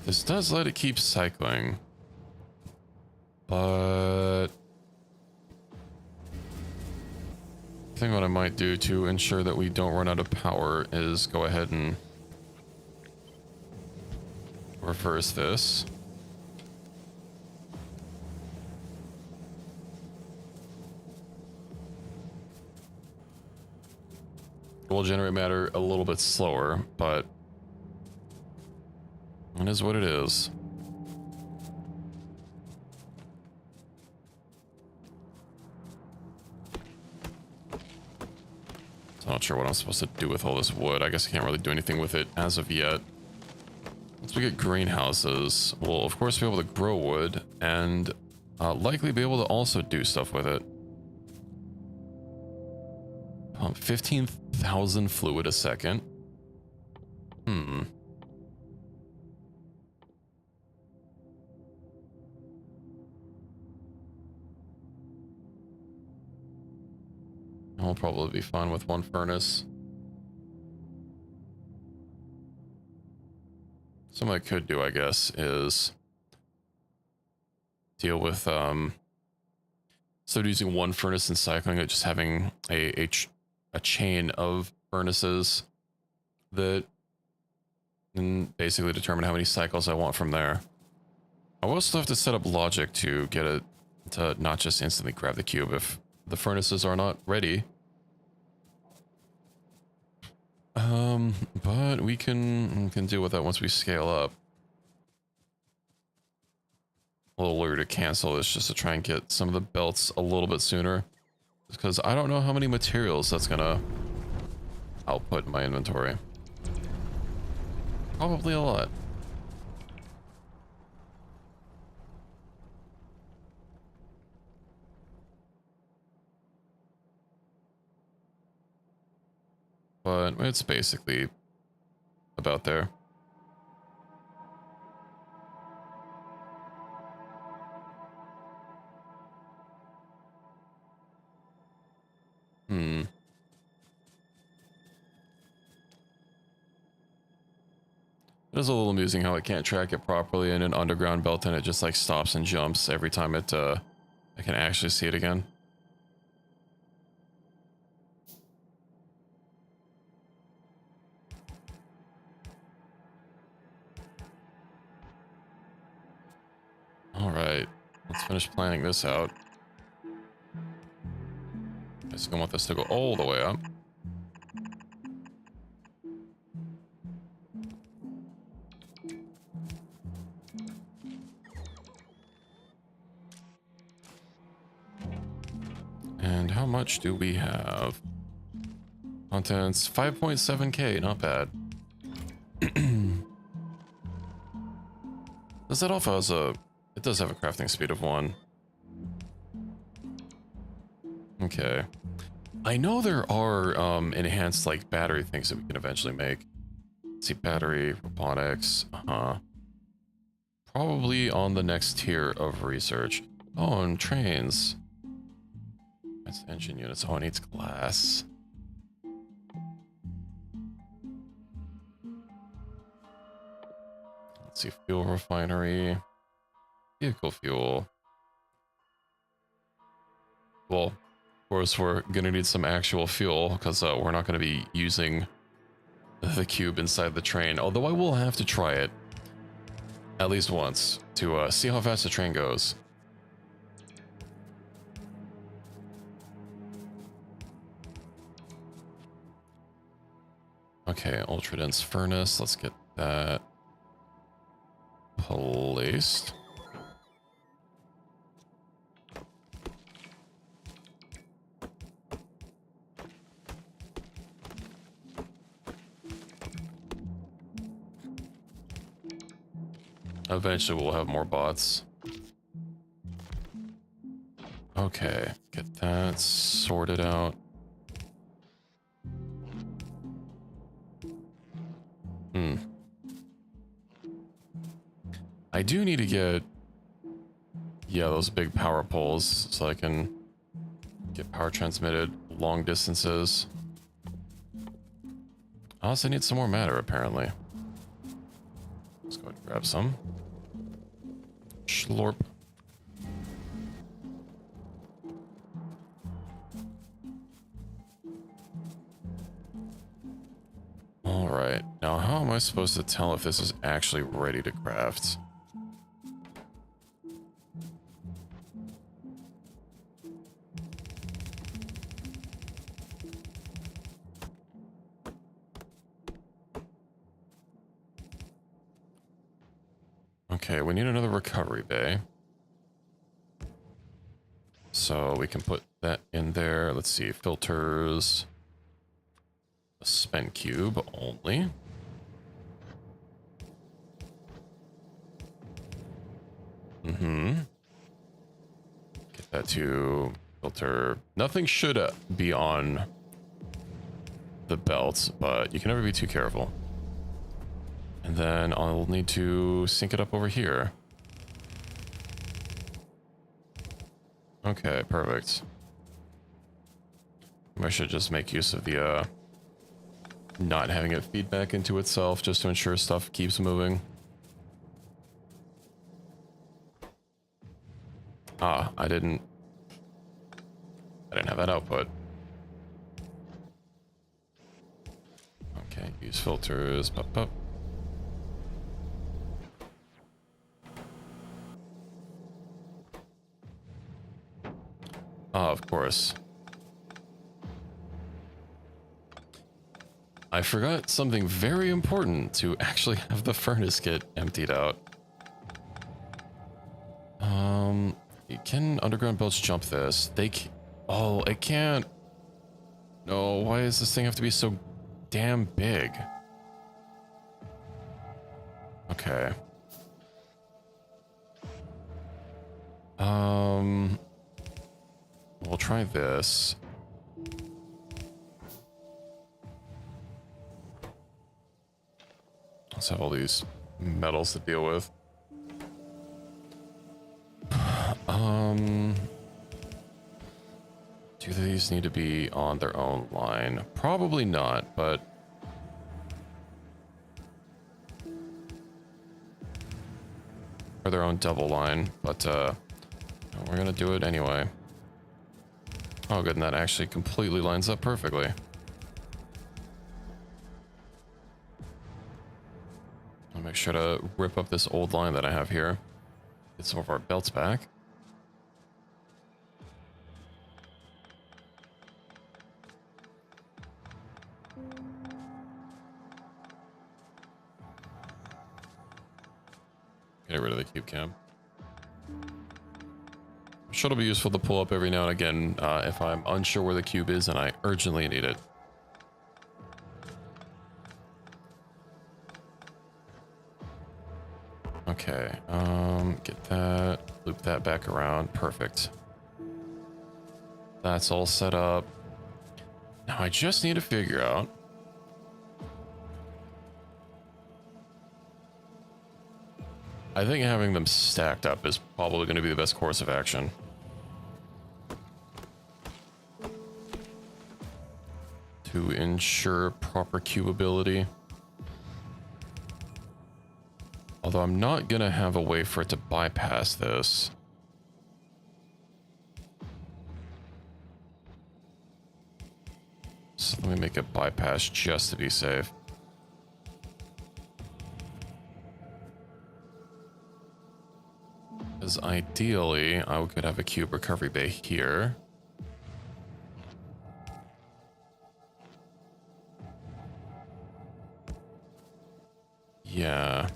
This does let it keep cycling, but I think what I might do to ensure that we don't run out of power is go ahead and reverse this. We'll generate matter a little bit slower, but it is what it is. So I'm not sure what I'm supposed to do with all this wood. I guess I can't really do anything with it as of yet. Once we get greenhouses, we'll of course be able to grow wood and likely be able to also do stuff with it. Pump 15,000 fluid a second. I'll probably be fine with one furnace. Something I could do, I guess, is deal with instead of using one furnace and cycling it, just having a chain of furnaces that can basically determine how many cycles I want from there. I will still have to set up logic to get it to not just instantly grab the cube if the furnaces are not ready. But we can deal with that once we scale up. A little weird to cancel this just to try and get some of the belts a little bit sooner, because I don't know how many materials that's gonna output in my inventory. Probably a lot. but it's basically about there. Hmm. It is a little amusing how I can't track it properly in an underground belt and it just like stops and jumps every time it I can actually see it again. Alright, let's finish planning this out. I just want this to go all the way up. And how much do we have? Contents 5.7k, not bad. Does that also has a... It does have a crafting speed of 1. Okay. I know there are enhanced like battery things that we can eventually make. Let's see, battery, robotics, probably on the next tier of research. Oh, and trains. That's engine units. Oh, it needs glass. Let's see, fuel refinery, vehicle fuel. Well, of course, we're gonna need some actual fuel because we're not gonna be using the cube inside the train. Although I will have to try it at least once to see how fast the train goes. Okay, ultra dense furnace. Let's get that placed. Eventually we'll have more bots. Okay, get that sorted out. I do need to get, yeah, those big power poles so I can get power transmitted long distances. I also need some more matter, apparently. Let's go ahead and grab some. Schlorp. Alright, now how am I supposed to tell if this is actually ready to craft? Okay, we need another recovery bay. So we can put that in there. Let's see, filters. A spent cube only. Get that to filter. Nothing should be on the belts, but you can never be too careful. And then I'll need to sync it up over here. Okay, perfect. I should just make use of the not having it feed back into itself just to ensure stuff keeps moving. Ah, I didn't have that output. Okay, use filters, pop, pop. Ah, of course. I forgot something very important to actually have the furnace get emptied out. Can underground belts jump this? Oh, it can't. No, why does this thing have to be so damn big? Okay. We'll try this. Let's have all these metals to deal with. Do these need to be on their own line? Probably not, but or their own double line, but we're gonna do it anyway. Oh good, and that actually completely lines up perfectly. I'll make sure to rip up this old line that I have here. Get some of our belts back. Get rid of the cube cam. Sure, it'll be useful to pull up every now and again if I'm unsure where the cube is and I urgently need it. Okay, get that, loop that back around, perfect. That's all set up. Now I just need to figure out I think having them stacked up is probably going to be the best course of action. To ensure proper cubability. Although I'm not going to have a way for it to bypass this. So let me make a bypass just to be safe. Because ideally, I could have a cube recovery bay here. Yeah.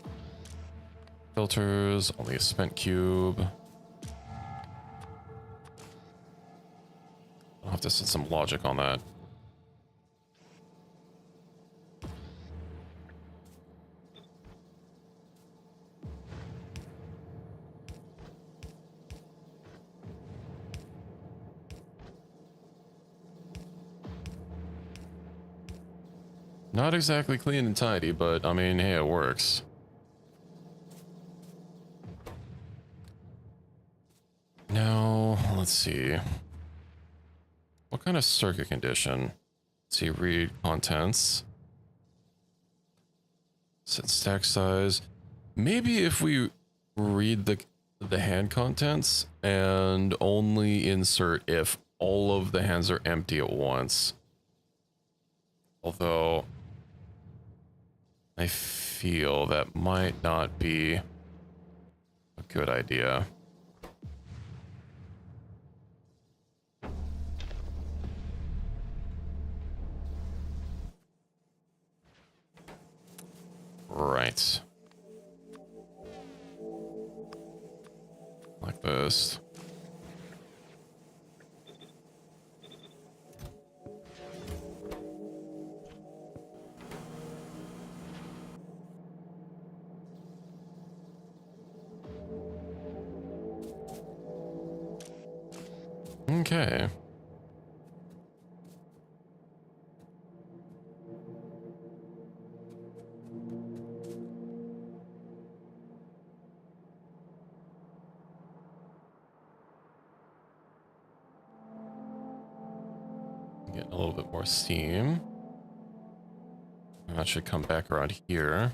Filters, only a spent cube. I'll have to set some logic on that. Not exactly clean and tidy, but I mean, hey, it works. Now, let's see. What kind of circuit condition? Let's see, read contents. Set stack size. Maybe if we read the hand contents and only insert if all of the hands are empty at once. Although I feel that might not be a good idea. Right. Like this. Okay. Getting a little bit more steam. And that should come back around here.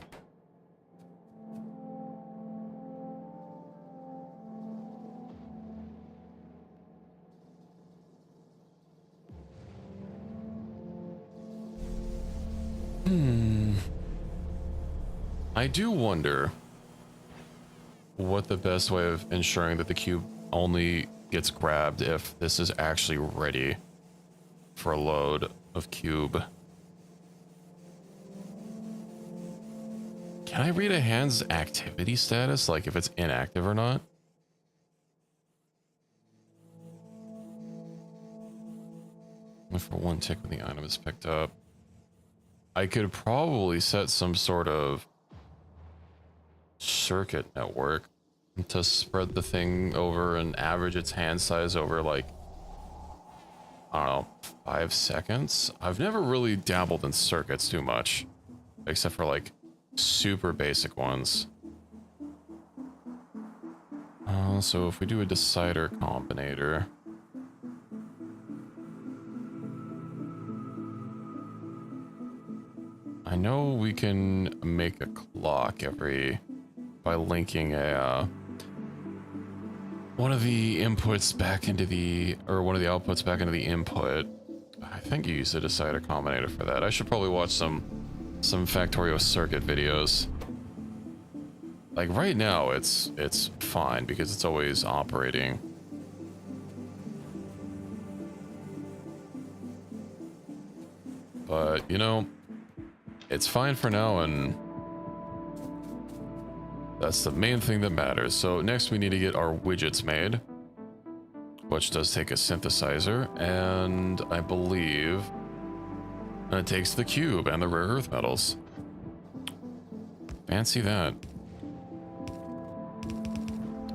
I do wonder what the best way of ensuring that the cube only gets grabbed if this is actually ready for a load of cube. Can I read a hand's activity status, like if it's inactive or not? For one tick when the item is picked up. I could probably set some sort of circuit network to spread the thing over and average its hand size over, like, I don't know, 5 seconds. I've never really dabbled in circuits too much, except for like super basic ones. So if we do a decider combinator, I know we can make a clock by linking a one of the inputs back into the, or one of the outputs back into the input. I think you use a decider combinator for that. I should probably watch some Factorio circuit videos. Like right now, it's fine because it's always operating. But you know, it's fine for now, and that's the main thing that matters. So next we need to get our widgets made, which does take a synthesizer, and I believe it takes the cube and the rare earth metals. Fancy that.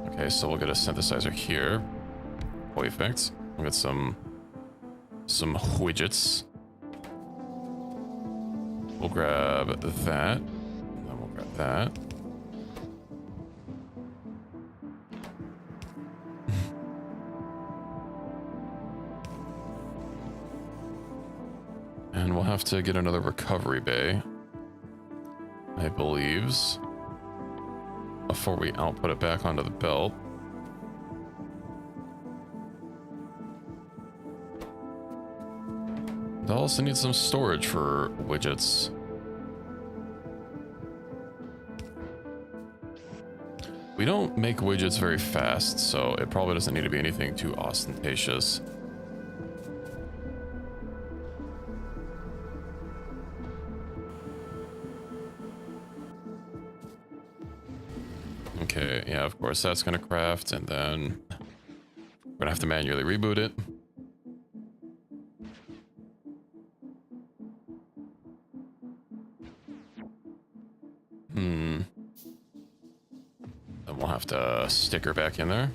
Okay, so we'll get a synthesizer here. Perfect. We'll get some widgets. We'll grab that. And then we'll grab that. And we'll have to get another recovery bay, I believe, before we output it back onto the belt. They'll also need some storage for widgets. We don't make widgets very fast, so it probably doesn't need to be anything too ostentatious. Okay, yeah, of course that's gonna craft, and then we're gonna have to manually reboot it. Then we'll have to stick her back in there.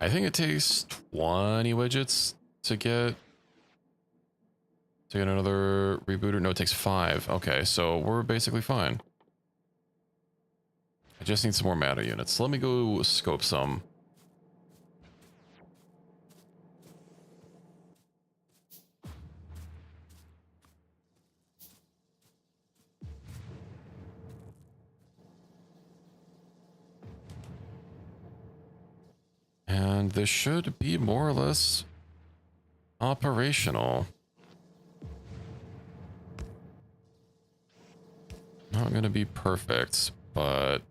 I think it takes 20 widgets to get another rebooter. No, it takes 5. Okay, so we're basically fine. I just need some more matter units. Let me go scope some. And this should be more or less operational. Not gonna be perfect, but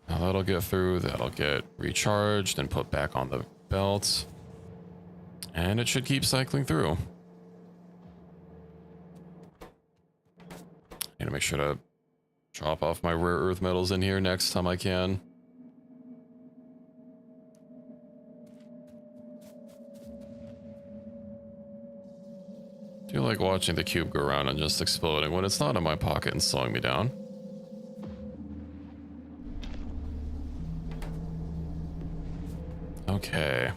now that'll get through, that'll get recharged and put back on the belt. And it should keep cycling through. Need to make sure to drop off my rare earth metals in here next time I can. I do like watching the cube go around and just exploding when it's not in my pocket and slowing me down. Okay.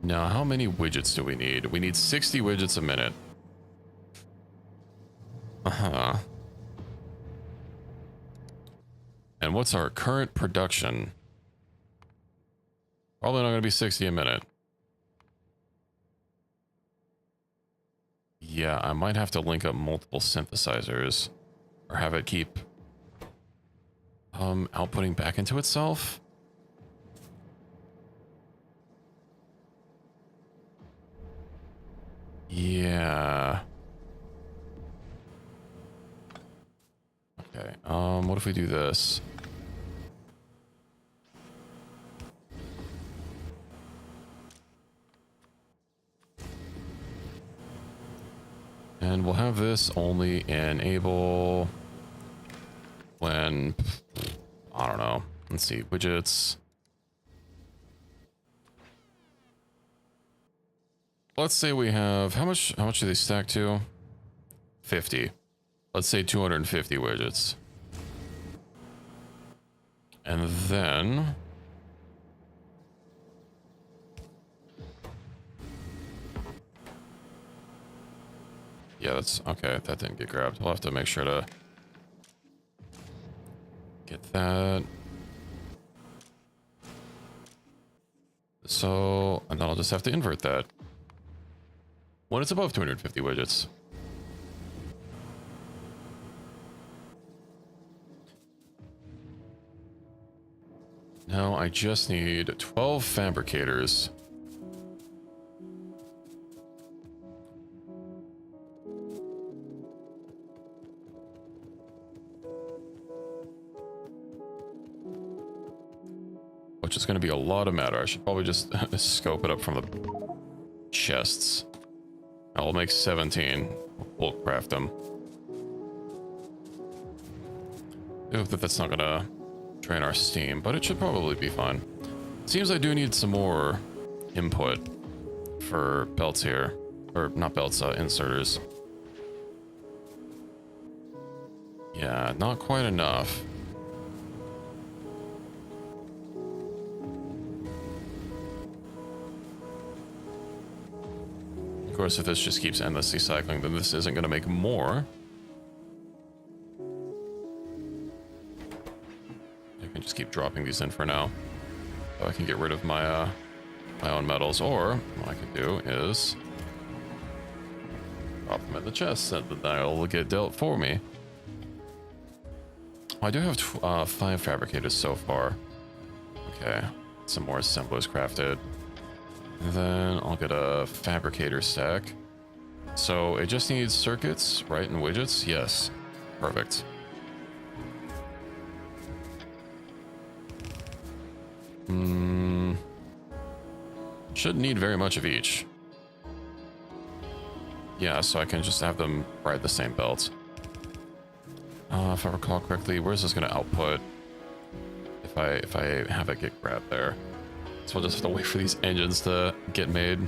Now, how many widgets do we need? We need 60 widgets a minute. Uh-huh. And what's our current production? Probably not going to be 60 a minute. Yeah, I might have to link up multiple synthesizers or have it keep outputting back into itself. Yeah. Okay. What if we do this? And we'll have this only enable when, I don't know. Let's see, widgets. Let's say we have, how much do they stack to? 50. Let's say 250 widgets. And then... yeah, that's... okay, that didn't get grabbed. We'll have to make sure to get that. So, and then I'll just have to invert that when it's above 250 widgets. Now I just need 12 fabricators. Which is going to be a lot of matter. I should probably just scope it up from the chests. I'll make 17. We'll craft them. I hope that that's not going to drain our steam, but it should probably be fine. Seems I do need some more input for belts here. Or not belts, inserters. Yeah, not quite enough. Of course, if this just keeps endlessly cycling, then this isn't going to make more. I can just keep dropping these in for now. So I can get rid of my my own metals, or what I can do is drop them in the chest, and then they'll get dealt for me. I do have 5 fabricators so far. Okay, some more assemblers crafted. And then I'll get a fabricator stack. So it just needs circuits, right, and widgets? Yes. Perfect. Shouldn't need very much of each. Yeah, so I can just have them ride the same belt. If I recall correctly, where's this going to output? If I have it get grabbed there. So we'll just have to wait for these engines to get made.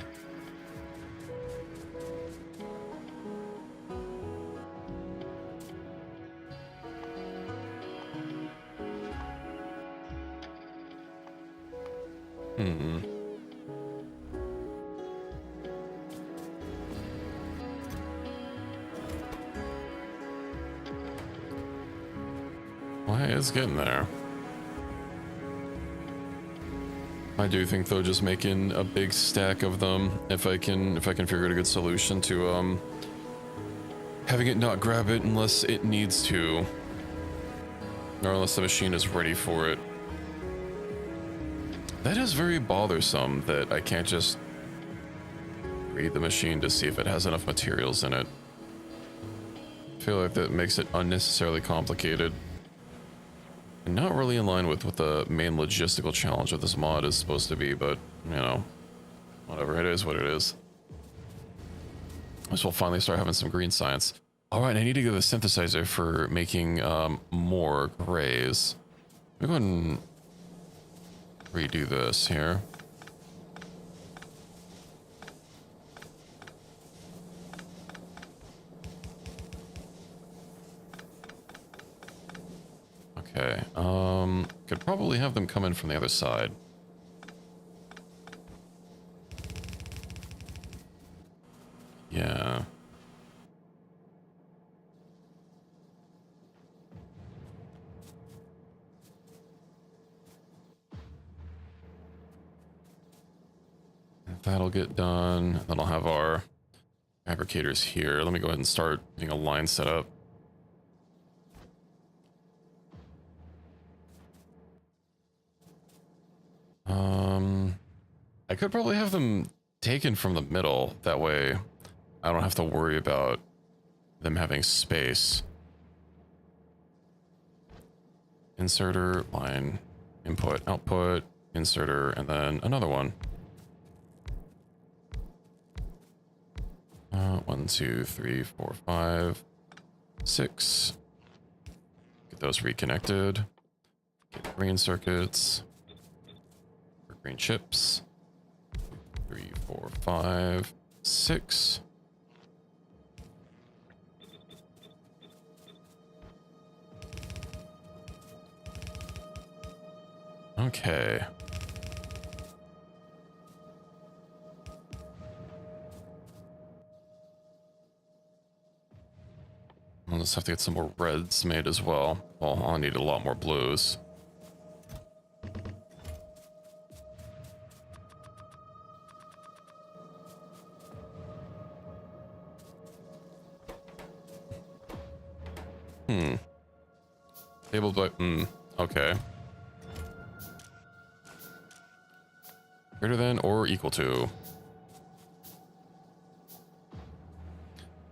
Well, hey, it's getting there. I do think though, just making a big stack of them, if I can figure out a good solution to having it not grab it unless it needs to, or unless the machine is ready for it. That is very bothersome that I can't just read the machine to see if it has enough materials in it. I feel like that makes it unnecessarily complicated. And not really in line with what the main logistical challenge of this mod is supposed to be, but, you know, whatever, it is what it is. So we'll finally start having some green science. Alright, I need to get a synthesizer for making more grays. Let me go ahead and redo this here. Okay, could probably have them come in from the other side. Yeah. That'll get done. Then I'll have our fabricators here. Let me go ahead and start getting a line set up. I could probably have them taken from the middle. That way I don't have to worry about them having space. Inserter, line, input, output, inserter, and then another one. 1, 2, 3, 4, 5, 6. Get those reconnected. Get green circuits. Green chips. 3, 4, 5, 6. Okay. I'll just have to get some more reds made as well. Well, I'll need a lot more blues. Able to, okay. Greater than or equal to.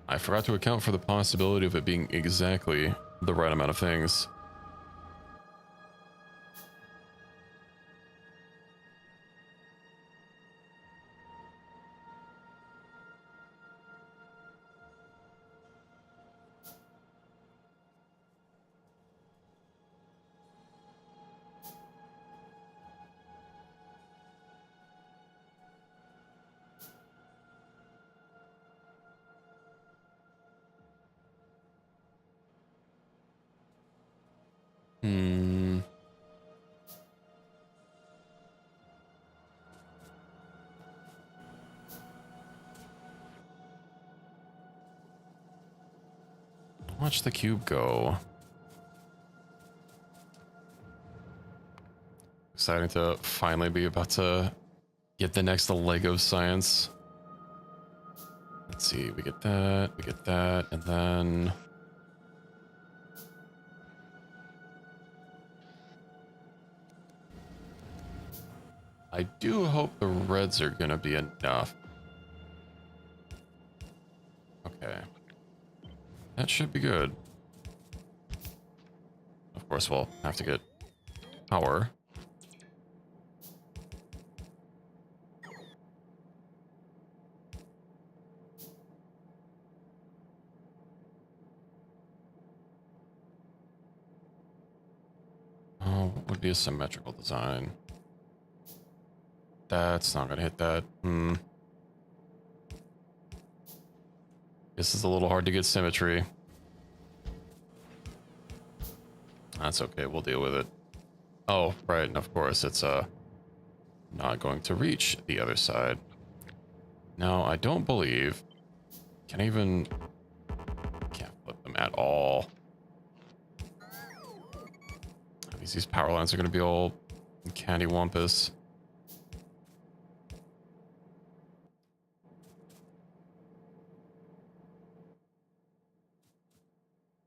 I forgot to account for the possibility of it being exactly the right amount of things. Watch the cube go. Exciting to finally be about to get the next leg of science. Let's see, we get that, and then... I do hope the reds are gonna be enough. Okay. That should be good. Of course, we'll have to get power. Oh, what would be a symmetrical design? That's not gonna hit that. This is a little hard to get symmetry. That's okay, we'll deal with it. Oh, right, and of course it's not going to reach the other side. Now, I don't believe... Can't flip them at all. These power lines are gonna be all cattywampus.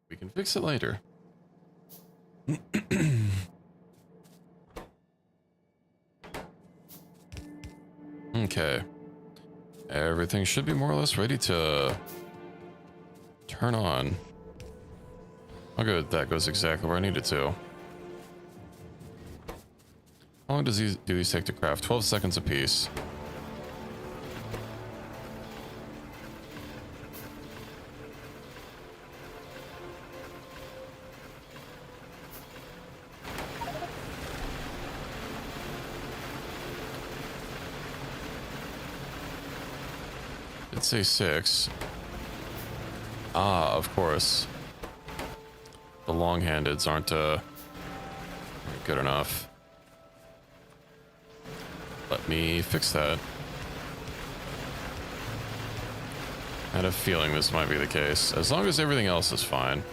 We can fix it later. Okay. Everything should be more or less ready to turn on. Oh good, that goes exactly where I need it to. How long do these take to craft? 12 seconds apiece. It'd say 6. Ah, of course. The long-handeds aren't good enough. Let me fix that. I had a feeling this might be the case. As long as everything else is fine.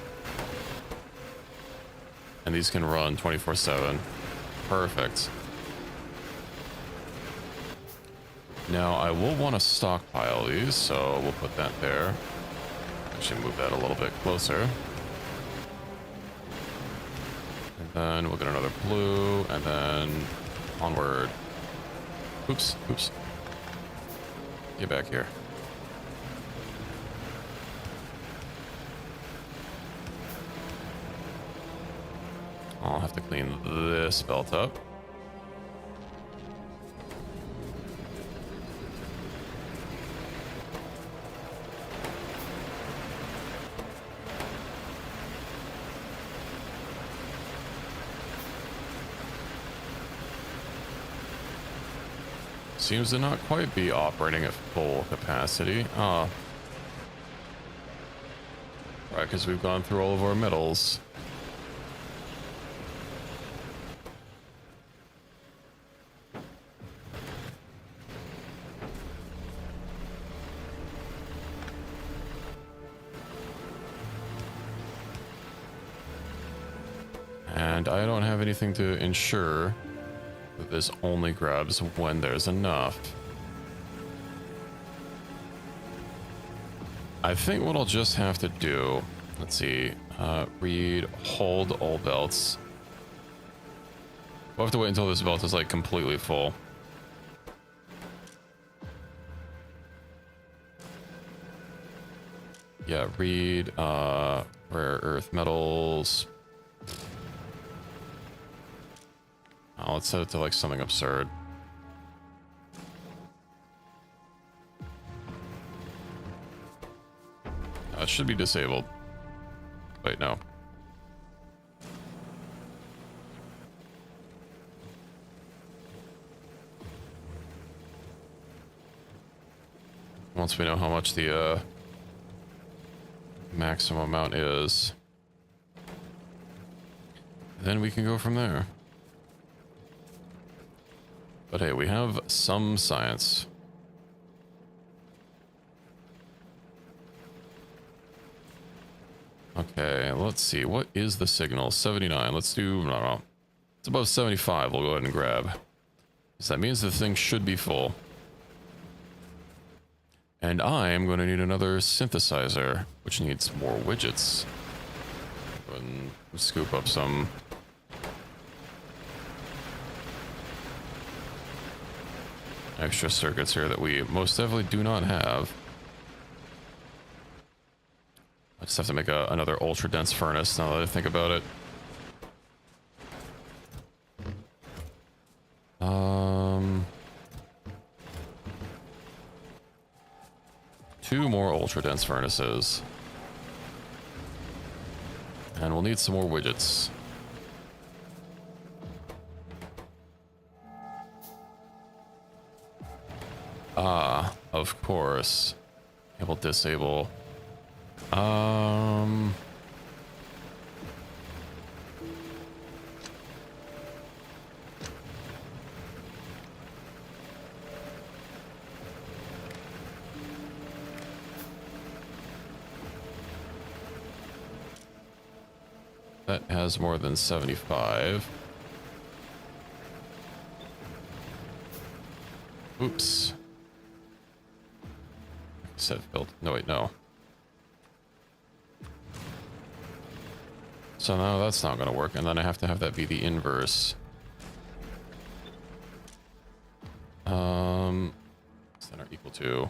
And these can run 24/7. Perfect. Now, I will want to stockpile these, so we'll put that there. Actually, move that a little bit closer. And then we'll get another blue, and then onward. Oops, oops. Get back here. I'll have to clean this belt up. Seems to not quite be operating at full capacity. Ah. Right, because we've gone through all of our metals. I don't have anything to ensure that this only grabs when there's enough. I think what I'll just have to do, let's see, read, hold all belts. We'll have to wait until this belt is like completely full. Yeah, read, rare earth metals. Oh, let's set it to like something absurd. It should be disabled. Wait, no. Once we know how much the maximum amount is, then we can go from there. But hey, we have some science. Okay, let's see. What is the signal? 79. Let's do, I don't know. It's above 75. We'll go ahead and grab. So that means the thing should be full. And I am going to need another synthesizer, which needs more widgets. Go ahead and scoop up some. Extra circuits here that we most definitely do not have. I just have to make another ultra dense furnace now that I think about it. Two more ultra dense furnaces. And we'll need some more widgets. Ah, of course. Able to disable. That has more than 75. Oops. Set build. No, wait, no. So now that's not going to work, and then I have to have that be the inverse. Center equal to.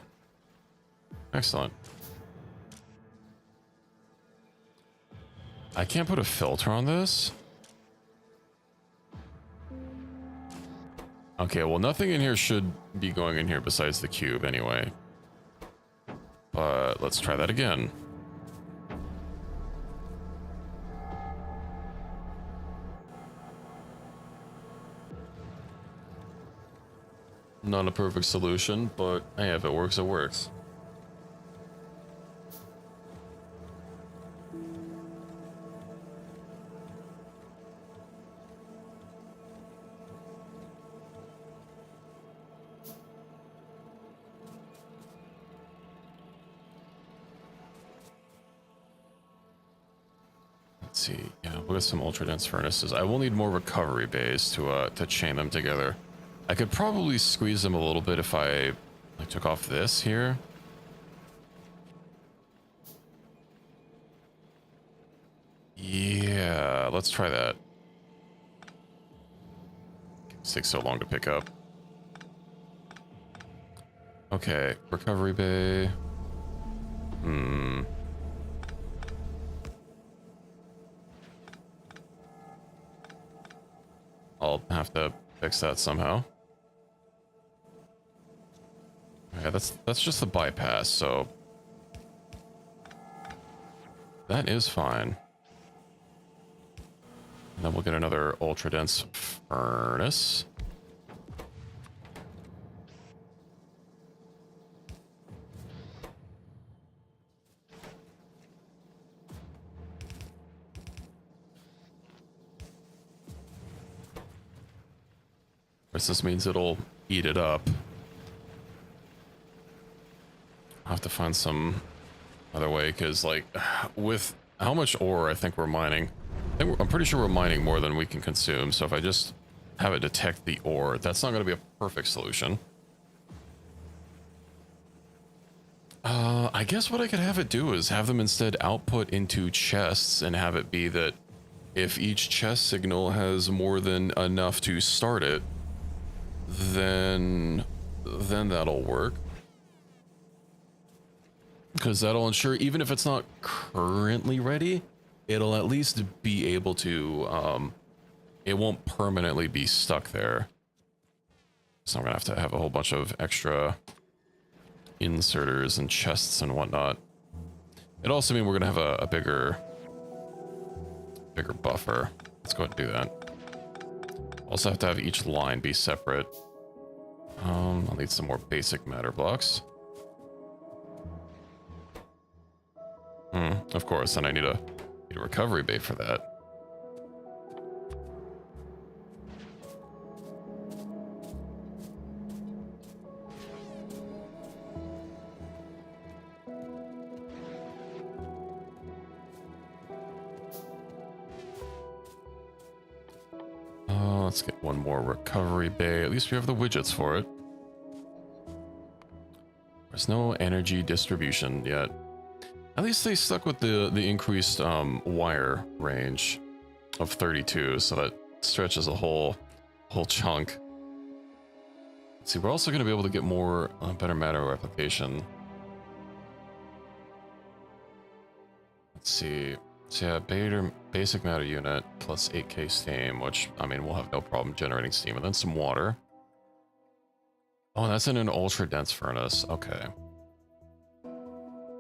Excellent. I can't put a filter on this. Okay, well, nothing in here should be going in here besides the cube anyway. But let's try that again. Not a perfect solution, but hey, if it works, it works. Let's see. Yeah, we'll get some ultra dense furnaces. I will need more recovery bays to chain them together. I could probably squeeze them a little bit if I like took off this here. Yeah, let's try that. It takes so long to pick up. Okay, recovery bay. I'll have to fix that somehow. Okay, that's just the bypass, so that is fine. And then we'll get another ultra dense furnace. This means it'll eat it up. I'll have to find some other way, because like with how much ore I think we're mining, I'm pretty sure we're mining more than we can consume, so if I just have it detect the ore, that's not going to be a perfect solution. I guess what I could have it do is have them instead output into chests and have it be that if each chest signal has more than enough to start it, then that'll work. Because that'll ensure, even if it's not currently ready, it'll at least be able to, it won't permanently be stuck there. So I'm gonna have to have a whole bunch of extra inserters and chests and whatnot. It also means we're gonna have a bigger buffer. Let's go ahead and do that. Also have to have each line be separate. I'll need some more basic matter blocks. Of course, and I need a recovery bay for that. Let's get one more recovery bay. At least we have the widgets for it. There's no energy distribution yet. At least they stuck with the increased wire range of 32, so that stretches a whole chunk. Let's see, we're also going to be able to get more better matter replication. Let's see. So yeah, basic matter unit plus 8k steam, which, I mean, we'll have no problem generating steam. And then some water. Oh, that's in an ultra dense furnace. Okay.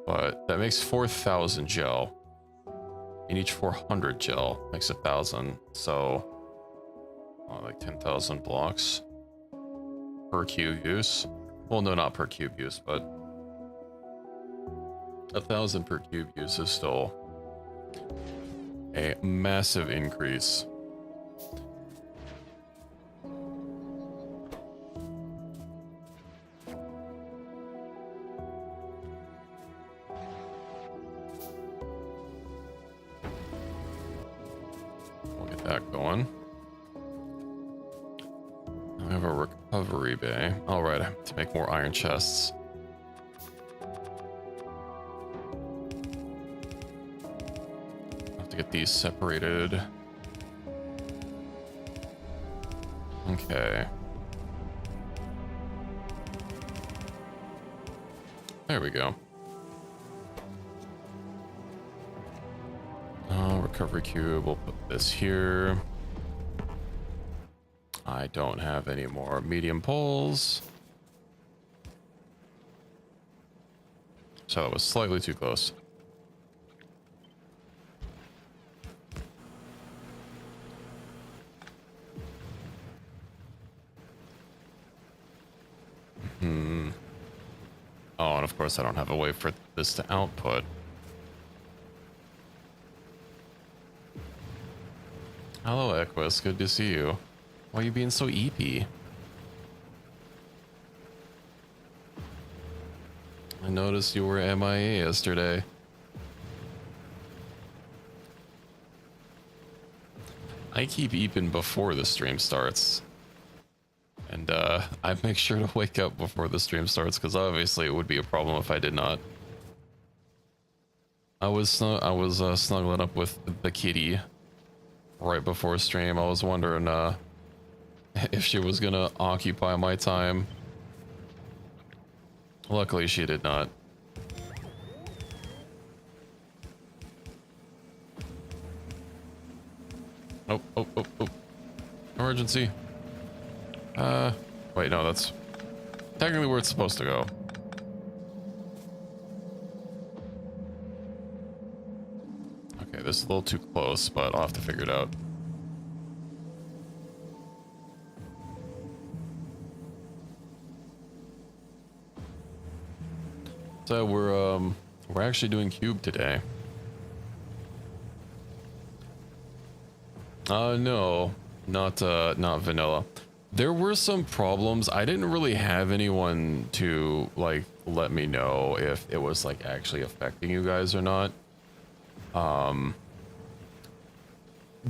But that makes 4,000 gel. And each 400 gel makes 1,000. So, like 10,000 blocks per cube use. Well, no, not per cube use, but 1,000 per cube use is still a massive increase. We'll get that going. I have a recovery bay. All right, to make more iron chests. Get these separated. Okay. There we go. Recovery cube, we'll put this here. I don't have any more medium poles. So it was slightly too close. Oh, and of course I don't have a way for this to output. Hello, Equus. Good to see you. Why are you being so eepy? I noticed you were MIA yesterday. I keep eeping before the stream starts. And I make sure to wake up before the stream starts, because obviously it would be a problem if I did not. I was snuggling up with the kitty right before stream. I was wondering if she was gonna occupy my time. Luckily, she did not. Oh, oh, oh, oh. Emergency. Wait, no, that's technically where it's supposed to go. Okay, this is a little too close, but I'll have to figure it out. So we're actually doing cube today. No, not vanilla. There were some problems. I didn't really have anyone to like let me know if it was like actually affecting you guys or not.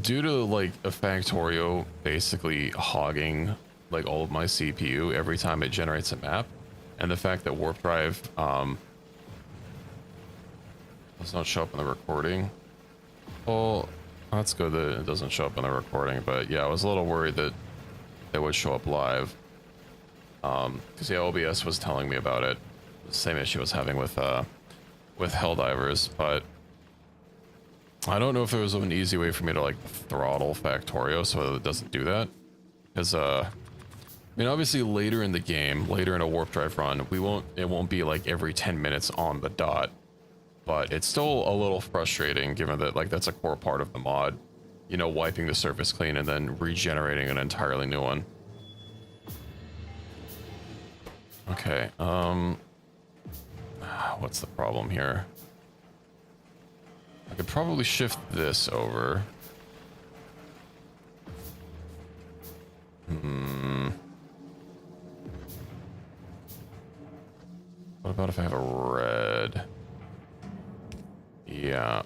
due to like a Factorio basically hogging like all of my CPU every time it generates a map, and the fact that warp drive does not show up in the recording. Well, that's good that it doesn't show up in the recording, but yeah, I was a little worried that it would show up live. Because yeah, OBS was telling me about it. The same issue I was having with Helldivers, but I don't know if there was an easy way for me to like throttle Factorio so that it doesn't do that. Because I mean, obviously later in the game, later in a warp drive run, it won't be like every 10 minutes on the dot. But it's still a little frustrating given that like that's a core part of the mod. You know, wiping the surface clean and then regenerating an entirely new one. Okay, what's the problem here? I could probably shift this over. What about if I have a red? Yeah.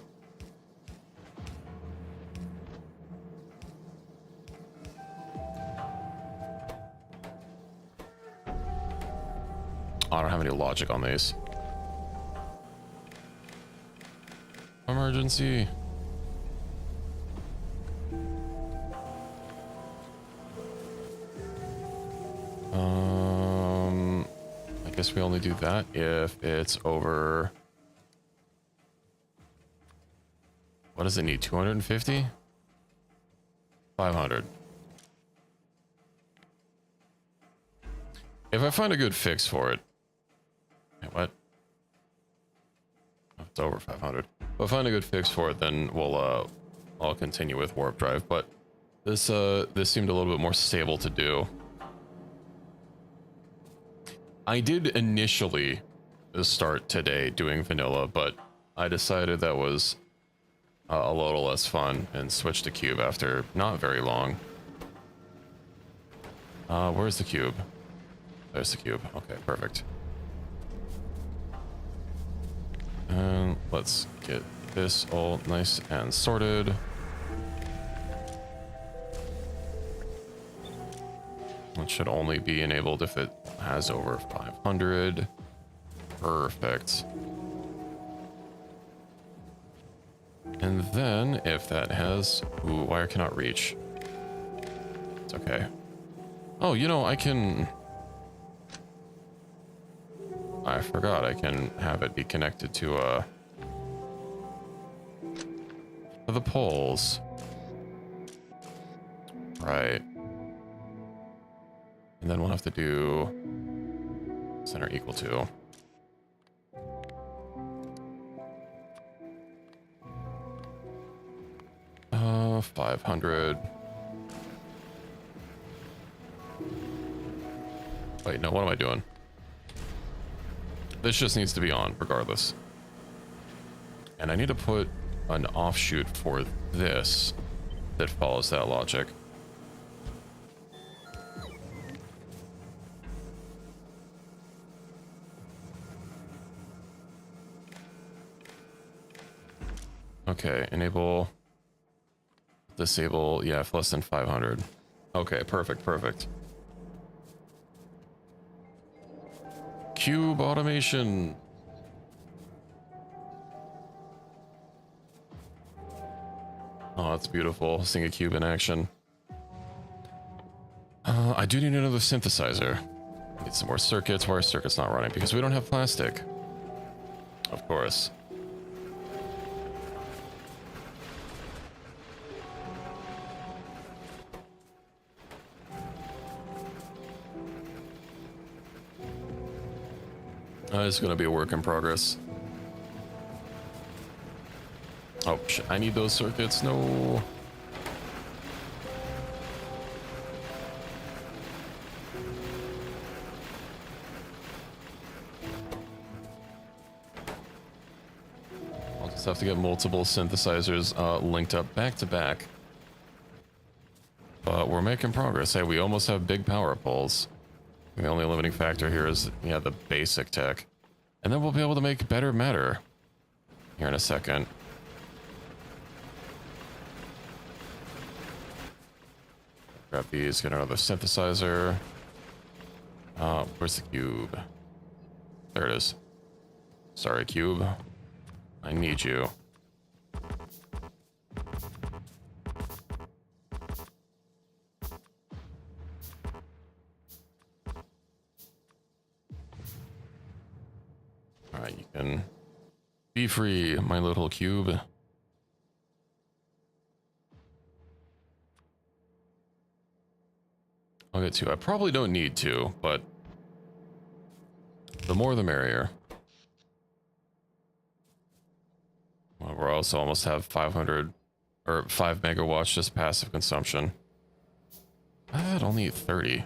I don't have any logic on these. Emergency. I guess we only do that if it's over. What does it need? 250? 500. If I find a good fix for it. Wait, what? Oh, it's over 500. If I find a good fix for it, then I'll continue with warp drive. But this seemed a little bit more stable to do. I did initially start today doing vanilla, but I decided that was a little less fun and switched to cube after not very long. Where's the cube? There's the cube. Okay, perfect. And let's get this all nice and sorted. It should only be enabled if it has over 500. Perfect. And then if that has... Ooh, wire cannot reach. It's okay. Oh, you know, I can... I forgot I can have it be connected to the poles. Right. And then we'll have to do center equal to. Uh, 500. Wait, no, what am I doing? This just needs to be on, regardless. And I need to put an offshoot for this that follows that logic. Okay, enable, disable, yeah, if less than 500. Okay, perfect, perfect. Cube automation. Oh, that's beautiful. Seeing a cube in action. I do need another synthesizer. Need some more circuits. Why are circuits not running? Because we don't have plastic. Of course. It's gonna be a work in progress. Oh, shit. I need those circuits. No. I'll just have to get multiple synthesizers linked up back to back. But we're making progress. Hey, we almost have big power poles. The only limiting factor here is, yeah, the basic tech. And then we'll be able to make better matter here in a second. Grab these, get another synthesizer. Where's the cube? There it is. Sorry, cube. I need you. Alright, you can be free, my little cube. I'll get two. I probably don't need to, but the more the merrier. Well, we're also almost have 500 or 5 megawatts just passive consumption. I'd only need 30.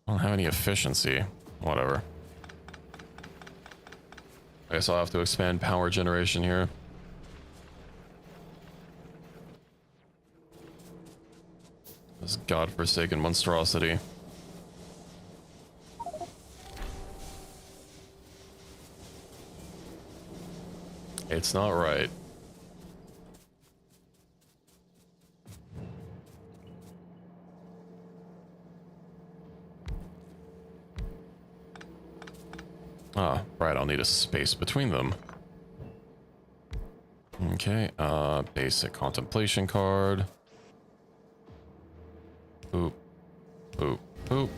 I don't have any efficiency. Whatever. I guess I'll have to expand power generation here. This godforsaken monstrosity. It's not right. Ah, right, I'll need a space between them. Okay, basic contemplation card. Poop. Poop. Poop.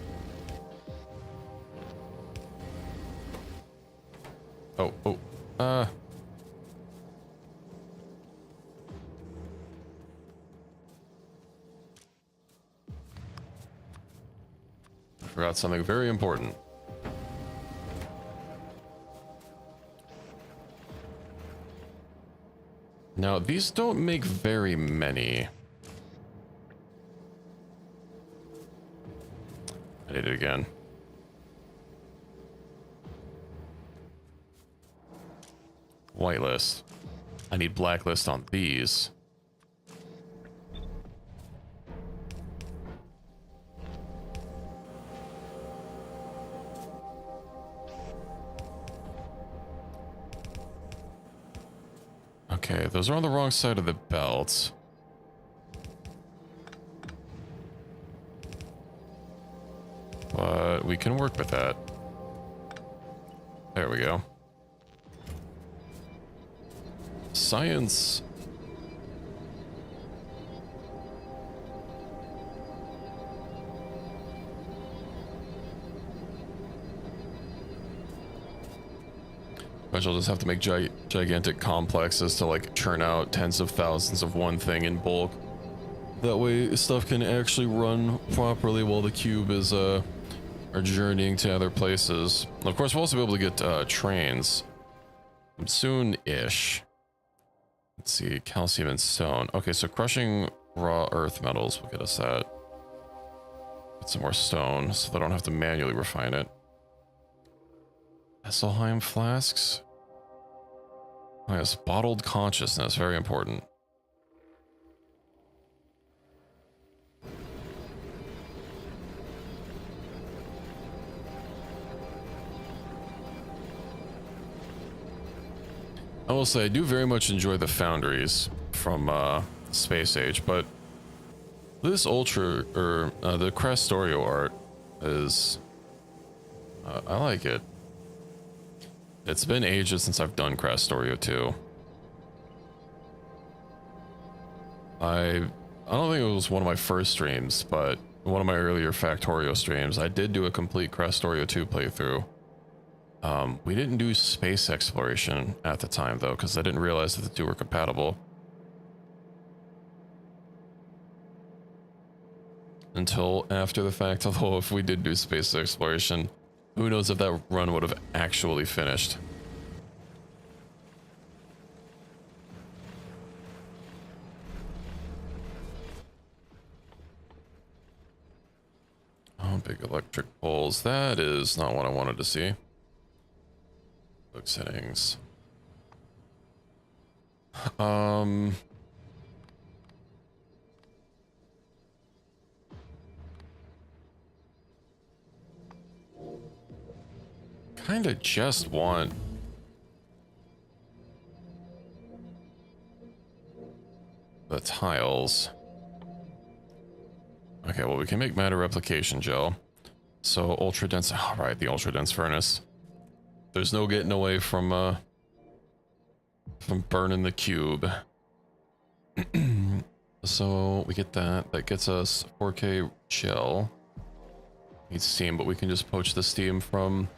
Oh, oh, I forgot something very important. Now, these don't make very many. I did it again. Whitelist. I need blacklist on these. Okay, those are on the wrong side of the belt. But we can work with that. There we go. Science. Which I'll just have to make gigantic complexes to like churn out tens of thousands of one thing in bulk. That way stuff can actually run properly while the cube is are journeying to other places. And of course, we'll also be able to get trains soon-ish. Let's see, calcium and stone. Okay, so crushing raw earth metals will get us that. Get some more stone, so they don't have to manually refine it. Esselheim flasks. Oh yes, bottled consciousness, very important. I will say I do very much enjoy the foundries from Space Age, but this Ultra, or the Crestorio art is, I like it. It's been ages since I've done Crestorio 2. I don't think it was one of my first streams, but one of my earlier Factorio streams, I did do a complete Crestorio 2 playthrough. We didn't do space exploration at the time, though, because I didn't realize that the two were compatible. Until after the fact, although if we did do space exploration, who knows if that run would have actually finished. Oh, big electric poles. That is not what I wanted to see. Book settings. Kinda just want tiles. Okay, well, we can make matter replication gel. So ultra dense. All right, the ultra dense furnace. There's no getting away from burning the cube. So we get that. That gets us 4K gel. Needs steam, but we can just poach the steam from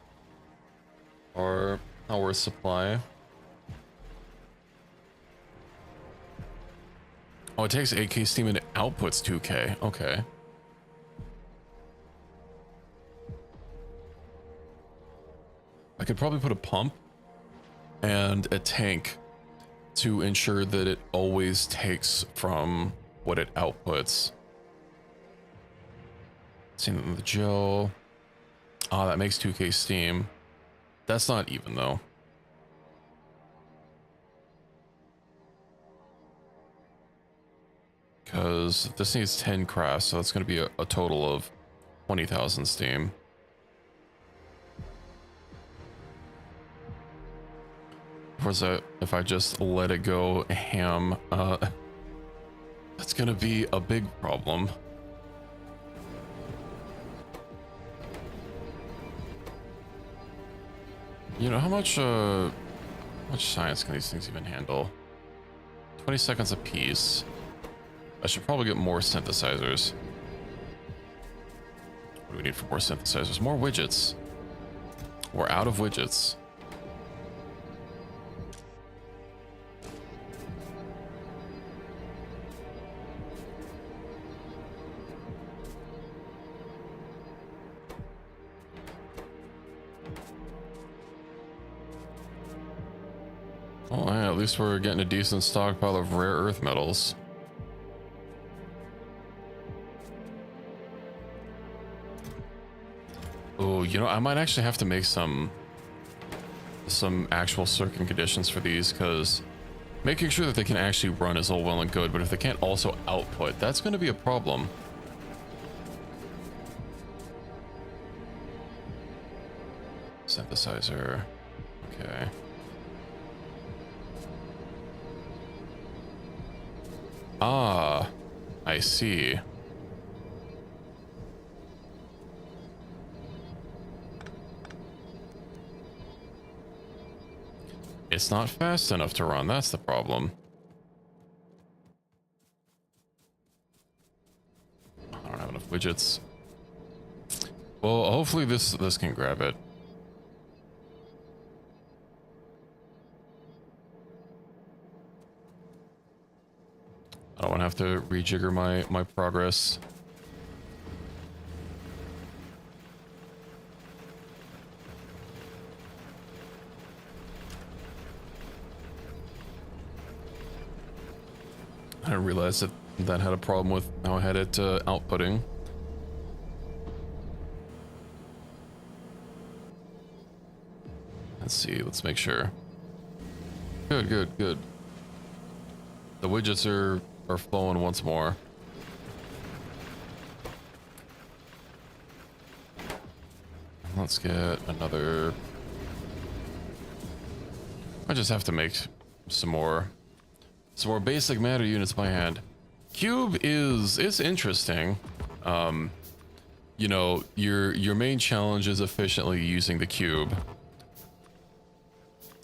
our power supply. Oh, it takes 8K steam and it outputs 2K. Okay. I could probably put a pump and a tank to ensure that it always takes from what it outputs. Same with the gel. Ah, that makes 2K steam. That's not even though. Because this needs 10 crafts, so that's going to be a total of 20,000 steam. Of course, if I just let it go ham, that's going to be a big problem. You know, how much science can these things even handle? 20 seconds a piece. I should probably get more synthesizers. What do we need for more synthesizers? More widgets. We're out of widgets. Oh, yeah, at least we're getting a decent stockpile of rare earth metals. Oh, you know, I might actually have to make some actual circuit conditions for these, because making sure that they can actually run is all well and good, but if they can't also output, that's going to be a problem. Synthesizer. Okay. Ah, I see. It's not fast enough to run, that's the problem. I don't have enough widgets. Well, hopefully this can grab it. I don't want to have to rejigger my progress. I didn't realize that had a problem with how I had it outputting. Let's see, let's make sure. Good, good, good. The widgets are flowing once more. Let's get another. I just have to make some more basic matter units by hand. Cube it's interesting. You know, your main challenge is efficiently using the cube.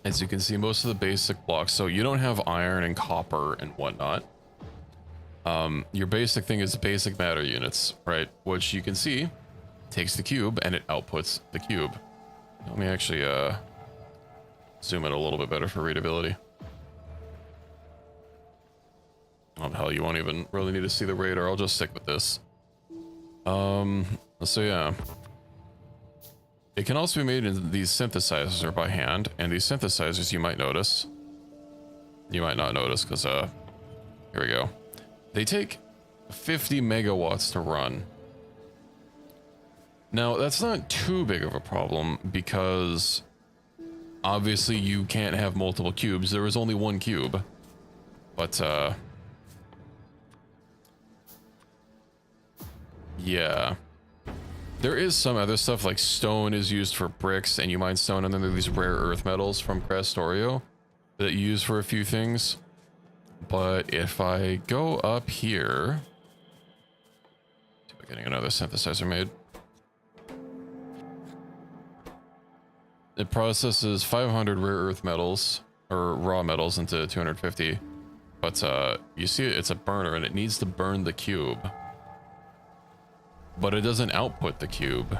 As you can see, most of the basic blocks, so you don't have iron and copper and whatnot. Your basic thing is basic matter units, right? Which you can see takes the cube and it outputs the cube. Let me actually zoom in a little bit better for readability. Oh, hell, you won't even really need to see the radar. I'll just stick with this. So yeah. It can also be made in these synthesizers or by hand, and these synthesizers you might notice. You might not notice because, here we go. They take 50 megawatts to run. Now, that's not too big of a problem because obviously you can't have multiple cubes. There is only one cube. But, yeah. There is some other stuff, like stone is used for bricks, and you mine stone, and then there are these rare earth metals from Factorio that you use for a few things. But if I go up here, see if I'm getting another synthesizer made. It processes 500 rare earth metals or raw metals into 250. But you see it's a burner and it needs to burn the cube. But it doesn't output the cube.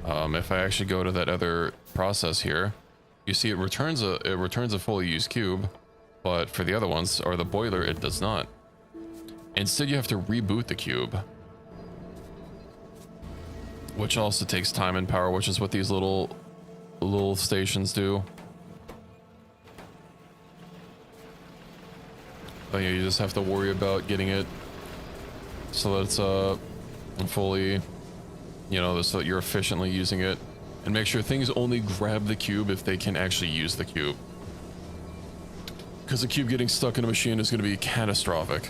If I actually go to that other process here, you see it returns a fully used cube, but for the other ones, or the boiler, it does not. Instead, you have to reboot the cube, which also takes time and power, which is what these little stations do. But yeah, you just have to worry about getting it so that it's fully, you know, so that you're efficiently using it, and make sure things only grab the cube if they can actually use the cube, because the cube getting stuck in a machine is going to be catastrophic.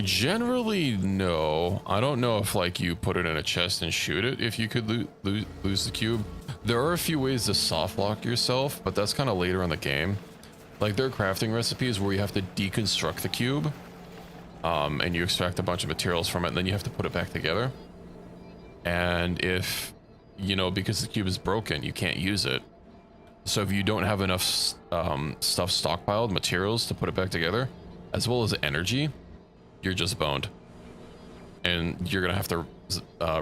Generally, no. I don't know if like you put it in a chest and shoot it if you could lose the cube. There are a few ways to soft lock yourself, but that's kind of later in the game. Like there are crafting recipes where you have to deconstruct the cube, and you extract a bunch of materials from it, and then you have to put it back together. And if, you know, because the cube is broken, you can't use it. So if you don't have enough stuff stockpiled, materials to put it back together, as well as energy, you're just boned. And you're gonna have to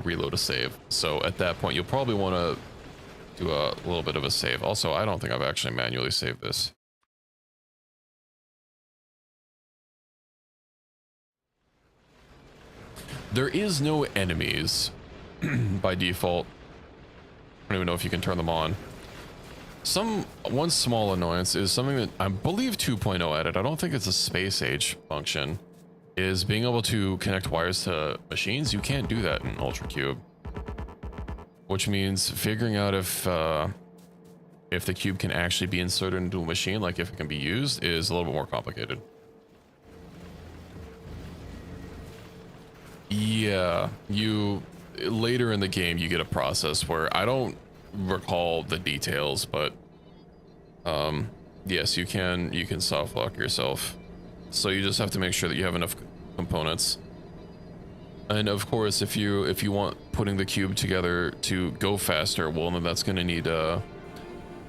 reload a save. So at that point, you'll probably want to do a little bit of a save. Also, I don't think I've actually manually saved this. There is no enemies by default. I don't even know if you can turn them on. One small annoyance is something that I believe 2.0 added. I don't think it's a space age function. Is being able to connect wires to machines. You can't do that in ULTRACUBE, which means figuring out if the cube can actually be inserted into a machine, like if it can be used, is a little bit more complicated. Yeah, later in the game you get a process where I don't recall the details, but yes, you can soft lock yourself. So you just have to make sure that you have enough components. And of course, if you want putting the cube together to go faster, well, then that's gonna need you're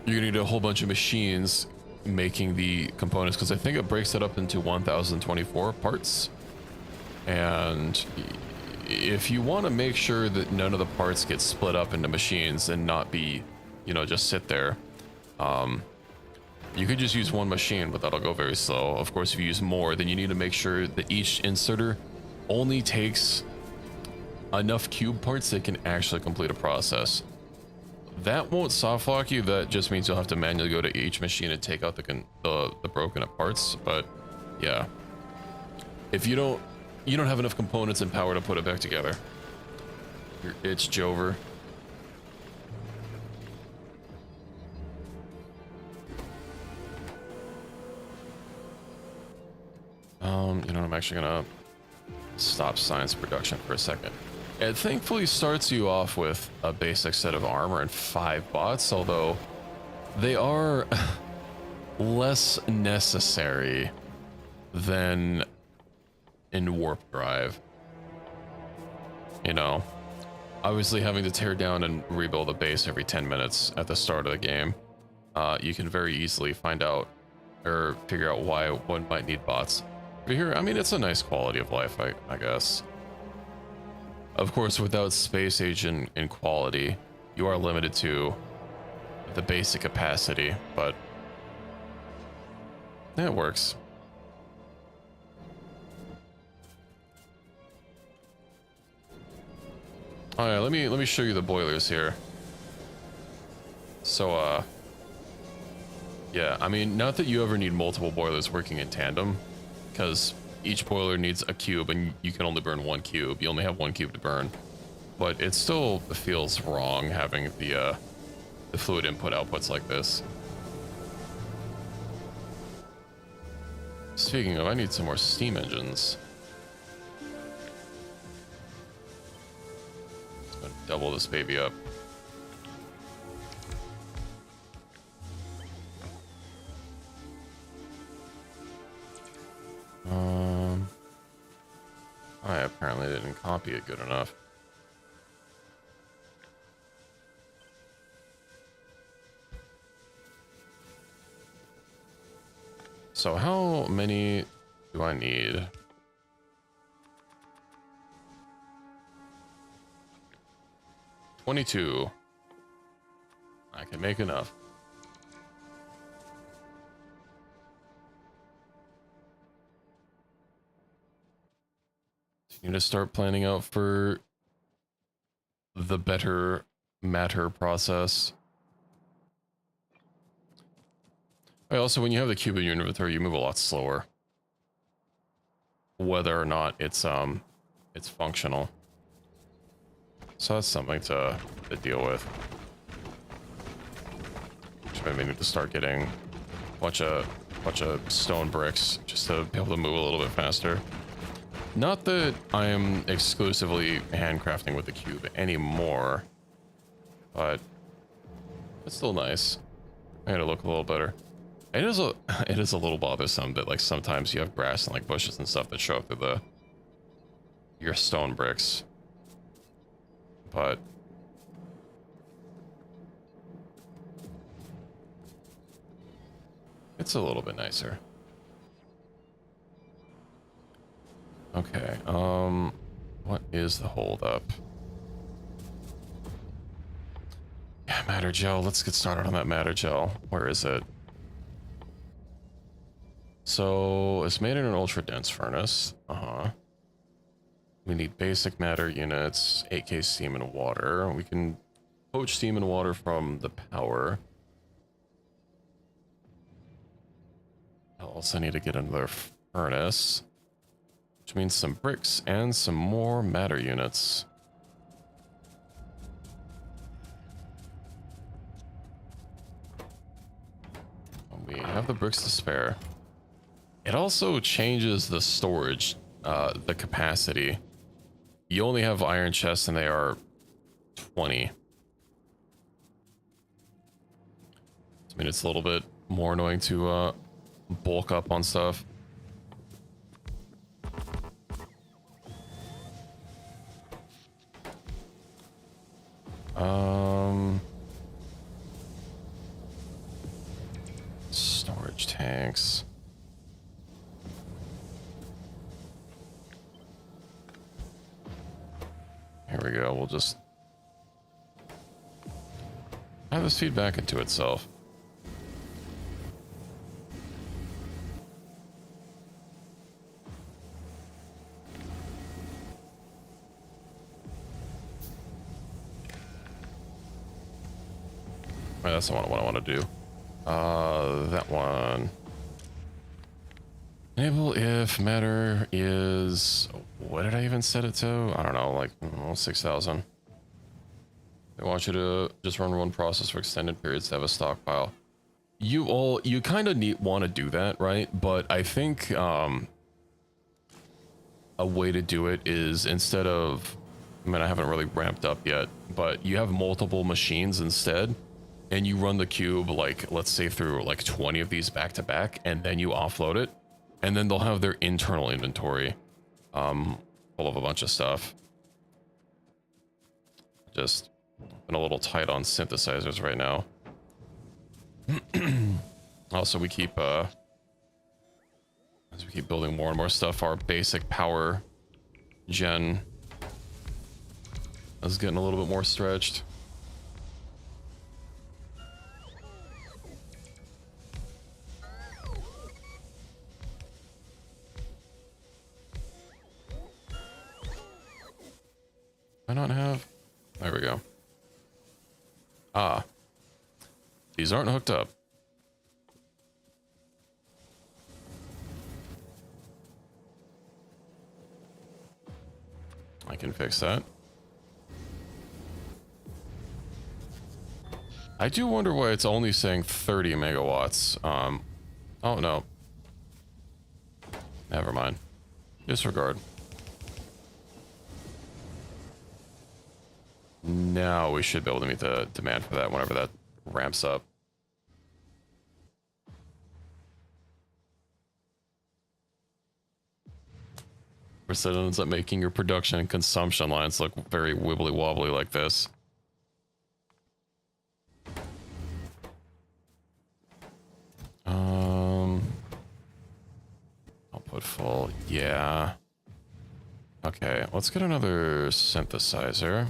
gonna need a whole bunch of machines making the components, because I think it breaks it up into 1024 parts. And if you want to make sure that none of the parts get split up into machines and not be, you know, just sit there, you could just use one machine, but that'll go very slow. Of course, if you use more, then you need to make sure that each inserter only takes enough cube parts that can actually complete a process. That won't soft lock you. That just means you'll have to manually go to each machine and take out the broken up parts. But yeah, if you don't have enough components and power to put it back together, it's Jover. You know, I'm actually gonna stop science production for a second. It thankfully starts you off with a basic set of armor and 5 bots, although they are less necessary than in warp drive. You know, obviously having to tear down and rebuild a base every 10 minutes at the start of the game, you can very easily find out or figure out why one might need bots. But here, I mean, it's a nice quality of life, I guess. Of course, without space age and quality, you are limited to the basic capacity, but yeah, it works. Oh yeah, let me show you the boilers here. So yeah, I mean, not that you ever need multiple boilers working in tandem, because each boiler needs a cube and you can only burn 1 cube. You only have 1 cube to burn, but it still feels wrong having the fluid input outputs like this. Speaking of, I need some more steam engines. Double this baby up. apparently didn't copy it good enough. So how many do I need? $22. I can make enough. You need to start planning out for the better matter process. Also, when you have the cube in your inventory, you move a lot slower. Whether or not it's functional. So that's something to deal with. Which maybe need to start getting a bunch of stone bricks just to be able to move a little bit faster. Not that I am exclusively handcrafting with the cube anymore, but it's still nice. I gotta look a little better. It is a little bothersome that like sometimes you have grass and like bushes and stuff that show up through your stone bricks. But it's a little bit nicer. Okay, what is the holdup? Yeah, matter gel. Let's get started on that matter gel. Where is it? So it's made in an ultra dense furnace. We need basic matter units, 8K steam and water. We can poach steam and water from the power. I also need to get another furnace, which means some bricks and some more matter units. We have the bricks to spare. It also changes the storage, the capacity. You only have iron chests and they are 20. I mean, it's a little bit more annoying to bulk up on stuff. Storage tanks. Here we go. We'll just have this feed back into itself. Right, that's not what I want to do. That one. Enable if matter is, what did I even set it to? I don't know, like 6,000. They want you to just run one process for extended periods to have a stockpile. You kind of want to do that, right? But I think a way to do it is instead of, I mean, I haven't really ramped up yet, but you have multiple machines instead. And you run the cube, like, let's say through like 20 of these back to back, and then you offload it. And then they'll have their internal inventory full of a bunch of stuff. Just been a little tight on synthesizers right now. Also, we keep as we keep building more and more stuff, our basic power gen is getting a little bit more stretched. I not have? There we go. Ah. These aren't hooked up. I can fix that. I do wonder why it's only saying 30 megawatts. Oh no. Never mind. Disregard. Now we should be able to meet the demand for that whenever that ramps up. it ends up making your production and consumption lines look very wibbly wobbly like this. Output full, yeah. Okay, let's get another synthesizer.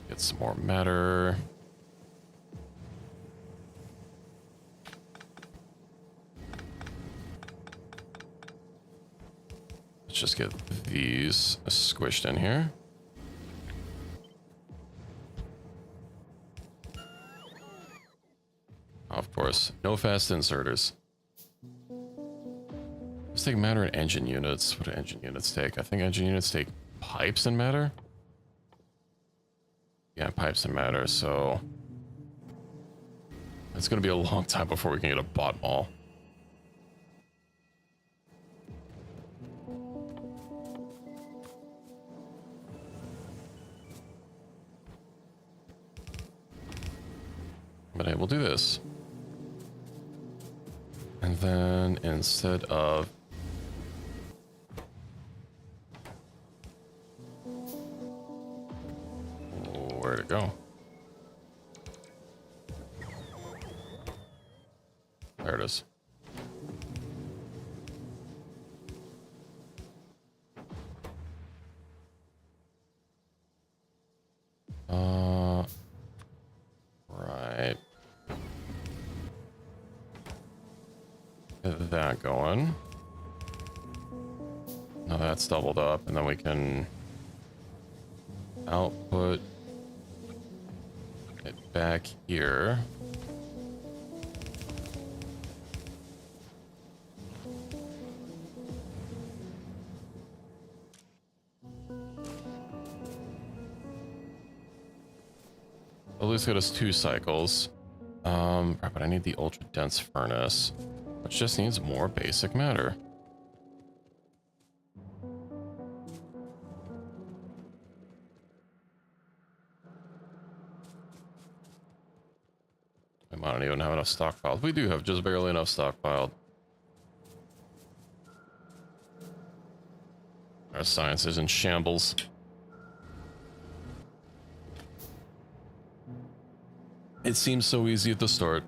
Get some more matter. Let's just get these squished in here. Of course, no fast inserters. Let's take matter and engine units. What do engine units take? I think engine units take pipes and matter. Yeah, pipes and matter, so it's gonna be a long time before we can get a bot mall. But hey, we'll do this. And then instead of where'd it go? There it is. Right. Get that going. Now that's doubled up, and then we can output it back here. At least get us 2 cycles. But I need the ultra dense furnace, which just needs more basic matter. We might not even have enough stockpiled. We do have just barely enough stockpiled. Our science is in shambles. It seems so easy at the start.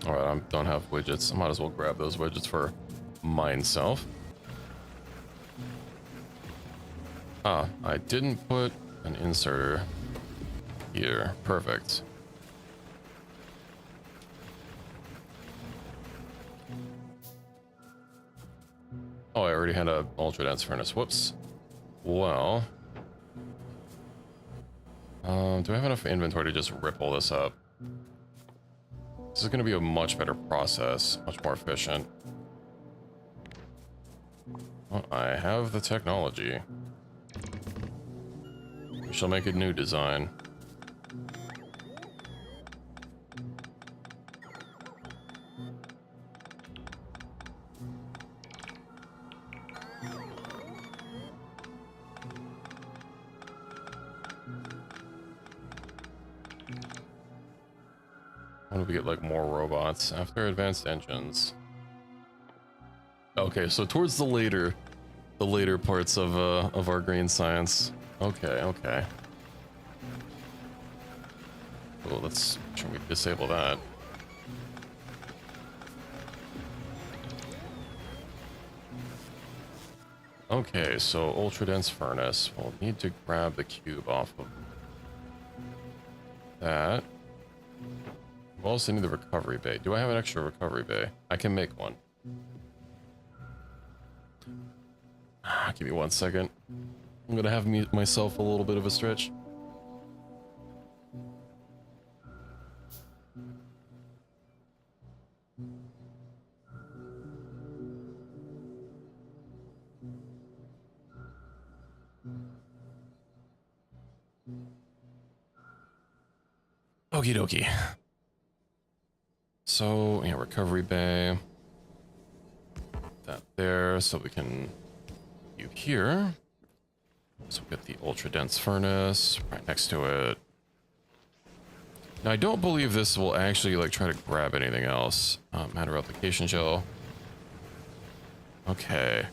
Alright, I don't have widgets. I might as well grab those widgets for myself. Ah, I didn't put an inserter here. Perfect. Oh, I already had a ultra dense furnace. Whoops. Well, do I have enough inventory to just rip all this up? This is going to be a much better process, much more efficient. Well, I have the technology. We shall make a new design. When do we get like more robots? After advanced engines. Okay, so towards the later parts of our green science. Okay. Well, let's make sure we disable that. Okay, so ultra dense furnace. We'll need to grab the cube off of that. We'll also need the recovery bay. Do I have an extra recovery bay? I can make one. Give me 1 second. I'm gonna have myself a little bit of a stretch. Okie dokie. So, yeah, recovery bay. That there, so we can view here. So we get the ultra dense furnace right next to it. Now I don't believe this will actually like try to grab anything else. Matter replication gel. Okay.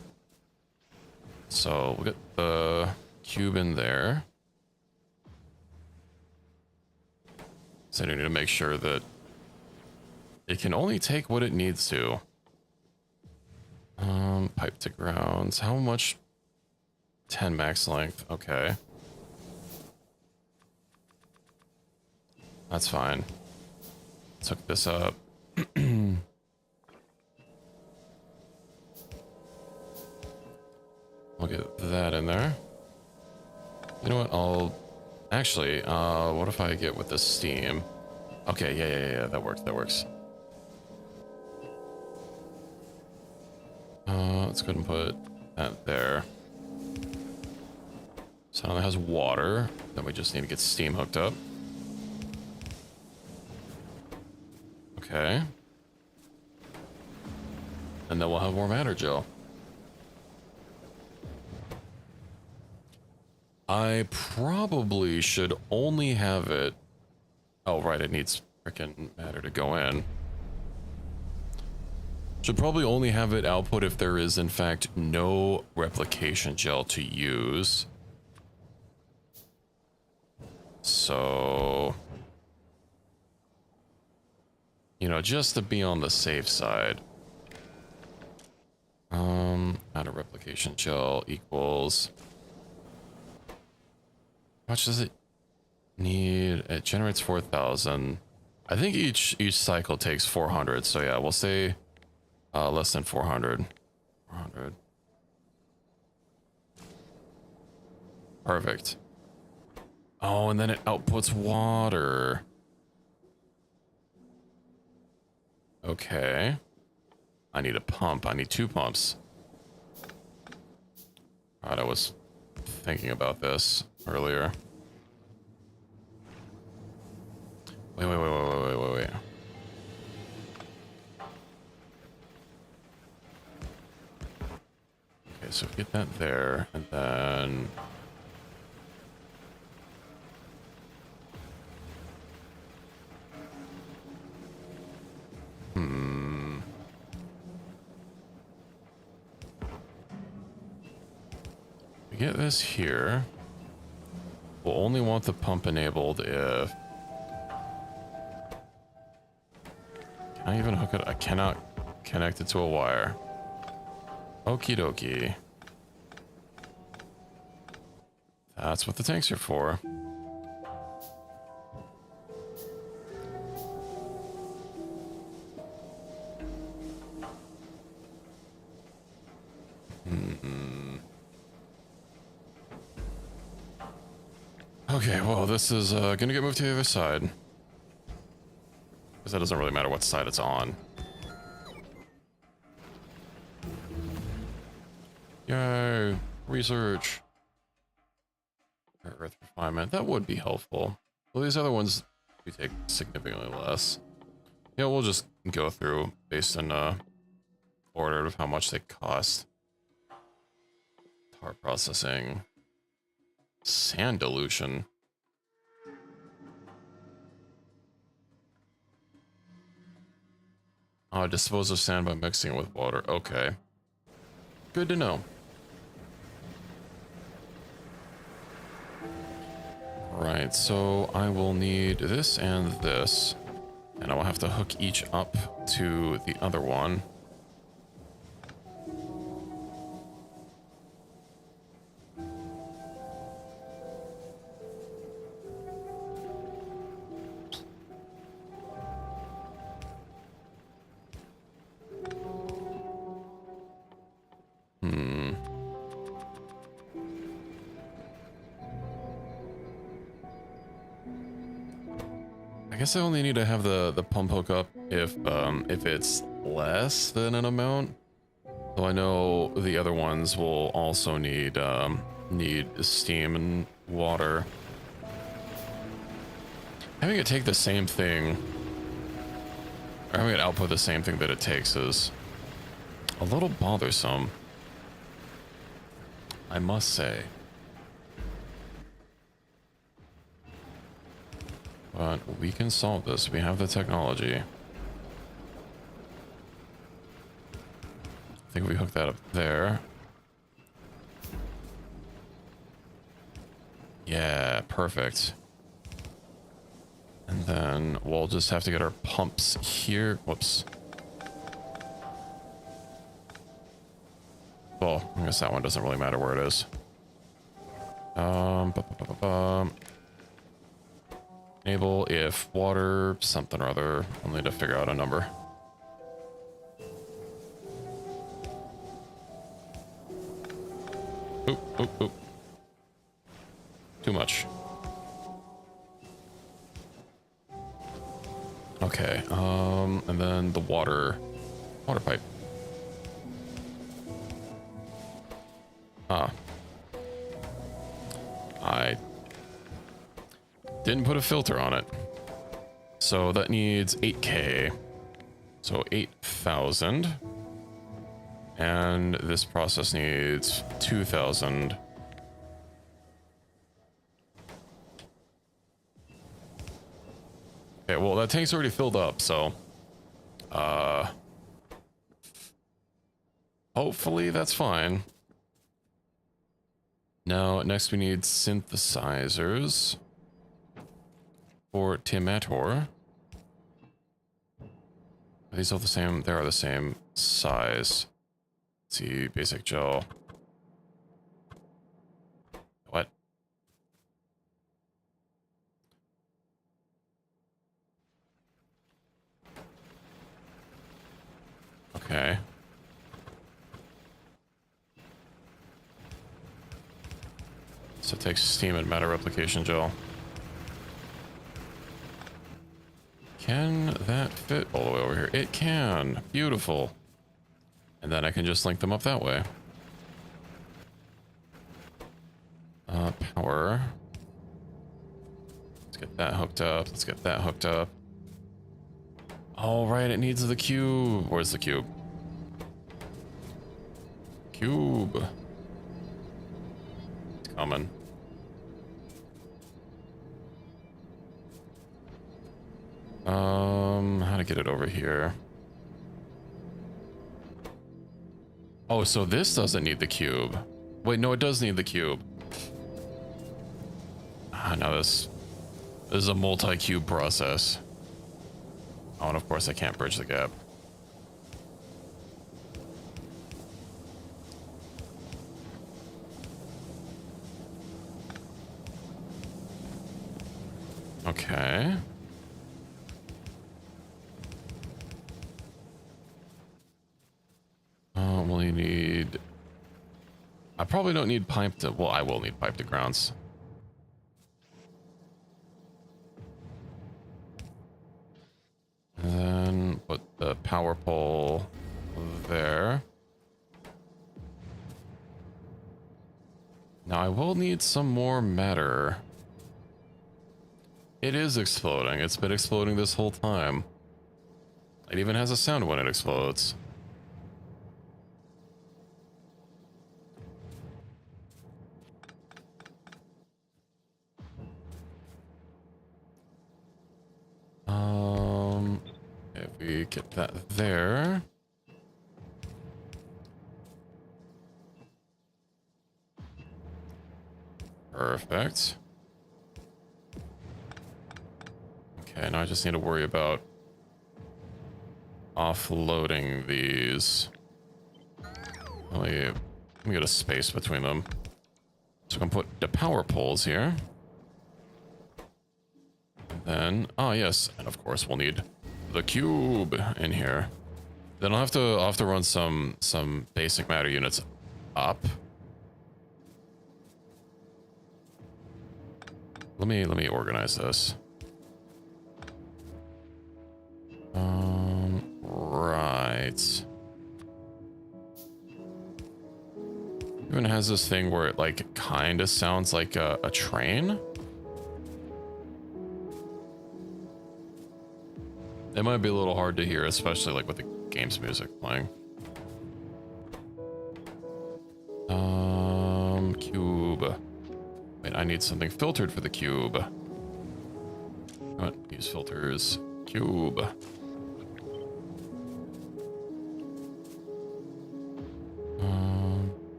So we'll get the cube in there. So I need to make sure that it can only take what it needs to. Pipe to grounds. How much? 10 max length. Okay. That's fine. Let's hook this up. We'll get that in there. You know what? I'll... Actually, what if I get with the steam? Okay, yeah. That works. That works. Let's go ahead and put that there. So now it has water. Then we just need to get steam hooked up. Okay. And then we'll have more matter gel. I probably should only have it... Oh, right, it needs freaking matter to go in. Should probably only have it output if there is, in fact, no replication gel to use. So... You know, just to be on the safe side. Out of replication gel equals... How much does it need? It generates 4,000. I think each cycle takes 400. So yeah, we'll say less than 400. 400. Perfect. Oh, and then it outputs water. Okay. I need a pump. I need 2 pumps. God, I was thinking about this earlier. Wait. Okay, so get that there, and then... We get this here. We'll only want the pump enabled if... Can I even hook it? I cannot connect it to a wire. Okie dokie. That's what the tanks are for. Okay, well, this is gonna get moved to the other side. Because that doesn't really matter what side it's on. Yay! Research! Rare earth refinement. That would be helpful. Well, these other ones, we take significantly less. Yeah, we'll just go through based on order of how much they cost. Tar processing. Sand dilution. Oh, dispose of sand by mixing it with water. Okay. Good to know. Right, so I will need this and this. And I will have to hook each up to the other one. I guess I only need to have the pump hook up if it's less than an amount. So I know the other ones will also need steam and water. Having it take the same thing, or having it output the same thing that it takes is a little bothersome, I must say. But we can solve this. We have the technology. I think we hook that up there. Yeah, perfect. And then we'll just have to get our pumps here. Whoops. Well, I guess that one doesn't really matter where it is. Enable if water, something or other. I'll need to figure out a number. Oop, oop, oop. Too much. Okay, and then the water pipe. Ah. I didn't put a filter on it. So that needs 8K. So 8,000. And this process needs 2,000. Okay, well, that tank's already filled up, so hopefully that's fine. Now, next we need synthesizers for Timator. Are these all the same? They are the same size. Let's see, basic gel. What? Okay. So it takes steam and matter replication gel. Can that fit all the way over here? It can. Beautiful. And then I can just link them up that way. Power. Let's get that hooked up. Let's get that hooked up. All right, it needs the cube. Where's the cube? Cube. It's coming. How to get it over here? Oh, so this doesn't need the cube. Wait, no, it does need the cube. Ah, now this is a multi-cube process. Oh, and of course I can't bridge the gap. Okay. Well, you need... I probably don't need pipe to... Well, I will need pipe to grounds. And then put the power pole there. Now I will need some more matter. It is exploding. It's been exploding this whole time. It even has a sound when it explodes. If we get that there. Perfect. Okay, now I just need to worry about offloading these. Let me get a space between them. So I can put the power poles here. And then, oh yes, and of course we'll need the cube in here. Then I'll have to run some basic matter units up. Let me organize this. Right. Even has this thing where it like kind of sounds like a train. It might be a little hard to hear, especially like with the game's music playing. Cube. Wait, I need something filtered for the cube. What? Use filters. Cube.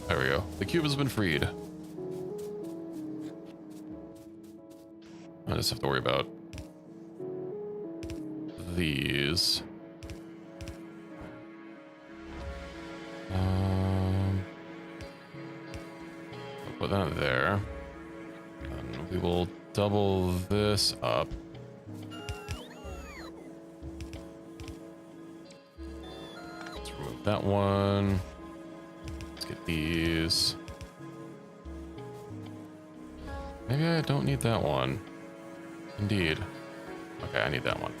There we go. The cube has been freed. I just have to worry about these. I'll put that there. And we will double this up. Let's remove that one. Let's get these. Maybe I don't need that one. Indeed. Okay, I need that one.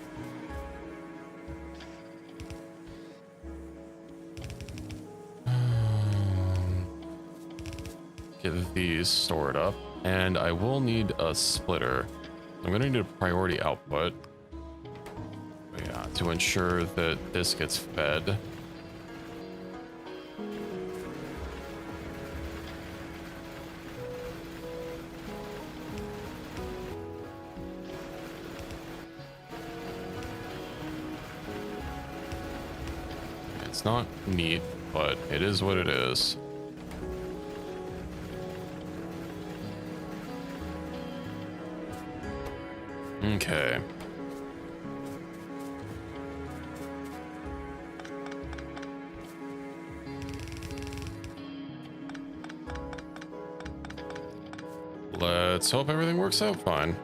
Get these stored up, and I will need a splitter. I'm gonna need a priority output, yeah, to ensure that this gets fed. It's not neat, but it is what it is. Okay. Let's hope everything works out fine.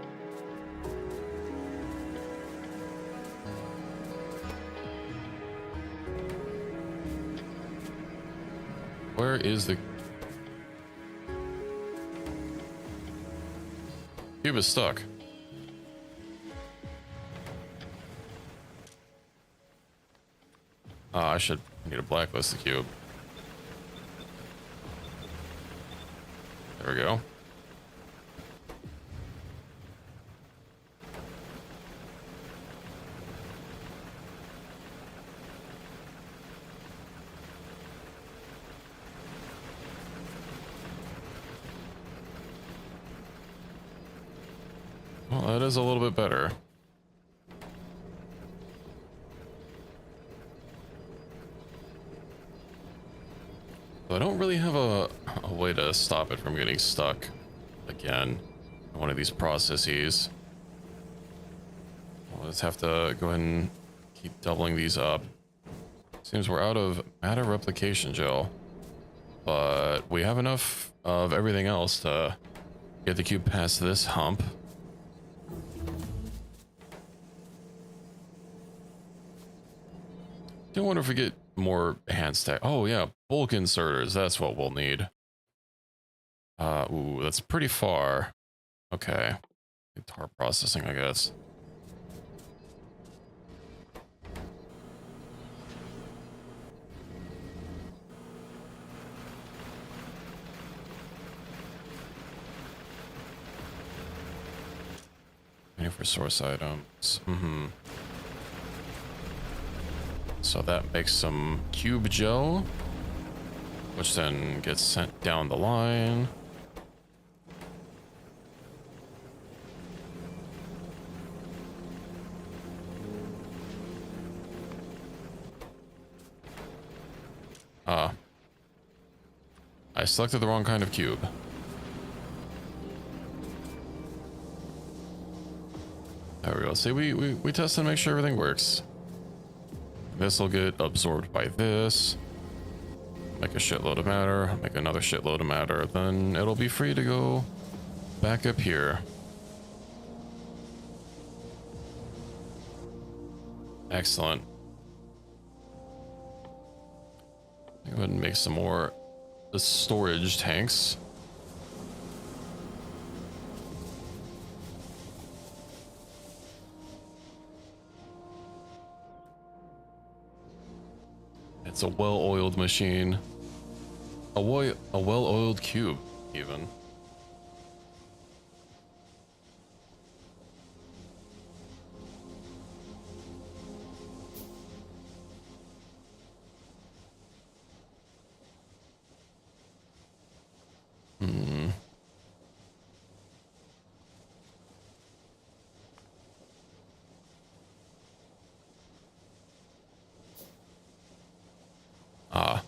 Where is the cube? Is stuck. I should need to blacklist the cube. There we go. Well, that is a little bit better. I don't really have a way to stop it from getting stuck again in one of these processes. We'll just have to go ahead and keep doubling these up. Seems we're out of matter replication gel, but we have enough of everything else to get the cube past this hump. Don't wonder if we get more hand stack. Oh yeah, bulk inserters. That's what we'll need. Ooh, that's pretty far. Okay, tar processing, I guess. Waiting for source items. So that makes some cube gel, which then gets sent down the line. I selected the wrong kind of cube. There we go. See, we test and make sure everything works. This will get absorbed by this. Make a shitload of matter. Make another shitload of matter. Then it'll be free to go back up here. Excellent. Go ahead and make some more the storage tanks. It's a well-oiled machine. A well-oiled cube, even. Hmm. Ah,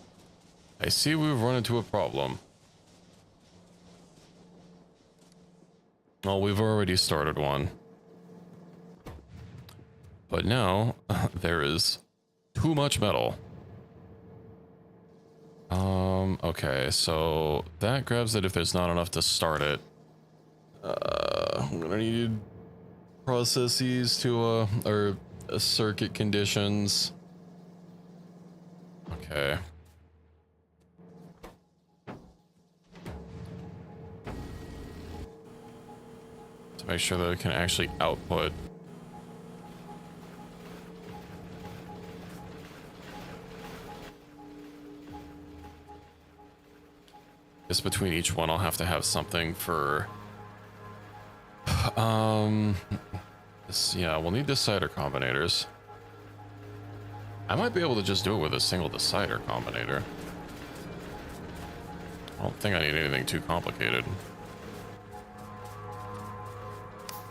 I see we've run into a problem. Well, we've already started one. But now, there is too much metal. Okay, so that grabs it if there's not enough to start it. I'm gonna need processes to, or circuit conditions. Okay. To make sure that it can actually output. Just between each one, I'll have to have something for... yeah, we'll need decider combinators. I might be able to just do it with a single decider combinator. I don't think I need anything too complicated.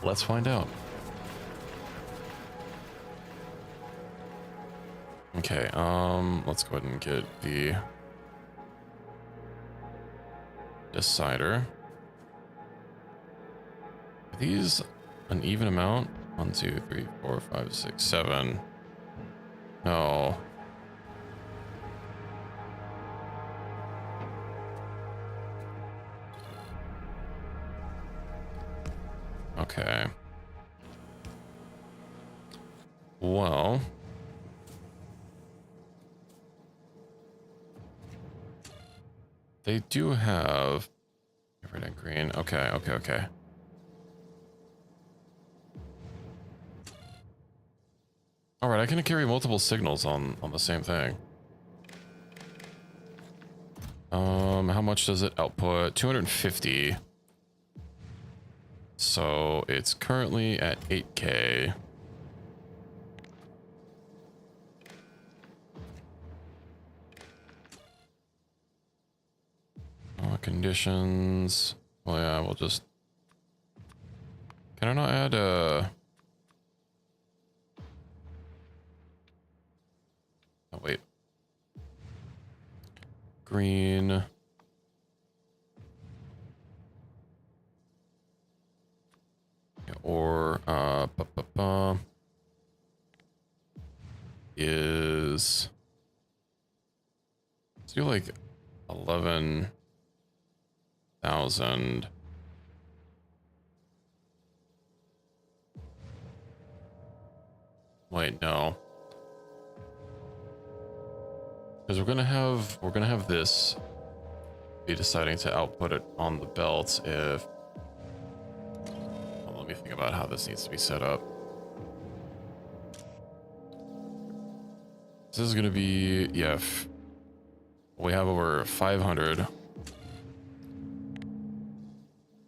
Let's find out. Okay, let's go ahead and get the decider. Are these an even amount? 1, 2, 3, 4, 5, 6, 7. No. Okay. Well. They do have red and green. Okay, okay, okay. All right, I can carry multiple signals on the same thing. How much does it output? 250. So it's currently at 8K. Conditions. Well, yeah, we'll just... Can I not add a... Oh, wait. Green. Or, is... Let's do like 11,000. Wait, no. Because we're gonna have this be deciding to output it on the belt if... Well, let me think about how this needs to be set up. This is gonna be, yeah, we have over 500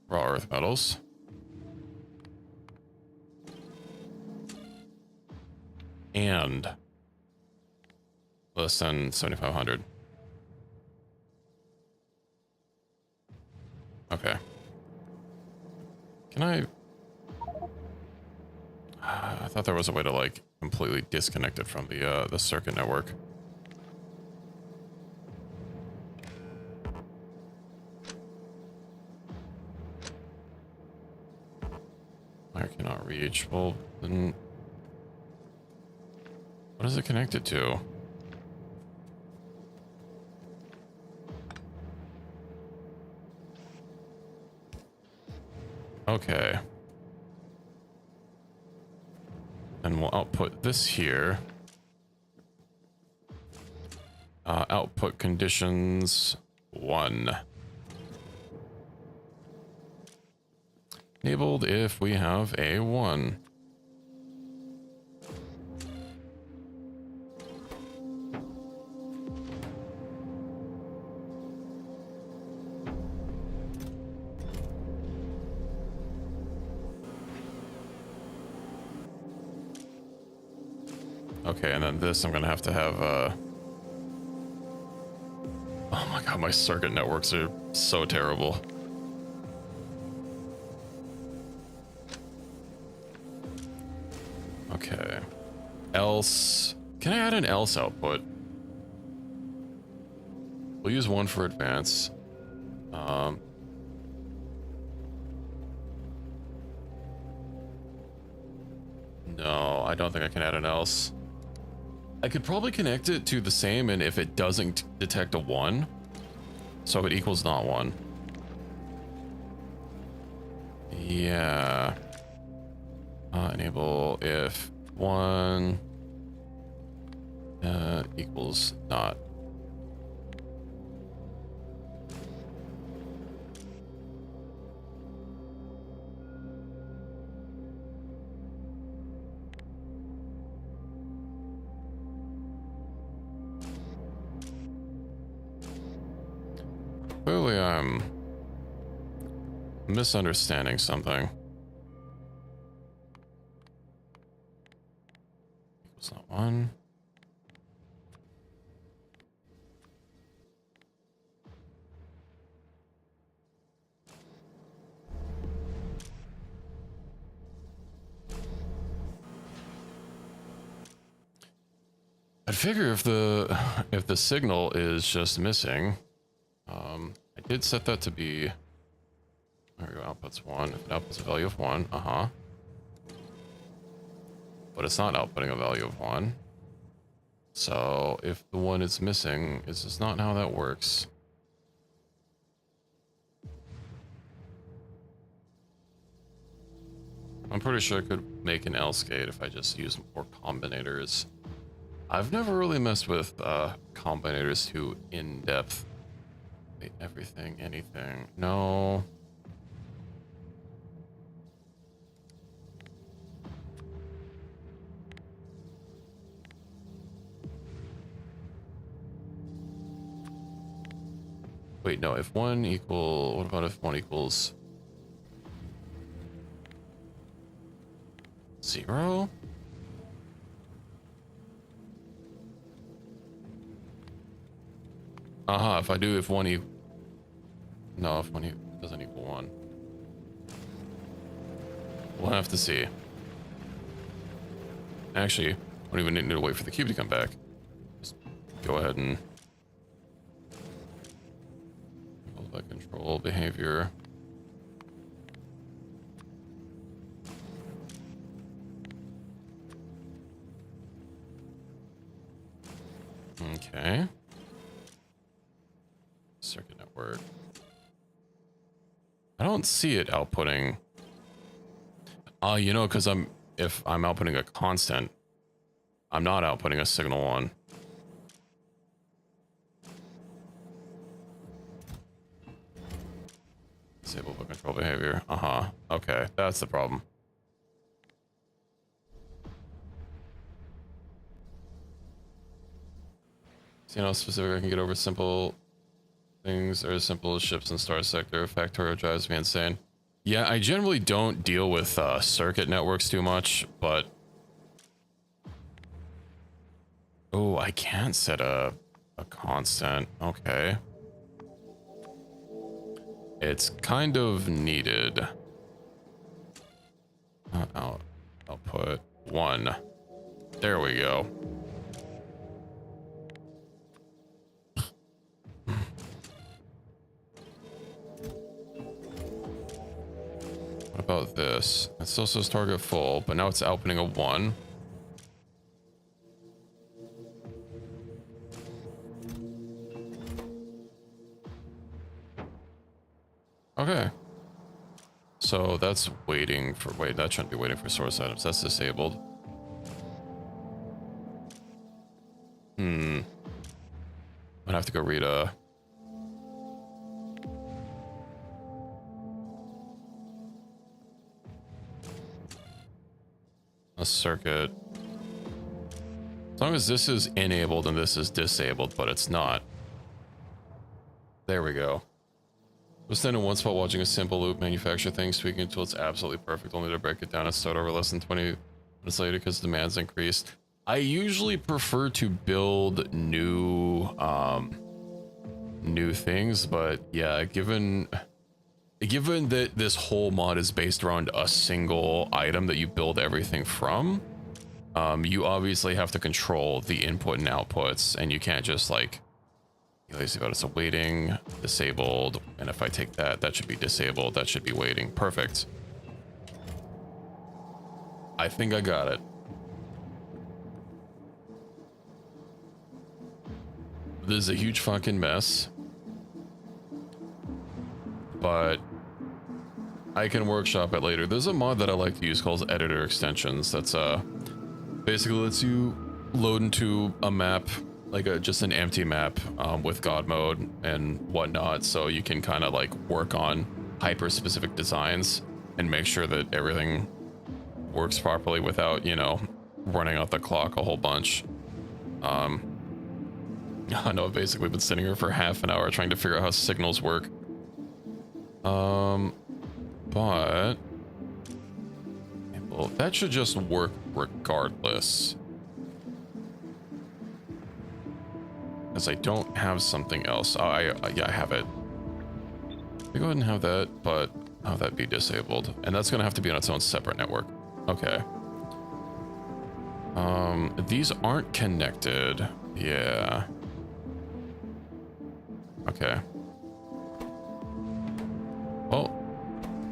raw earth metals. And less than 7,500. Okay. Can I thought there was a way to like completely disconnect it from the circuit network. I cannot reach. Well, then what is it connected to? Okay. And we'll output this here. Output conditions 1. Enabled if we have a 1. Okay, and then this I'm gonna have to have oh my god, my circuit networks are so terrible. Okay. Else, can I add an else output? We'll use one for advance. No, I don't think I can add an else. I could probably connect it to the same, and if it doesn't detect a 1, so it equals not 1. Yeah. Enable if 1 equals not. Clearly I'm misunderstanding something. Equals not 1. I'd figure if the signal is just missing, I did set that to be, there we go, outputs 1. If it outputs a value of 1, but it's not outputting a value of 1. So if the 1 is missing, is this not how that works? I'm pretty sure I could make an else gate if I just use more combinators. I've never really messed with combinators too in depth. Wait, everything, anything. No. Wait, no, if 1 equal, what about if 1 equals 0? If I do, if 1 equals, no, if 1 doesn't equal 1. We'll have to see. Actually, I don't even need to wait for the cube to come back. Just go ahead and control behavior. Okay. Circuit network. I don't see it outputting. You know, because if I'm outputting a constant, I'm not outputting a signal 1. Disable the control behavior. Okay, that's the problem. See how specific I can get over simple things are as simple as ships and star sector. Factorio drives me insane. Yeah, I generally don't deal with circuit networks too much, but oh, I can't set a constant. Okay. It's kind of needed. Output 1. There we go. What about this? It still says target full, but now it's outputting a 1. Okay. So that's waiting for, wait, that shouldn't be waiting for source items. That's disabled. I'd have to go read a circuit. As long as this is enabled and this is disabled, but it's not. There we go. Was stand in one spot watching a simple loop manufacture things, tweaking until it's absolutely perfect, only to break it down and start over less than 20 minutes later because demand's increased. I usually prefer to build new things, but yeah, given that this whole mod is based around a single item that you build everything from, you obviously have to control the input and outputs, and you can't just like be lazy about it. So waiting, disabled, and if I take that, that should be disabled, that should be waiting. Perfect. I think I got it. This is a huge fucking mess, but I can workshop it later. There's a mod that I like to use called Editor Extensions. That's basically lets you load into a map, like just an empty map with God mode and whatnot, so you can kind of like work on hyper specific designs and make sure that everything works properly without, you know, running out the clock a whole bunch. I know I've basically been sitting here for half an hour trying to figure out how signals work. But well, that should just work regardless. Because I don't have something else. Yeah, I have it. Let me go ahead and have that, but have that be disabled. And that's gonna have to be on its own separate network. Okay. These aren't connected. Yeah. Okay. Well,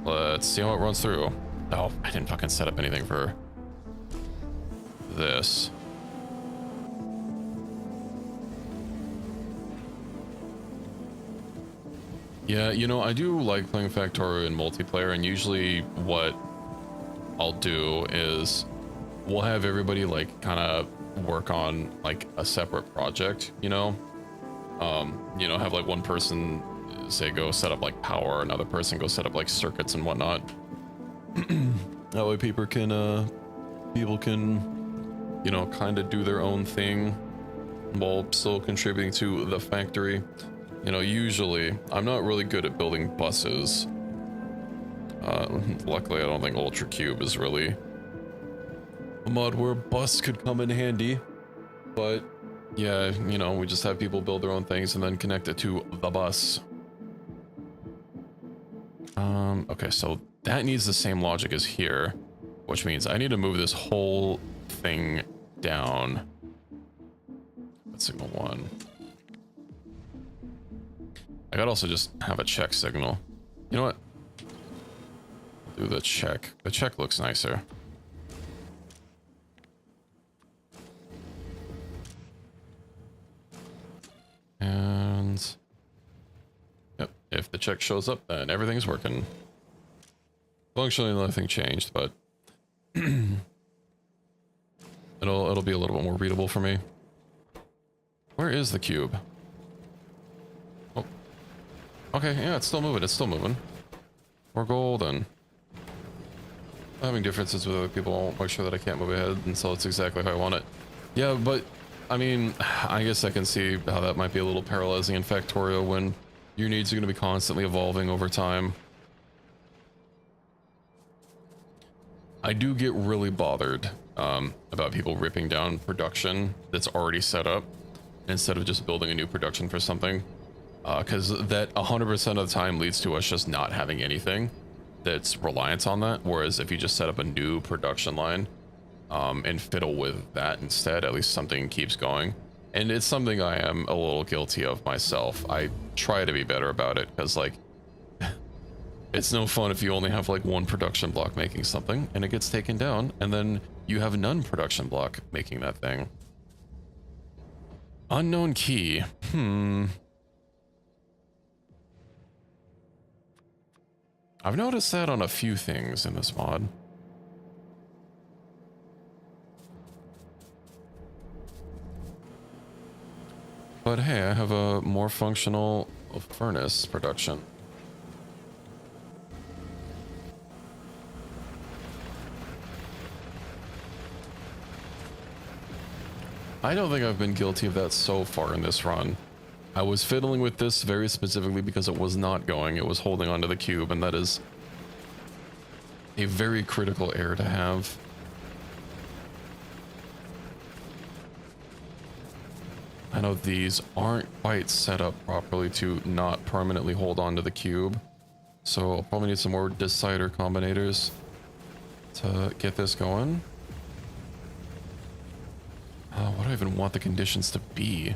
let's see how it runs through. Oh, I didn't fucking set up anything for this. Yeah, you know, I do like playing Factorio in multiplayer, and usually what I'll do is we'll have everybody like kind of work on like a separate project, you know, have like one person say go set up like power, another person go set up like circuits and whatnot. That way people can, you know, kind of do their own thing while still contributing to the factory. You know, usually I'm not really good at building buses. Luckily, I don't think ULTRACUBE is really a mod where a bus could come in handy. But yeah, you know, we just have people build their own things and then connect it to the bus. Okay, so that needs the same logic as here, which means I need to move this whole thing down. That's signal 1. I could also just have a check signal. You know what? I'll do the check. The check looks nicer. And yep, if the check shows up, then everything's working. Functionally, nothing changed, but it'll be a little bit more readable for me. Where is the cube? Oh, okay, yeah, it's still moving. It's still moving. We're golden. Having differences with other people won't make sure that I can't move ahead until it's exactly how I want it. Yeah, but I mean, I guess I can see how that might be a little paralyzing in Factorio when your needs are going to be constantly evolving over time. I do get really bothered about people ripping down production that's already set up instead of just building a new production for something, because that 100% of the time leads to us just not having anything that's reliant on that. Whereas if you just set up a new production line and fiddle with that instead, at least something keeps going. And it's something I am a little guilty of myself. I try to be better about it, because like it's no fun if you only have like one production block making something and it gets taken down, and then you have none production block making that thing. Unknown key. I've noticed that on a few things in this mod. But hey, I have a more functional furnace production. I don't think I've been guilty of that so far in this run. I was fiddling with this very specifically because it was not going. It was holding onto the cube, and that is a very critical error to have. I know these aren't quite set up properly to not permanently hold on to the cube. So I'll probably need some more decider combinators to get this going. What do I even want the conditions to be?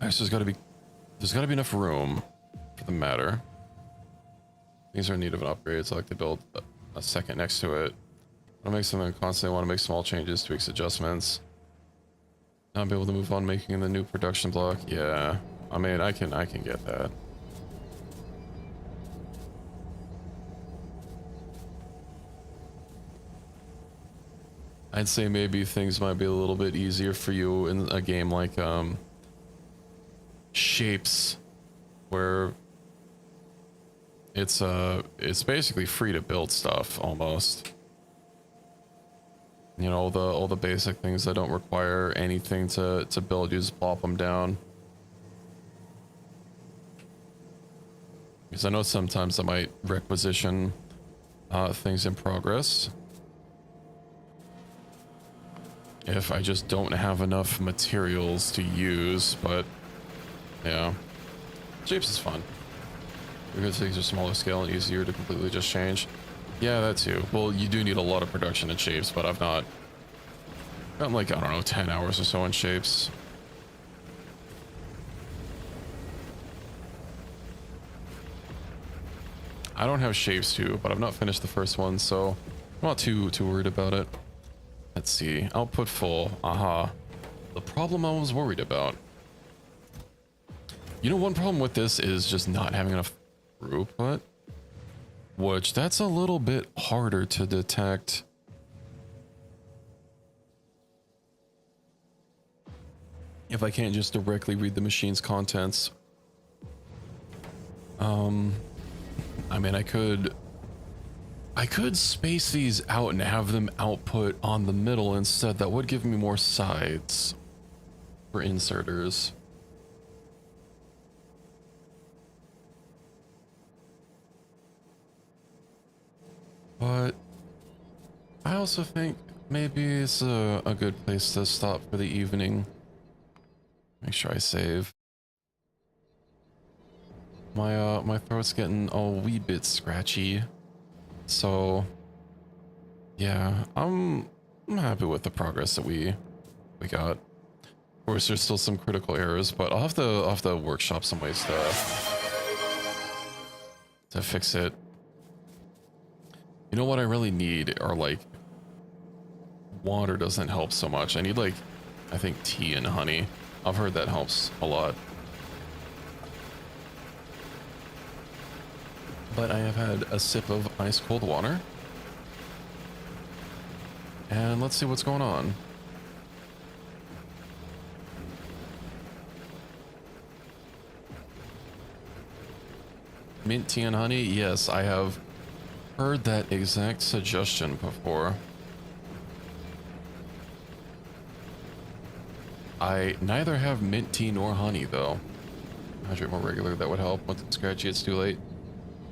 Actually, there's gotta be enough room for the matter. These are in need of an upgrade, so I like to build a second next to it. I make something constantly want to make small changes, tweaks, adjustments. Not be able to move on making the new production block. Yeah, I mean, I can get that. I'd say maybe things might be a little bit easier for you in a game like Shapes, where it's basically free to build stuff almost. You know, all the basic things that don't require anything to build, you just plop them down. Because I know sometimes I might requisition things in progress if I just don't have enough materials to use, but yeah. Shapes is fun. Because things are smaller scale and easier to completely just change. Yeah, that too. Well, you do need a lot of production in Shapes, but I've not gotten like, I don't know, 10 hours or so in Shapes. I don't have Shapes too, but I've not finished the first one, so I'm not too worried about it. Let's see. Output full. Aha. The problem I was worried about. You know, one problem with this is just not having enough throughput, which that's a little bit harder to detect. If I can't just directly read the machine's contents. I mean, I could space these out and have them output on the middle instead. That would give me more sides for inserters. But I also think maybe it's a good place to stop for the evening. Make sure I save. My throat's getting a wee bit scratchy. So yeah, I'm happy with the progress that we got. Of course, there's still some critical errors, but I'll have to workshop some ways to fix it. You know what I really need are like, water doesn't help so much. I need like, I think tea and honey. I've heard that helps a lot. But I have had a sip of ice cold water. And let's see what's going on. Mint tea and honey? Yes, I have heard that exact suggestion before. I neither have mint tea nor honey though. Hydrate more regular, that would help. Once it's scratchy, it's too late.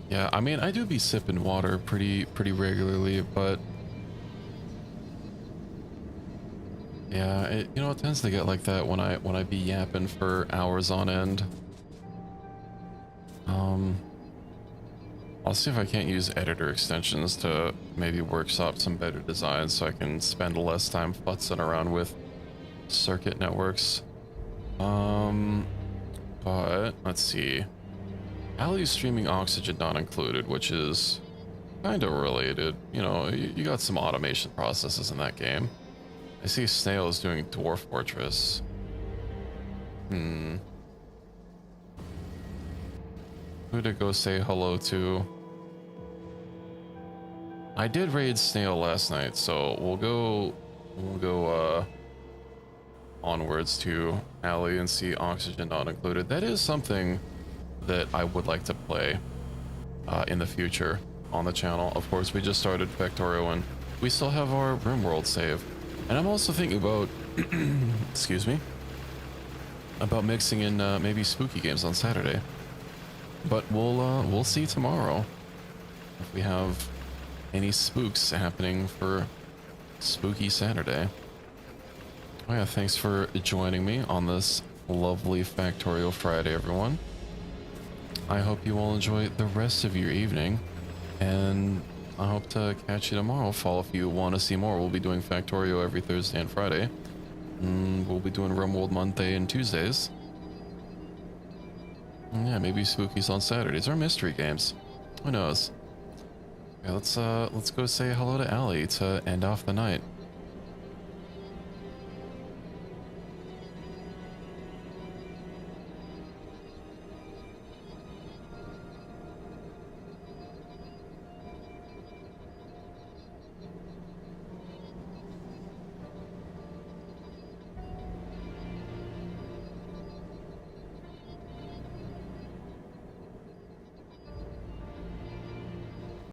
Yeah, I mean, I do be sipping water pretty regularly, but yeah, it tends to get like that when I be yapping for hours on end. I'll see if I can't use editor extensions to maybe workshop some better designs so I can spend less time futzing around with circuit networks. But let's see. Alley streaming oxygen not included, which is kind of related. You know, you got some automation processes in that game. I see Snail is doing Dwarf Fortress. Who to go say hello to? I did raid Snail last night, so we'll go onwards to Alley and see oxygen not included. That is something that I would like to play in the future on the channel. Of course, we just started Factorio and we still have our RimWorld save. And I'm also thinking about, excuse me, about mixing in maybe spooky games on Saturday. But we'll see tomorrow if we have any spooks happening for spooky Saturday. Oh yeah, thanks for joining me on this lovely Factorio Friday, everyone. I hope you all enjoy the rest of your evening, and I hope to catch you tomorrow. Fall if you want to see more. We'll be doing Factorio every Thursday and Friday. We'll be doing RimWorld Monday and Tuesdays. And yeah, maybe Spookies on Saturdays or mystery games. Who knows? Okay, let's go say hello to Allie to end off the night.